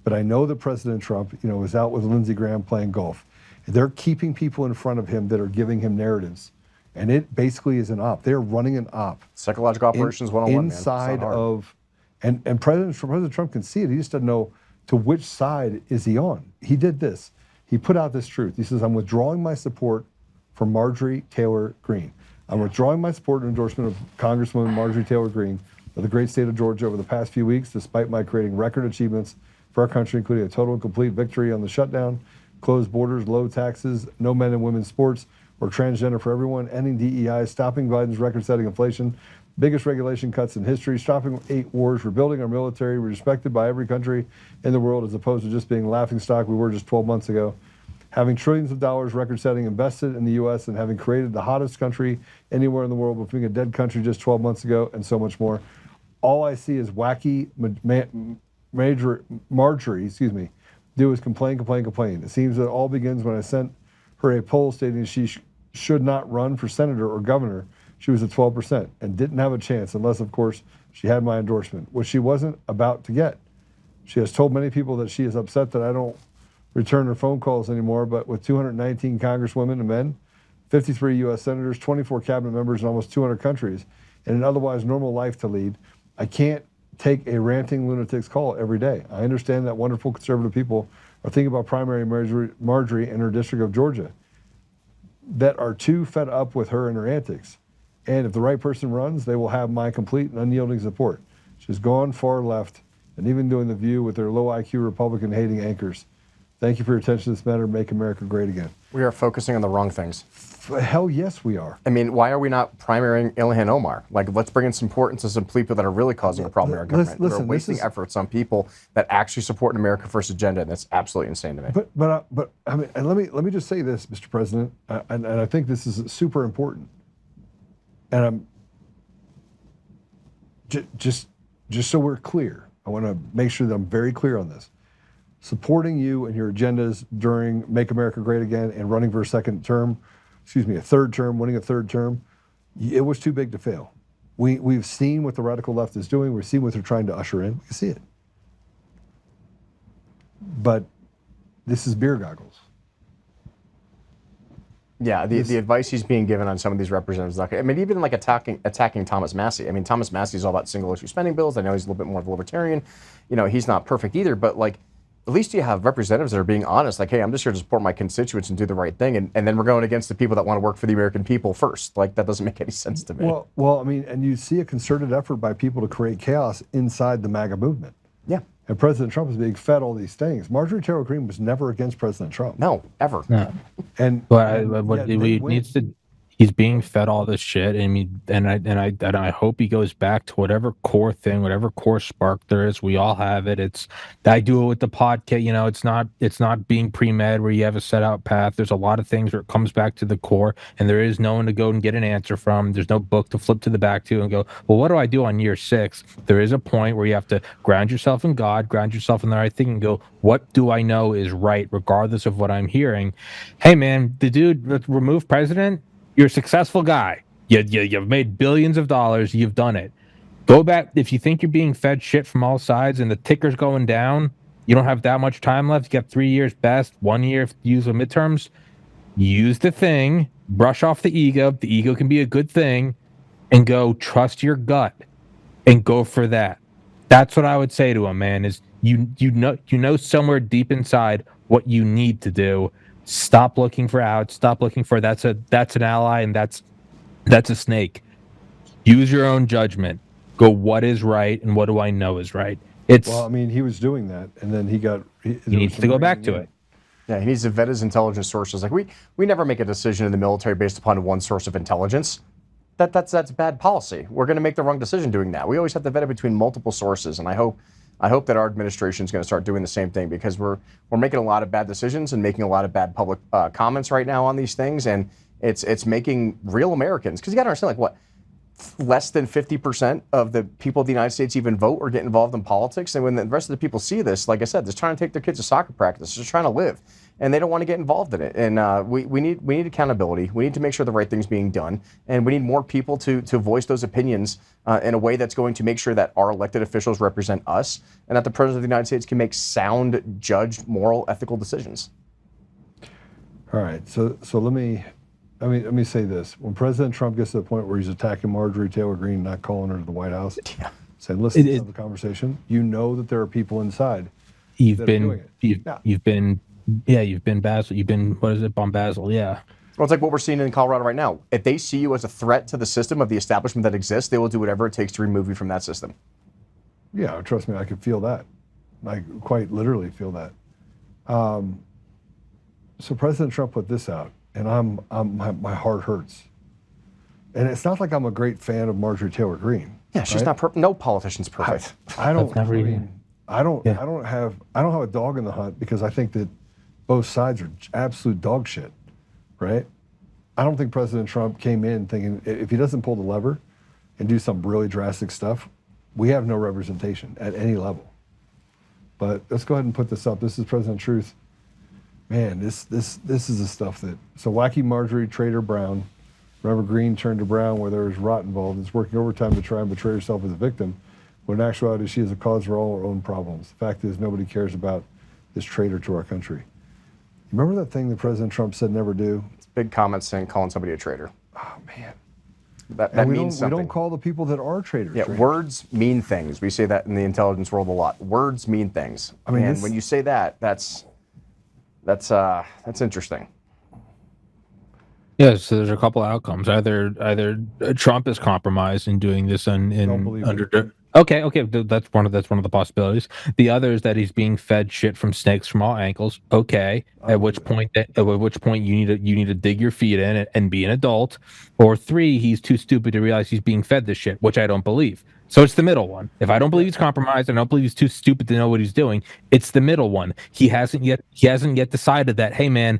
But I know that President Trump, was out with Lindsey Graham playing golf. They're keeping people in front of him that are giving him narratives. And it basically is an op. They're running an op. Psychological operations 101, inside man. Of, and President Trump can see it. He just doesn't know to which side is he on. He did this. He put out this truth. He says, I'm withdrawing my support for Marjorie Taylor Greene. I'm withdrawing my support and endorsement of Congresswoman Marjorie Taylor Greene of the great state of Georgia over the past few weeks, despite my creating record achievements for our country, including a total and complete victory on the shutdown, closed borders, low taxes, no men and women's sports, or transgender for everyone, ending DEI, stopping Biden's record-setting inflation, biggest regulation cuts in history, stopping 8 wars, rebuilding our military, respected by every country in the world as opposed to just being laughingstock we were just 12 months ago, having trillions of dollars record-setting invested in the U.S. and having created the hottest country anywhere in the world, but being a dead country just 12 months ago, and so much more. All I see is wacky Marjorie, do is complain. It seems that it all begins when I sent her a poll stating she should not run for senator or governor. She was at 12% and didn't have a chance unless, of course, she had my endorsement, which she wasn't about to get. She has told many people that she is upset that I don't return her phone calls anymore, but with 219 congresswomen and men, 53 U.S. senators, 24 cabinet members in almost 200 countries, and an otherwise normal life to lead. I can't take a ranting lunatic's call every day. I understand that wonderful conservative people are thinking about primary Marjorie in her district of Georgia that are too fed up with her and her antics. And if the right person runs, they will have my complete and unyielding support. She's gone far left and even doing The View with their low IQ Republican-hating anchors. Thank you for your attention to this matter. Make America great again. We are focusing on the wrong things. Hell yes, we are. I mean, why are we not primarying Ilhan Omar? Like, let's bring in some importance to some people that are really causing a problem in our government. We're wasting efforts on people that actually support an America First agenda, and that's absolutely insane to me. But I mean, and let me just say this, Mr. President, and I think this is super important. And I'm just so we're clear, I want to make sure that I'm very clear on this. Supporting you and your agendas during Make America Great Again and running for a third term, winning a third term, it was too big to fail. We've seen what the radical left is doing. We've seen what they're trying to usher in. We can see it. But this is beer goggles. Yeah, the advice he's being given on some of these representatives, I mean, even like attacking Thomas Massie. I mean, Thomas Massey is all about single issue spending bills. I know he's a little bit more of a libertarian. You know, he's not perfect either, but like, at least you have representatives that are being honest, like, hey, I'm just here to support my constituents and do the right thing. And then we're going against the people that want to work for the American people first. Like, that doesn't make any sense to me. Well, I mean, and you see a concerted effort by people to create chaos inside the MAGA movement. Yeah. And President Trump is being fed all these things. Marjorie Taylor Greene was never against President Trump. No, ever. No. And he's being fed all this shit. And I hope he goes back to whatever core thing, whatever core spark there is. We all have it. I do it with the podcast. You know, it's not being pre-med where you have a set out path. There's a lot of things where it comes back to the core, and there is no one to go and get an answer from. There's no book to flip to the back to and go, well, what do I do on year 6? There is a point where you have to ground yourself in God, ground yourself in the right thing, and go, what do I know is right, regardless of what I'm hearing? Hey, man, the dude remove president. You're a successful guy. You've made billions of dollars. You've done it. Go back. If you think you're being fed shit from all sides and the ticker's going down, you don't have that much time left. You got 3 years best, 1 year if you use the midterms. Use the thing. Brush off the ego. The ego can be a good thing. And go trust your gut and go for that. That's what I would say to him, man, is you know somewhere deep inside what you need to do. Stop looking for outs. Stop looking for that's an ally and that's a snake. Use your own judgment. Go what is right and what do I know is right. Well, I mean, he was doing that, and then he needs to go back to it. Yeah, he needs to vet his intelligence sources. Like we never make a decision in the military based upon one source of intelligence. That's bad policy. We're going to make the wrong decision doing that. We always have to vet it between multiple sources, and I hope that our administration is going to start doing the same thing, because we're making a lot of bad decisions and making a lot of bad public comments right now on these things, and it's making real Americans, because you got to understand, like, what, less than 50% of the people of the United States even vote or get involved in politics, and when the rest of the people see this, like I said, they're trying to take their kids to soccer practice, they're trying to live, and they don't want to get involved in it. And we need accountability. We need to make sure the right thing's being done, and we need more people to voice those opinions in a way that's going to make sure that our elected officials represent us, and that the President of the United States can make sound, judged, moral, ethical decisions. All right, so let me say this. When President Trump gets to the point where he's attacking Marjorie Taylor Greene, not calling her to the White House, saying, listen, have the conversation, you know that there are people inside. You've been Basil, what is it, Bombazil, yeah. Well, it's like what we're seeing in Colorado right now. If they see you as a threat to the system of the establishment that exists, they will do whatever it takes to remove you from that system. Yeah, trust me, I could feel that. I quite literally feel that. So President Trump put this out, and my heart hurts. And it's not like I'm a great fan of Marjorie Taylor Greene. Yeah, she's not perfect. No politician's perfect. I don't have a dog in the hunt, because I think that both sides are absolute dog shit, right? I don't think President Trump came in thinking if he doesn't pull the lever and do some really drastic stuff, we have no representation at any level. But let's go ahead and put this up. This is President Truth. Man, this is the stuff that, so wacky Marjorie traitor Brown, remember Green turned to Brown where there was rot involved, is working overtime to try and portray herself as a victim, when in actuality she is a cause for all her own problems. The fact is nobody cares about this traitor to our country. Remember that thing that President Trump said never do? big comment saying calling somebody a traitor. Oh man. That And means something. we don't call the people that are traitors. Yeah, traitors. words mean things. We say that in the intelligence world a lot. Words mean things. I mean, and when you say that, that's interesting. Yeah, so there's a couple outcomes. Either Trump is compromised in doing this Okay, that's one of the possibilities. The other is that he's being fed shit from snakes from all ankles. Okay, at which point you need to dig your feet in and be an adult. Or 3, he's too stupid to realize he's being fed this shit, which I don't believe. So it's the middle one. If I don't believe he's compromised, I don't believe he's too stupid to know what he's doing. It's the middle one. He hasn't yet decided that, hey man,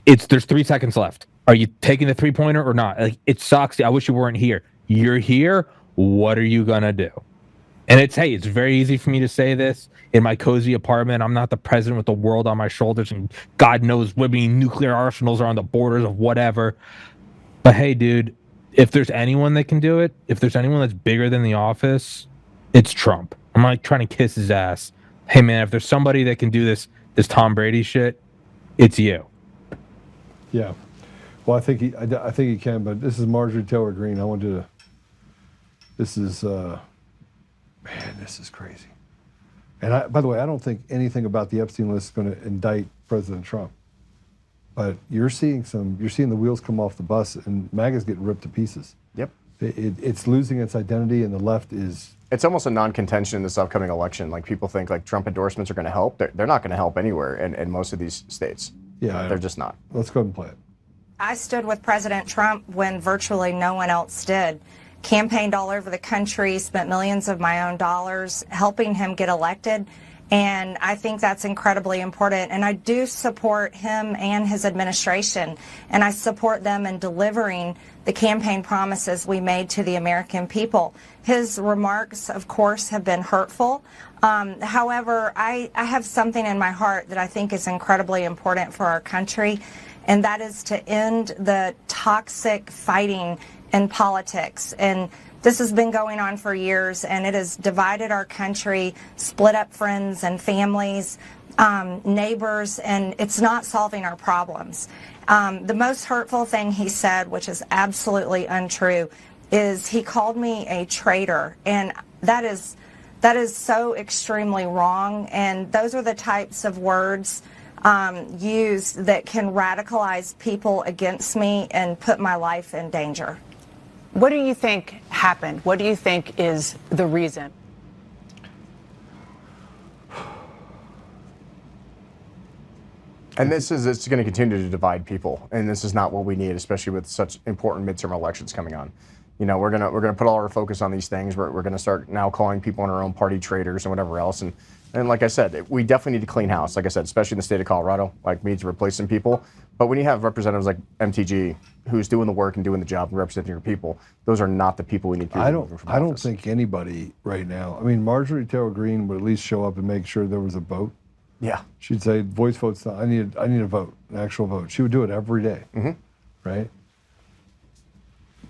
there's 3 seconds left. Are you taking the 3-pointer or not? Like, it sucks. I wish you weren't here. You're here. What are you gonna do? And it's very easy for me to say this in my cozy apartment. I'm not the president with the world on my shoulders, and God knows what many nuclear arsenals are on the borders of whatever. But hey, dude, if there's anyone that can do it, if there's anyone that's bigger than the office, it's Trump. I'm like trying to kiss his ass. Hey man, if there's somebody that can do this Tom Brady shit, it's you. Yeah. Well, I think he can, but this is Marjorie Taylor Greene. This is crazy. And by the way, I don't think anything about the Epstein list is going to indict President Trump. But you're seeing the wheels come off the bus, and MAGA's getting ripped to pieces. Yep. It's losing its identity, and the left is. It's almost a non-contention in this upcoming election. Like, people think like Trump endorsements are going to help. They're not going to help anywhere in most of these states. Yeah, they're just not. Let's go ahead and play it. I stood with President Trump when virtually no one else did. Campaigned all over the country, spent millions of my own dollars helping him get elected. And I think that's incredibly important. And I do support him and his administration. And I support them in delivering the campaign promises we made to the American people. His remarks, of course, have been hurtful. However, I have something in my heart that I think is incredibly important for our country, and that is to end the toxic fighting in politics. And this has been going on for years, and it has divided our country, split up friends and families, neighbors, and it's not solving our problems. The most hurtful thing he said, which is absolutely untrue, is he called me a traitor, and that is so extremely wrong. And those are the types of words used that can radicalize people against me and put my life in danger. What do you think happened? What do you think is the reason? And it's going to continue to divide people, and this is not what we need, especially with such important midterm elections coming on. You know, we're gonna put all our focus on these things. We're gonna start now calling people in our own party traitors and whatever else. And like I said, we definitely need to clean house. Like I said, especially in the state of Colorado, like, we need to replace some people. But when you have representatives like MTG, who's doing the work and doing the job and representing your people, those are not the people we need. I don't think anybody right now. I mean, Marjorie Taylor Greene would at least show up and make sure there was a vote. Yeah. She'd say, voice votes. I need a vote, an actual vote. She would do it every day, right?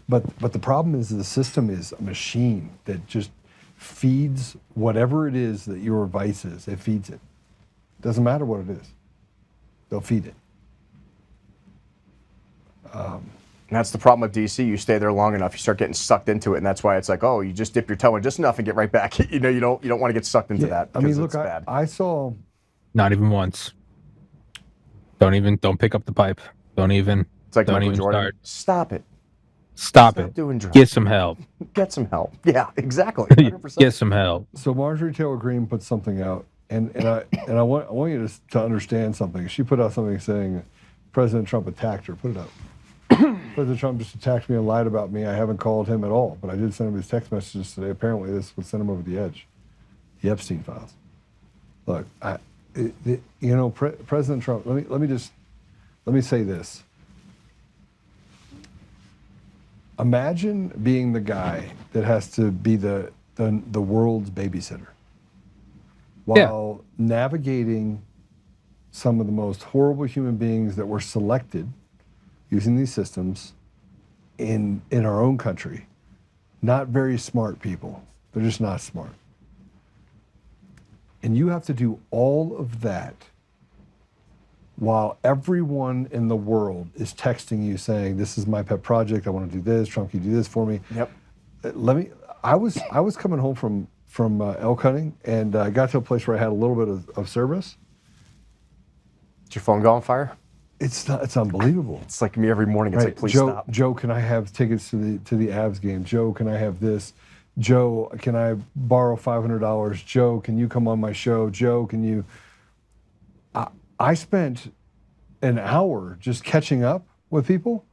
But the problem is the system is a machine that just feeds whatever it is that your vice is. It feeds it. Doesn't matter what it is. They'll feed it. And that's the problem with DC. You stay there long enough, you start getting sucked into it, and that's why it's like, oh, you just dip your toe in just enough and get right back. You know, you don't want to get sucked into that. I mean, look, it's bad. I saw. Not even once. Don't pick up the pipe. Don't even. It's like don't Michael even Jordan. start. Stop it. Stop it. Doing drugs. Get some help. Get some help. Yeah, exactly. 100%. Get some help. So Marjorie Taylor Greene put something out, and I want you to understand something. She put out something saying President Trump attacked her. Put it up. President Trump just attacked me and lied about me. I haven't called him at all, but I did send him his text messages today. Apparently, this would send him over the edge. The Epstein files. Look, President Trump. Let me say this. Imagine being the guy that has to be the world's babysitter while navigating some of the most horrible human beings that were selected using these systems in our own country. Not very smart people. They're just not smart. And you have to do all of that while everyone in the world is texting you saying, "This is my pet project. I want to do this. Trump, can you do this for me?" Yep. I was coming home from elk hunting, and I got to a place where I had a little bit of service. Did your phone go on fire? It's unbelievable. It's like me every morning. It's Right. like, please Joe, stop. Joe, can I have tickets to the Avs game? Joe, can I have this? Joe, can I borrow $500? Joe, can you come on my show? Joe, can you? I spent an hour just catching up with people,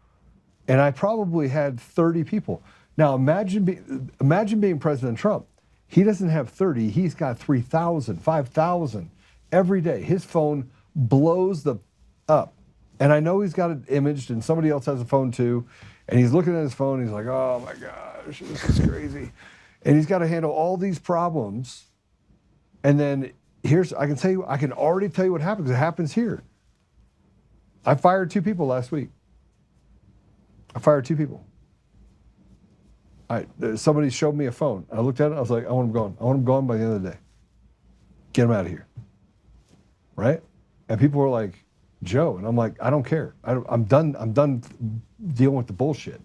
and I probably had 30 people. Now imagine being President Trump. He doesn't have 30. He's got 3,000, 5,000 every day. His phone blows up. And I know he's got it imaged, and somebody else has a phone too. And he's looking at his phone. He's like, "Oh my gosh, this is crazy." And he's got to handle all these problems. And then I can already tell you what happens. It happens here. I fired 2 people last week. I fired 2 people. Somebody showed me a phone. I looked at it. I was like, I want them gone. I want them gone by the end of the day. Get them out of here. Right? And people were like, "Joe," and I'm like, I don't care. I'm done. I'm done dealing with the bullshit.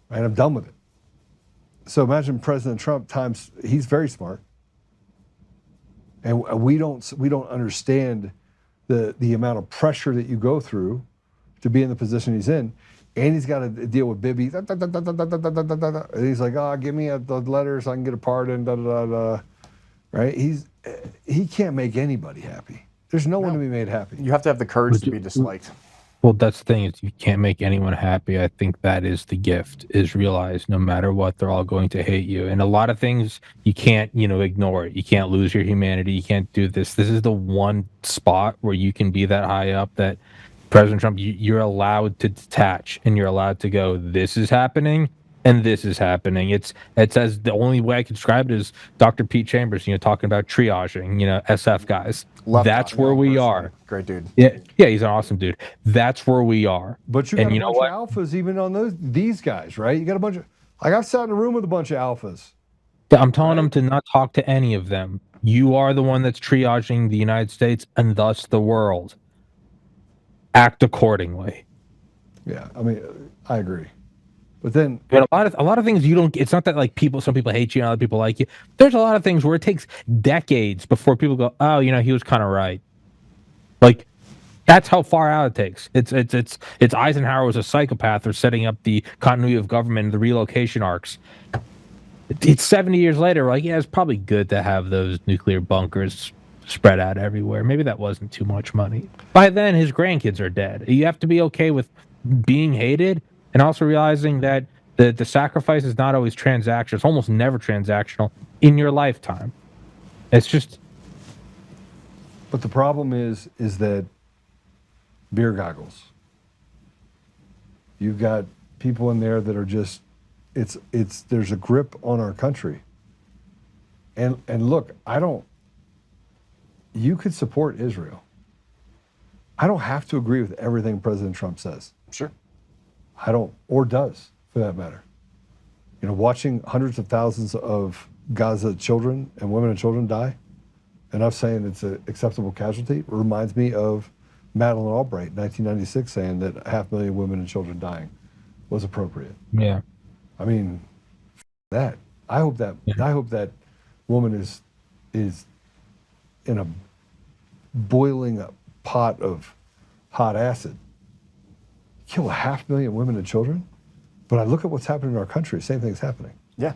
Right? I'm done with it. So imagine President Trump times. He's very smart, and we don't understand the amount of pressure that you go through to be in the position he's in, and he's got to deal with Bibi. And he's like, "Oh, give me the letter so I can get a pardon." Right? He can't make anybody happy. There's no one to be made happy. You have to have the courage to be disliked. Well, that's the thing, is you can't make anyone happy. I think that is the gift, is realize no matter what, they're all going to hate you. And a lot of things you can't, ignore it. You can't lose your humanity. You can't do this. This is the one spot where you can be that high up that President Trump, you're allowed to detach, and you're allowed to go, this is happening and this is happening. It's as the only way I can describe it is Dr. Pete Chambers, talking about triaging, SF guys. That's where we are. Great dude. Yeah, he's an awesome dude. That's where we are. But you got a bunch of alphas even on these guys, right? You got a bunch of, I've sat in a room with a bunch of alphas. I'm telling them to not talk to any of them. You are the one that's triaging the United States and thus the world. Act accordingly. Yeah, I mean, I agree. But then, a lot of things you don't. It's not that some people hate you and other people like you. There's a lot of things where it takes decades before people go, "Oh, he was kind of right." That's how far out it takes. It's Eisenhower was a psychopath for setting up the continuity of government and the relocation arcs. It's 70 years later. It's probably good to have those nuclear bunkers spread out everywhere. Maybe that wasn't too much money. By then, his grandkids are dead. You have to be okay with being hated. And also realizing that the sacrifice is not always transactional. It's almost never transactional in your lifetime. It's just. But the problem is that beer goggles. You've got people in there that are just, there's a grip on our country. And look, you could support Israel. I don't have to agree with everything President Trump says. Sure. I don't, or does, for that matter. Watching hundreds of thousands of Gaza children and women and children die, and I'm saying it's an acceptable casualty, reminds me of Madeleine Albright, 1996, saying that 500,000 women and children dying was appropriate. Yeah. I mean, that. I hope that woman is in a boiling pot of hot acid. Kill 500,000 women and children, but I look at what's happening in our country. Same thing's happening. Yeah.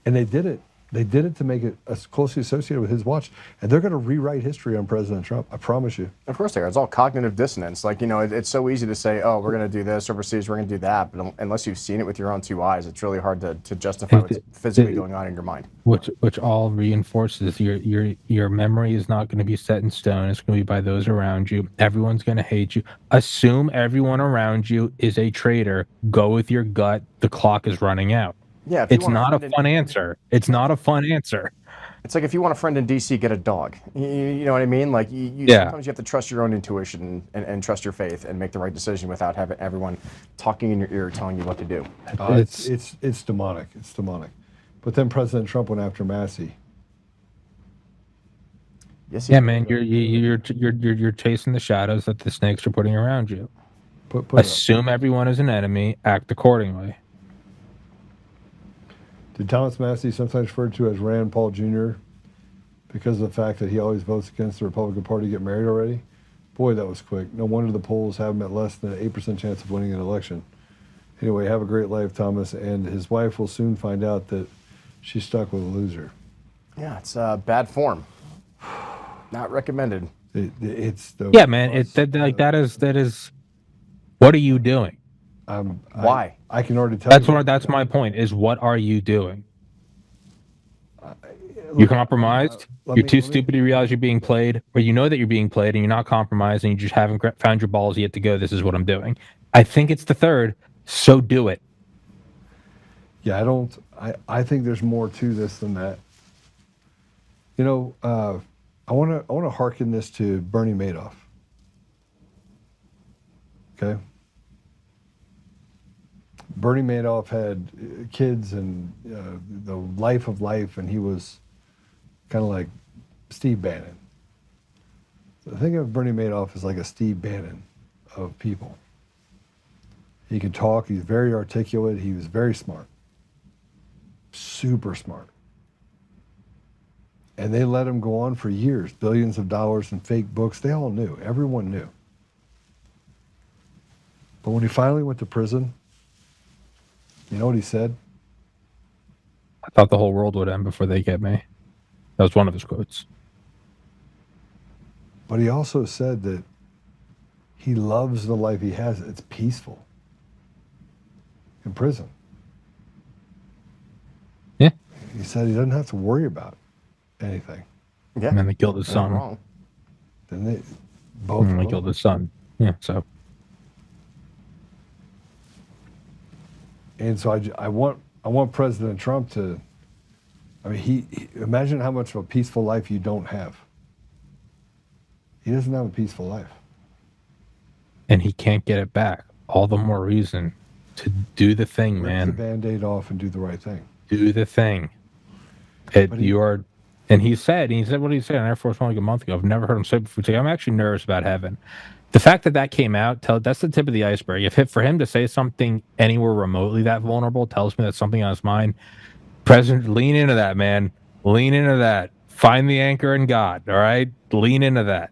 And they did it. They did it to make it closely associated with his watch, and they're going to rewrite history on President Trump. I promise you. Of course they are. It's all cognitive dissonance. It's so easy to say, "Oh, we're going to do this overseas. We're going to do that," but unless you've seen it with your own 2 eyes, it's really hard to justify what's physically going on in your mind. Which all reinforces your memory is not going to be set in stone. It's going to be by those around you. Everyone's going to hate you. Assume everyone around you is a traitor. Go with your gut. The clock is running out. Yeah, it's not a fun answer. It's not a fun answer. It's like if you want a friend in DC, get a dog. You know what I mean? Sometimes you have to trust your own intuition and trust your faith and make the right decision without having everyone talking in your ear telling you what to do. It's demonic. It's demonic. But then President Trump went after Massey. Yes, Yeah, man, you're chasing the shadows that the snakes are putting around you. Put it up. Assume everyone is an enemy. Act accordingly. Did Thomas Massey, sometimes referred to as Rand Paul Jr., because of the fact that he always votes against the Republican Party, get married already? Boy, that was quick. No wonder the polls have him at less than an 8% chance of winning an election. Anyway, have a great life, Thomas, and his wife will soon find out that she's stuck with a loser. Yeah, it's bad form. Not recommended. It's the Yeah, man. That is. What are you doing? Why? I can already tell. That's my point. Is what are you doing? You're compromised. You're too stupid to realize you're being played, or you know that you're being played, and you're not compromised, and you just haven't found your balls yet to go. This is what I'm doing. I think it's the third. So do it. Yeah, I don't. I think there's more to this than that. You know, I want to hearken this to Bernie Madoff. Okay. Bernie Madoff had kids and the life of life, and he was kind of like Steve Bannon. So think of Bernie Madoff as like a Steve Bannon of people. He can talk. He's very articulate. He was very smart. Super smart. And they let him go on for years, billions of dollars in fake books. They all knew. Everyone knew. But when he finally went to prison, you know what he said? I thought the whole world would end before they get me. That was one of his quotes. But he also said that he loves the life he has. It's peaceful. In prison. Yeah. He said he doesn't have to worry about anything. Yeah. And then they killed his son. Wrong. Then they both. And they killed his son. Yeah. So. And so I want President Trump to. I mean, he imagine how much of a peaceful life you don't have. He doesn't have a peaceful life. And he can't get it back. All the more reason to do the thing, man. Rip the Band-Aid off and do the right thing. Do the thing. And he said what he said on Air Force One like a month ago. I've never heard him say before. I'm actually nervous about heaven. The fact that came out, that's the tip of the iceberg. For him to say something anywhere remotely that vulnerable tells me that's something on his mind. President, lean into that, man. Lean into that. Find the anchor in God, all right? Lean into that.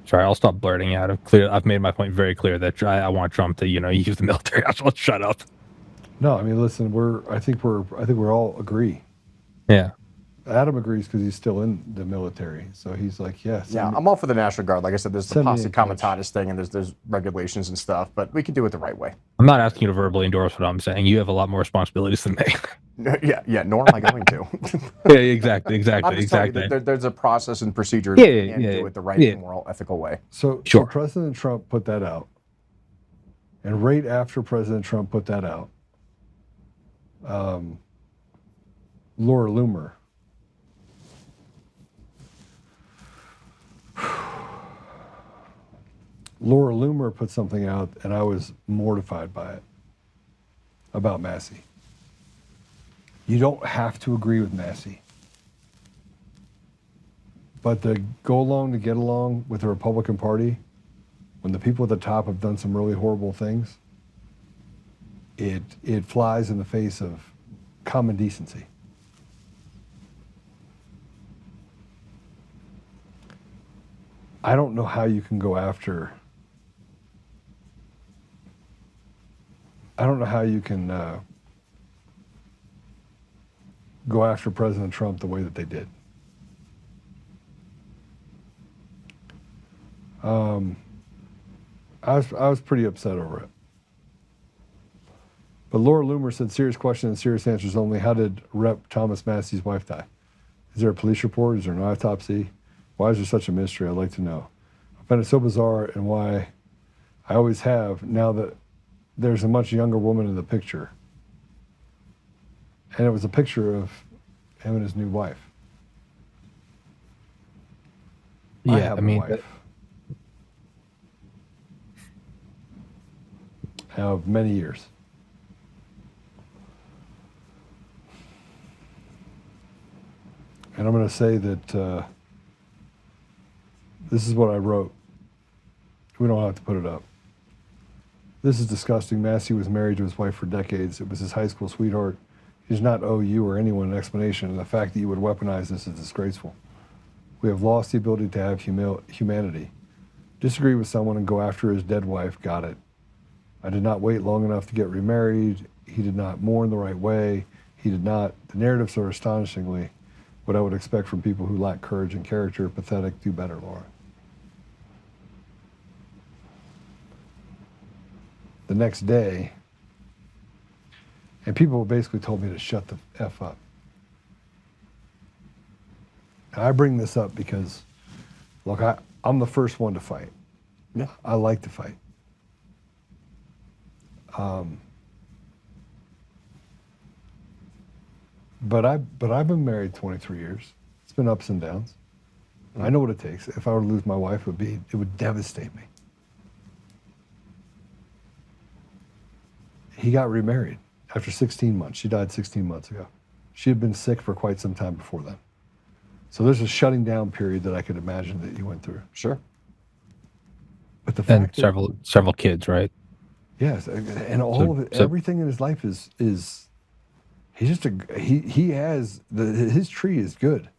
Sorry, I'll stop blurting out. I've made my point very clear that I want Trump to, use the military. I'll just shut up. No, I mean, listen, I think we're all agree. Yeah. Adam agrees because he's still in the military, so he's like, yes. Yeah, I'm all for the National Guard. Like I said, there's the posse comitatus thing, and there's regulations and stuff, but we can do it the right way. I'm not asking you to verbally endorse what I'm saying. You have a lot more responsibilities than me. Yeah, nor am I going to. Yeah, exactly. There's a process and procedure Yeah, and do it the right, moral, ethical way. So President Trump put that out, and right after President Trump put that out, Laura Loomer. Laura Loomer put something out, and I was mortified by it, about Massey. You don't have to agree with Massey. But to go along to get along with the Republican Party, when the people at the top have done some really horrible things, it flies in the face of common decency. I don't know how you can go after. I don't know how you can go after President Trump the way that they did. I was pretty upset over it. But Laura Loomer said, serious question and serious answers only. How did Rep. Thomas Massey's wife die? Is there a police report? Is there an autopsy? Why is there such a mystery? I'd like to know. I find it so bizarre, and why I always have, now that there's a much younger woman in the picture. And it was a picture of him and his new wife. Yeah, I have a wife. Of many years. And I'm going to say that this is what I wrote. We don't have to put it up. This is disgusting. Massey was married to his wife for decades. It was his high school sweetheart. He does not owe you or anyone an explanation, and the fact that you would weaponize this is disgraceful. We have lost the ability to have humanity. Disagree with someone and go after his dead wife. Got it. I did not wait long enough to get remarried. He did not mourn the right way. He did not. The narratives are astonishingly what I would expect from people who lack courage and character. Pathetic. Do better, Laura. The next day, and people basically told me to shut the F up. And I bring this up because, look, I'm the first one to fight. Yeah. I like to fight. But I've been married 23 years. It's been ups and downs. I know what it takes. If I were to lose my wife, it would devastate me. He got remarried after 16 months. She died 16 months ago. She had been sick for quite some time before then. So there's a shutting down period that I could imagine that you went through. Sure. But the And fact that, several kids, right? yes, and all of it, everything in his life is he's just he has his tree is good.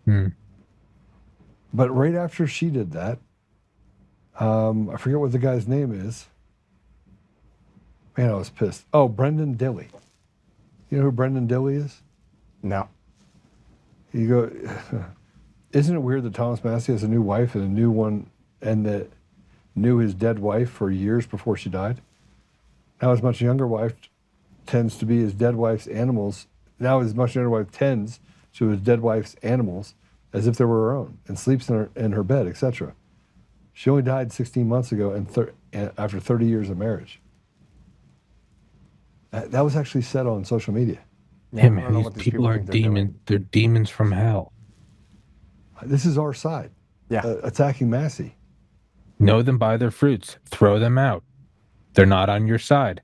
But right after she did that, I forget what the guy's name is. Man, I was pissed. Oh, Brendan Dilley. You know who Brendan Dilley is? No. You go, isn't it weird that Thomas Massey has a new wife and a new one, and that knew his dead wife for years before she died? Now his much younger wife tends to be his dead wife's animals. Now his much younger wife tends to his dead wife's animals as if they were her own, and sleeps in her bed, etc. She only died 16 months ago, and after 30 years of marriage. That was actually said on social media. Yeah, man, these people are demons. They're demons from hell. This is our side. Yeah. Attacking Massey. Know them by their fruits. Throw them out. They're not on your side.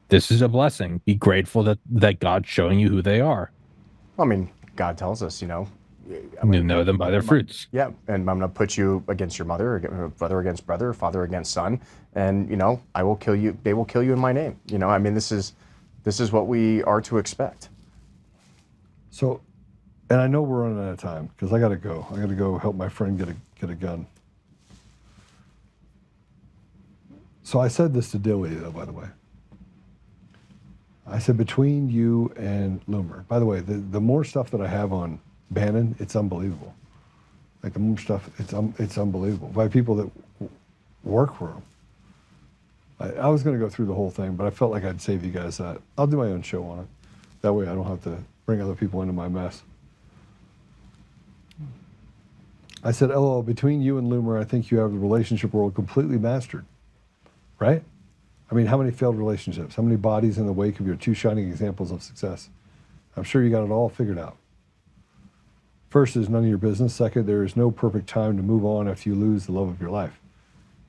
This is a blessing. Be grateful that God's showing you who they are. I mean, God tells us, you know. You know them by their fruits. Yeah, and I'm going to put you against your mother, brother against brother, father against son, and you know, I will kill you. They will kill you in my name. You know, I mean, this is what we are to expect. So, and I know we're running out of time because I got to go. I got to go help my friend get a gun. So I said this to Dilley, though, by the way. I said, between you and Loomer. By the way, the more stuff that I have on Bannon, it's unbelievable. Like the more stuff, it's unbelievable by people that work for him. I was going to go through the whole thing, but I felt like I'd save you guys that. I'll do my own show on it. That way I don't have to bring other people into my mess. I said, LOL, between you and Loomer, I think you have the relationship world completely mastered. Right? I mean, how many failed relationships? How many bodies in the wake of your two shining examples of success? I'm sure you got it all figured out. First is none of your business. Second, there is no perfect time to move on after you lose the love of your life.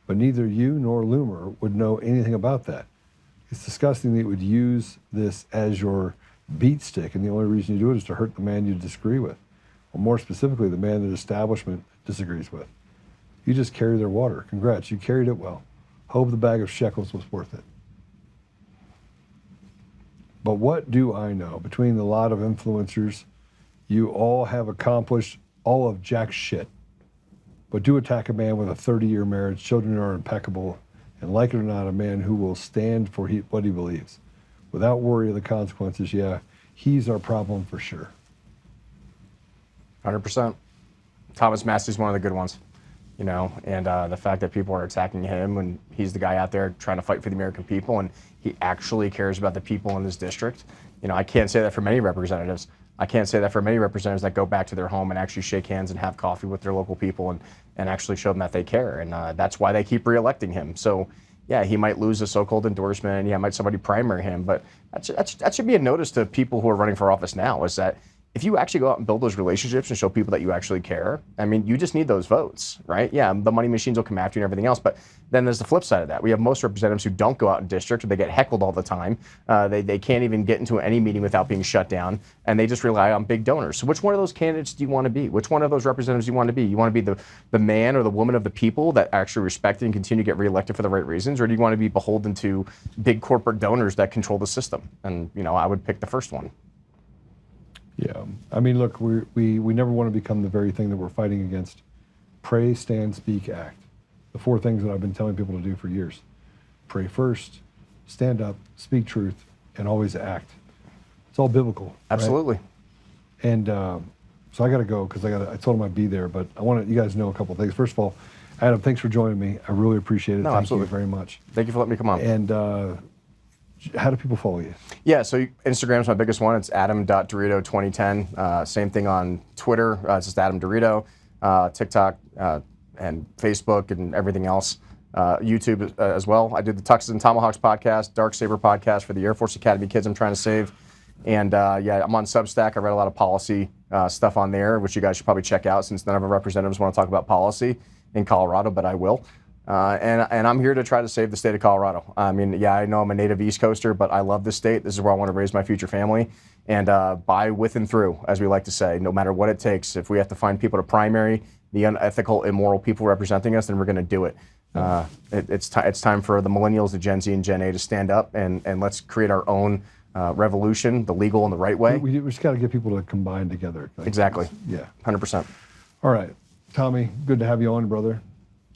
But neither you nor Loomer would know anything about that. It's disgusting that you would use this as your beat stick, and the only reason you do it is to hurt the man you disagree with, or more specifically, the man that establishment disagrees with. You just carry their water. Congrats, you carried it well. Hope the bag of shekels was worth it. But what do I know? Between the lot of influencers, you all have accomplished all of jack shit. But do attack a man with a 30-year marriage, children are impeccable, and like it or not, a man who will stand for what he believes. Without worry of the consequences, yeah, he's our problem for sure. 100%. Thomas Massey's one of the good ones, you know, and the fact that people are attacking him when he's the guy out there trying to fight for the American people and he actually cares about the people in his district. You know, I can't say that for many representatives. I can't say that for many representatives that go back to their home and actually shake hands and have coffee with their local people and actually show them that they care. And that's why they keep reelecting him. So, yeah, he might lose a so-called endorsement. Yeah, might somebody primary him. But that should be a notice to people who are running for office now, is that if you actually go out and build those relationships and show people that you actually care, I mean, you just need those votes, right? Yeah, the money machines will come after you and everything else, but then there's the flip side of that. We have most representatives who don't go out in district, or they get heckled all the time. They can't even get into any meeting without being shut down, and they just rely on big donors. So which one of those candidates do you want to be? Which one of those representatives do you want to be? You want to be the man or the woman of the people that actually respect and continue to get reelected for the right reasons, or do you want to be beholden to big corporate donors that control the system? And, you know, I would pick the first one. Yeah, I mean, look, we never want to become the very thing that we're fighting against. Pray, stand, speak, act. The 4 things that I've been telling people to do for years. Pray first, stand up, speak truth, and always act. It's all biblical. Absolutely. Right? And so I got to go because I told him I'd be there, but I want you guys to know a couple of things. First of all, Adam, thanks for joining me. I really appreciate it. No, Thank absolutely. you very much. Thank you for letting me come on. And how do people follow you? Yeah, so Instagram's my biggest one. It's adam.DeRito2010. Same thing on Twitter. It's just Adam DeRito. TikTok and Facebook and everything else. YouTube as well. I did the Tuxes and Tomahawks podcast, Dark Saber podcast for the Air Force Academy kids I'm trying to save. And yeah, I'm on Substack. I read a lot of policy stuff on there, which you guys should probably check out since none of our representatives want to talk about policy in Colorado, but I will. And I'm here to try to save the state of Colorado. I mean, yeah, I know I'm a native East Coaster, but I love this state. This is where I want to raise my future family. And by, with, and through, as we like to say, no matter what it takes. If we have to find people to primary the unethical, immoral people representing us, then we're going to do it. It's time for the millennials, the Gen Z, and Gen A to stand up and let's create our own revolution, the legal and the right way. We just got to get people to combine together. Exactly. Yeah. 100%. All right. Tommy, good to have you on, brother,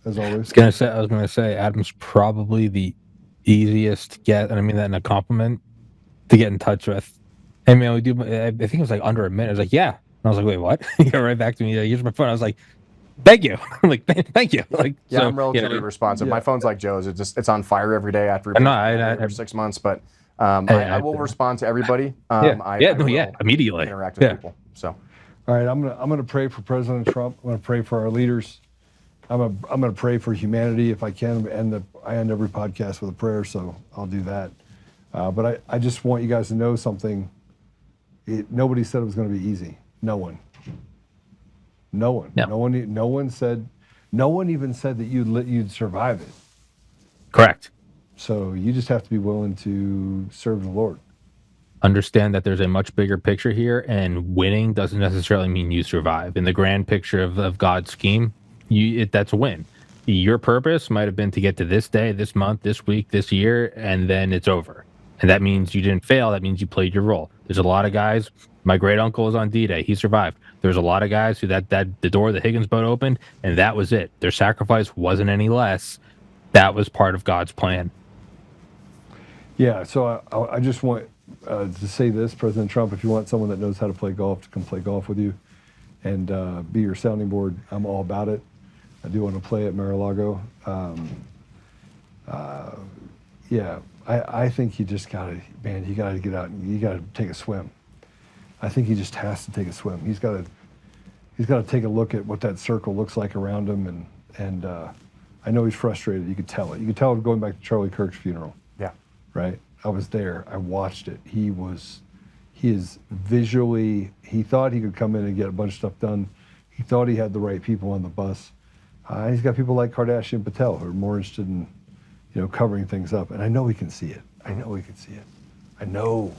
as always. I was gonna say Adam's probably the easiest to get, and I mean that in a compliment, to get in touch with. Hey man, I think it was like under a minute. I was like, yeah. And I was like, wait, what? He got right back to me. Here's my phone. I was like, thank you. I'm like, thank you. Like, yeah, so, I'm relatively responsive. Yeah. My phone's like Joe's. It's on fire every day after for 6 months. But I will respond to everybody. Immediately interact with people. So, all right, I'm gonna pray for President Trump. I'm gonna pray for our leaders. I'm gonna pray for humanity if I can. I end every podcast with a prayer, so I'll do that. But I just want you guys to know something. Nobody said it was going to be easy. No one. No one. No. No one said. No one even said that you'd survive it. Correct. So you just have to be willing to serve the Lord. Understand that there's a much bigger picture here, and winning doesn't necessarily mean you survive. In the grand picture of God's scheme, that's a win. Your purpose might have been to get to this day, this month, this week, this year, and then it's over. And that means you didn't fail. That means you played your role. There's a lot of guys. My great uncle was on D-Day. He survived. There's a lot of guys who the door of the Higgins boat opened, and that was it. Their sacrifice wasn't any less. That was part of God's plan. Yeah. So I just want to say this, President Trump, if you want someone that knows how to play golf to come play golf with you and be your sounding board, I'm all about it. I do want to play at Mar-a-Lago. Yeah, I think you just got to, man, you got to get out and you got to take a swim. I think he just has to take a swim. He's got to take a look at what that circle looks like around him, and I know he's frustrated. You could tell it. You could tell it going back to Charlie Kirk's funeral. Yeah. Right? I was there. I watched it. He is visually, he thought he could come in and get a bunch of stuff done. He thought he had the right people on the bus. He's got people like Kardashian Patel who are more interested in, covering things up. And I know he can see it. I know he can see it. I know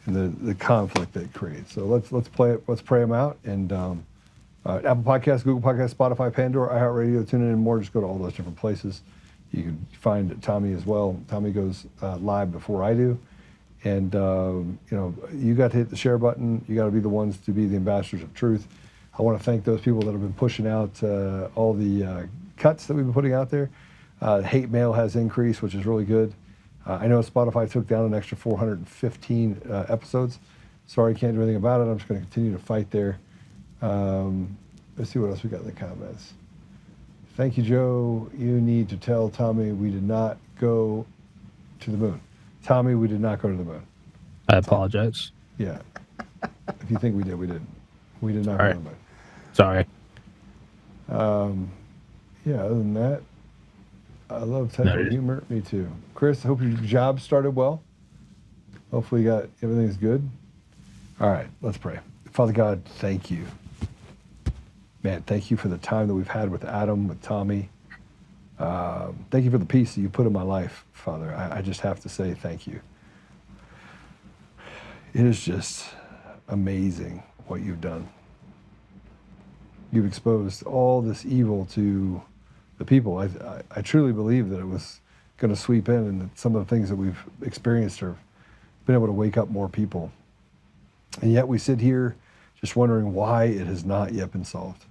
the conflict that it creates. So let's play it. Let's pray him out. And Apple Podcasts, Google Podcasts, Spotify, Pandora, iHeartRadio, TuneIn, and more. Just go to all those different places. You can find Tommy as well. Tommy goes live before I do. And, you got to hit the share button. You got to be the ones to be the ambassadors of truth. I want to thank those people that have been pushing out all the cuts that we've been putting out there. Hate mail has increased, which is really good. I know Spotify took down an extra 415 episodes. Sorry, can't do anything about it. I'm just going to continue to fight there. Let's see what else we got in the comments. Thank you, Joe. You need to tell Tommy we did not go to the moon. Tommy, we did not go to the moon. I apologize. Yeah. If you think we did, we didn't. We did not go to the moon. Sorry. Yeah, other than that, I love type of humor. Me too. Chris, I hope your job started well. Hopefully everything's good. All right, let's pray. Father God, thank you. Man, thank you for the time that we've had with Adam, with Tommy. Thank you for the peace that you put in my life, Father. I just have to say thank you. It is just amazing what you've done. You've exposed all this evil to the people. I truly believe that it was going to sweep in, and that some of the things that we've experienced have been able to wake up more people. And yet we sit here just wondering why it has not yet been solved.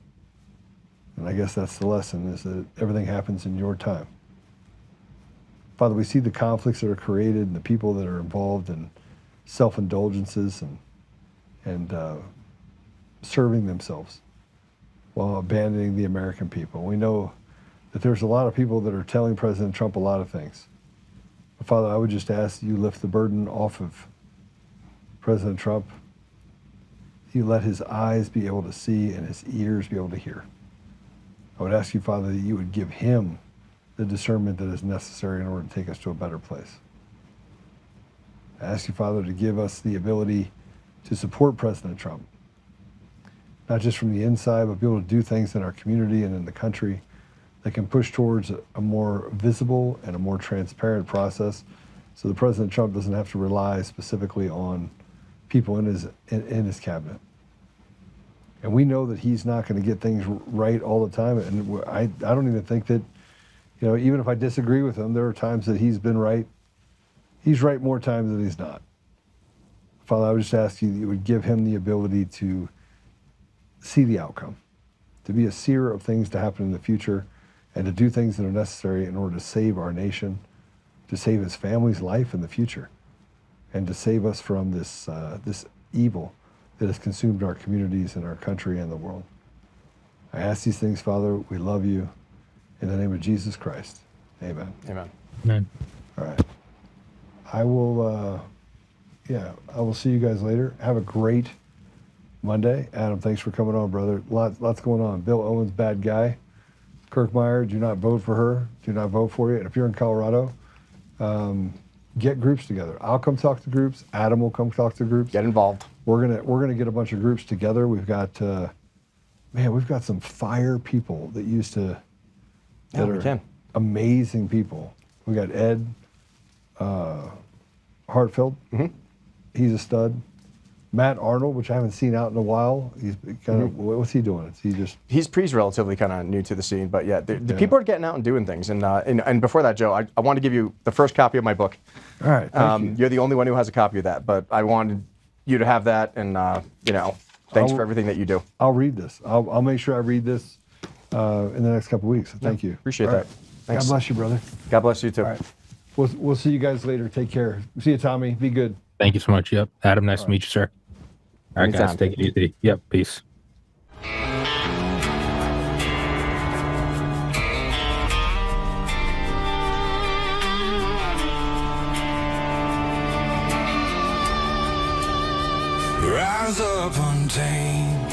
And I guess that's the lesson, is that everything happens in your time. Father, we see the conflicts that are created and the people that are involved in self-indulgences and serving themselves while abandoning the American people. We know that there's a lot of people that are telling President Trump a lot of things. But Father, I would just ask that you lift the burden off of President Trump. You let his eyes be able to see and his ears be able to hear. I would ask you, Father, that you would give him the discernment that is necessary in order to take us to a better place. I ask you, Father, to give us the ability to support President Trump, not just from the inside, but be able to do things in our community and in the country that can push towards a more visible and a more transparent process, so that President Trump doesn't have to rely specifically on people in his cabinet. And we know that he's not going to get things right all the time. And I don't even think that, even if I disagree with him, there are times that he's been right. He's right more times than he's not. Father, I would just ask you that you would give him the ability to see the outcome, to be a seer of things to happen in the future, and to do things that are necessary in order to save our nation, to save his family's life in the future, and to save us from this evil that has consumed our communities and our country and the world. I ask these things, Father. We love you. In the name of Jesus Christ, amen. Amen. Amen. All right. I will see you guys later. Have a great Monday. Adam, thanks for coming on, brother. Lots going on. Bill Owens, bad guy. Kirkmeyer, do not vote for her. Do not vote for you. And if you're in Colorado, get groups together. I'll come talk to groups. Adam will come talk to groups. Get involved. We're gonna get a bunch of groups together. We've got we've got some fire people that used to amazing people. We got Ed Hartfield. Mm-hmm. He's a stud. Matt Arnold, which I haven't seen out in a while. He's kind of what's he doing? He's relatively kind of new to the scene, but yeah, the people are getting out and doing things. And before that, Joe, I want to give you the first copy of my book. All right, thank you. You're the only one who has a copy of that, but I wanted you to have that, and thanks for everything that you do. I'll read this. I'll make sure I read this in the next couple of weeks. So thank you. Appreciate that. Right. Thanks. God bless you, brother. God bless you too. All right. We'll see you guys later. Take care. See you, Tommy. Be good. Thank you so much. Yep. Adam, nice to meet you, sir. All right, Anytime. guys, take it easy. Yep, peace. Rise up untamed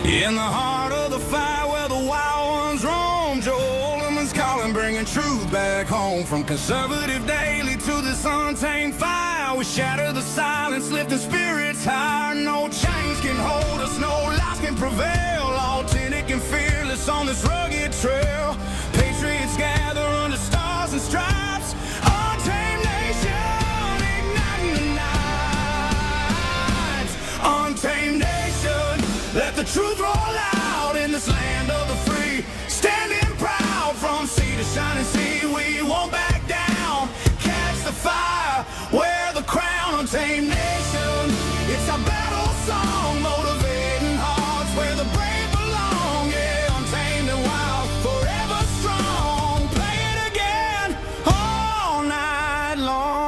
in the heart of the fight where the wild ones roam. Joe Oltmann's calling, bringing truth back home. From conservative daily to this untamed fire, we shatter the silence, lifting spirits higher. No chains can hold us, no lies can prevail. Authentic and fearless on this rugged trail. Patriots gather under stars and stripes. Untamed nation, igniting the night. Untamed nation, let the truth roll out in this land of the free. Standing proud from sea to shining sea, we won't back down. Catch the fire, wear the crown. Untamed nation, it's our battle song, motivating hearts where the brave belong. Yeah, untamed and wild, forever strong. Play it again all night long.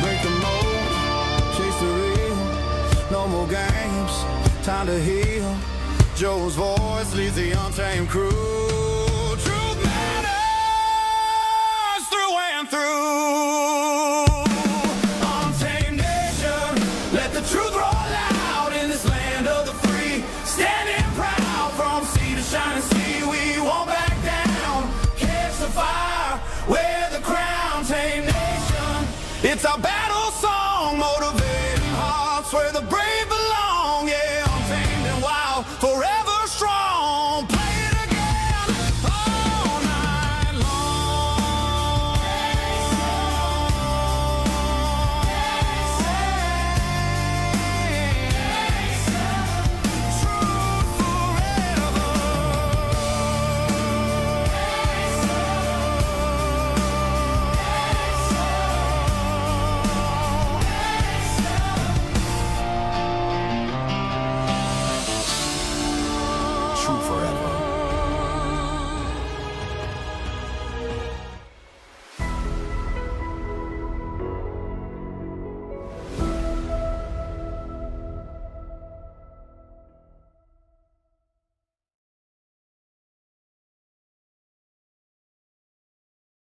Break the mold, chase the real. No more games, time to heal. Joe's voice leads the untamed crew. Truth matters through and through. Untamed nation, let the truth roll out in this land of the free. It's our battle song, motivating hearts where the brave belong. Yeah, untamed and wild, forever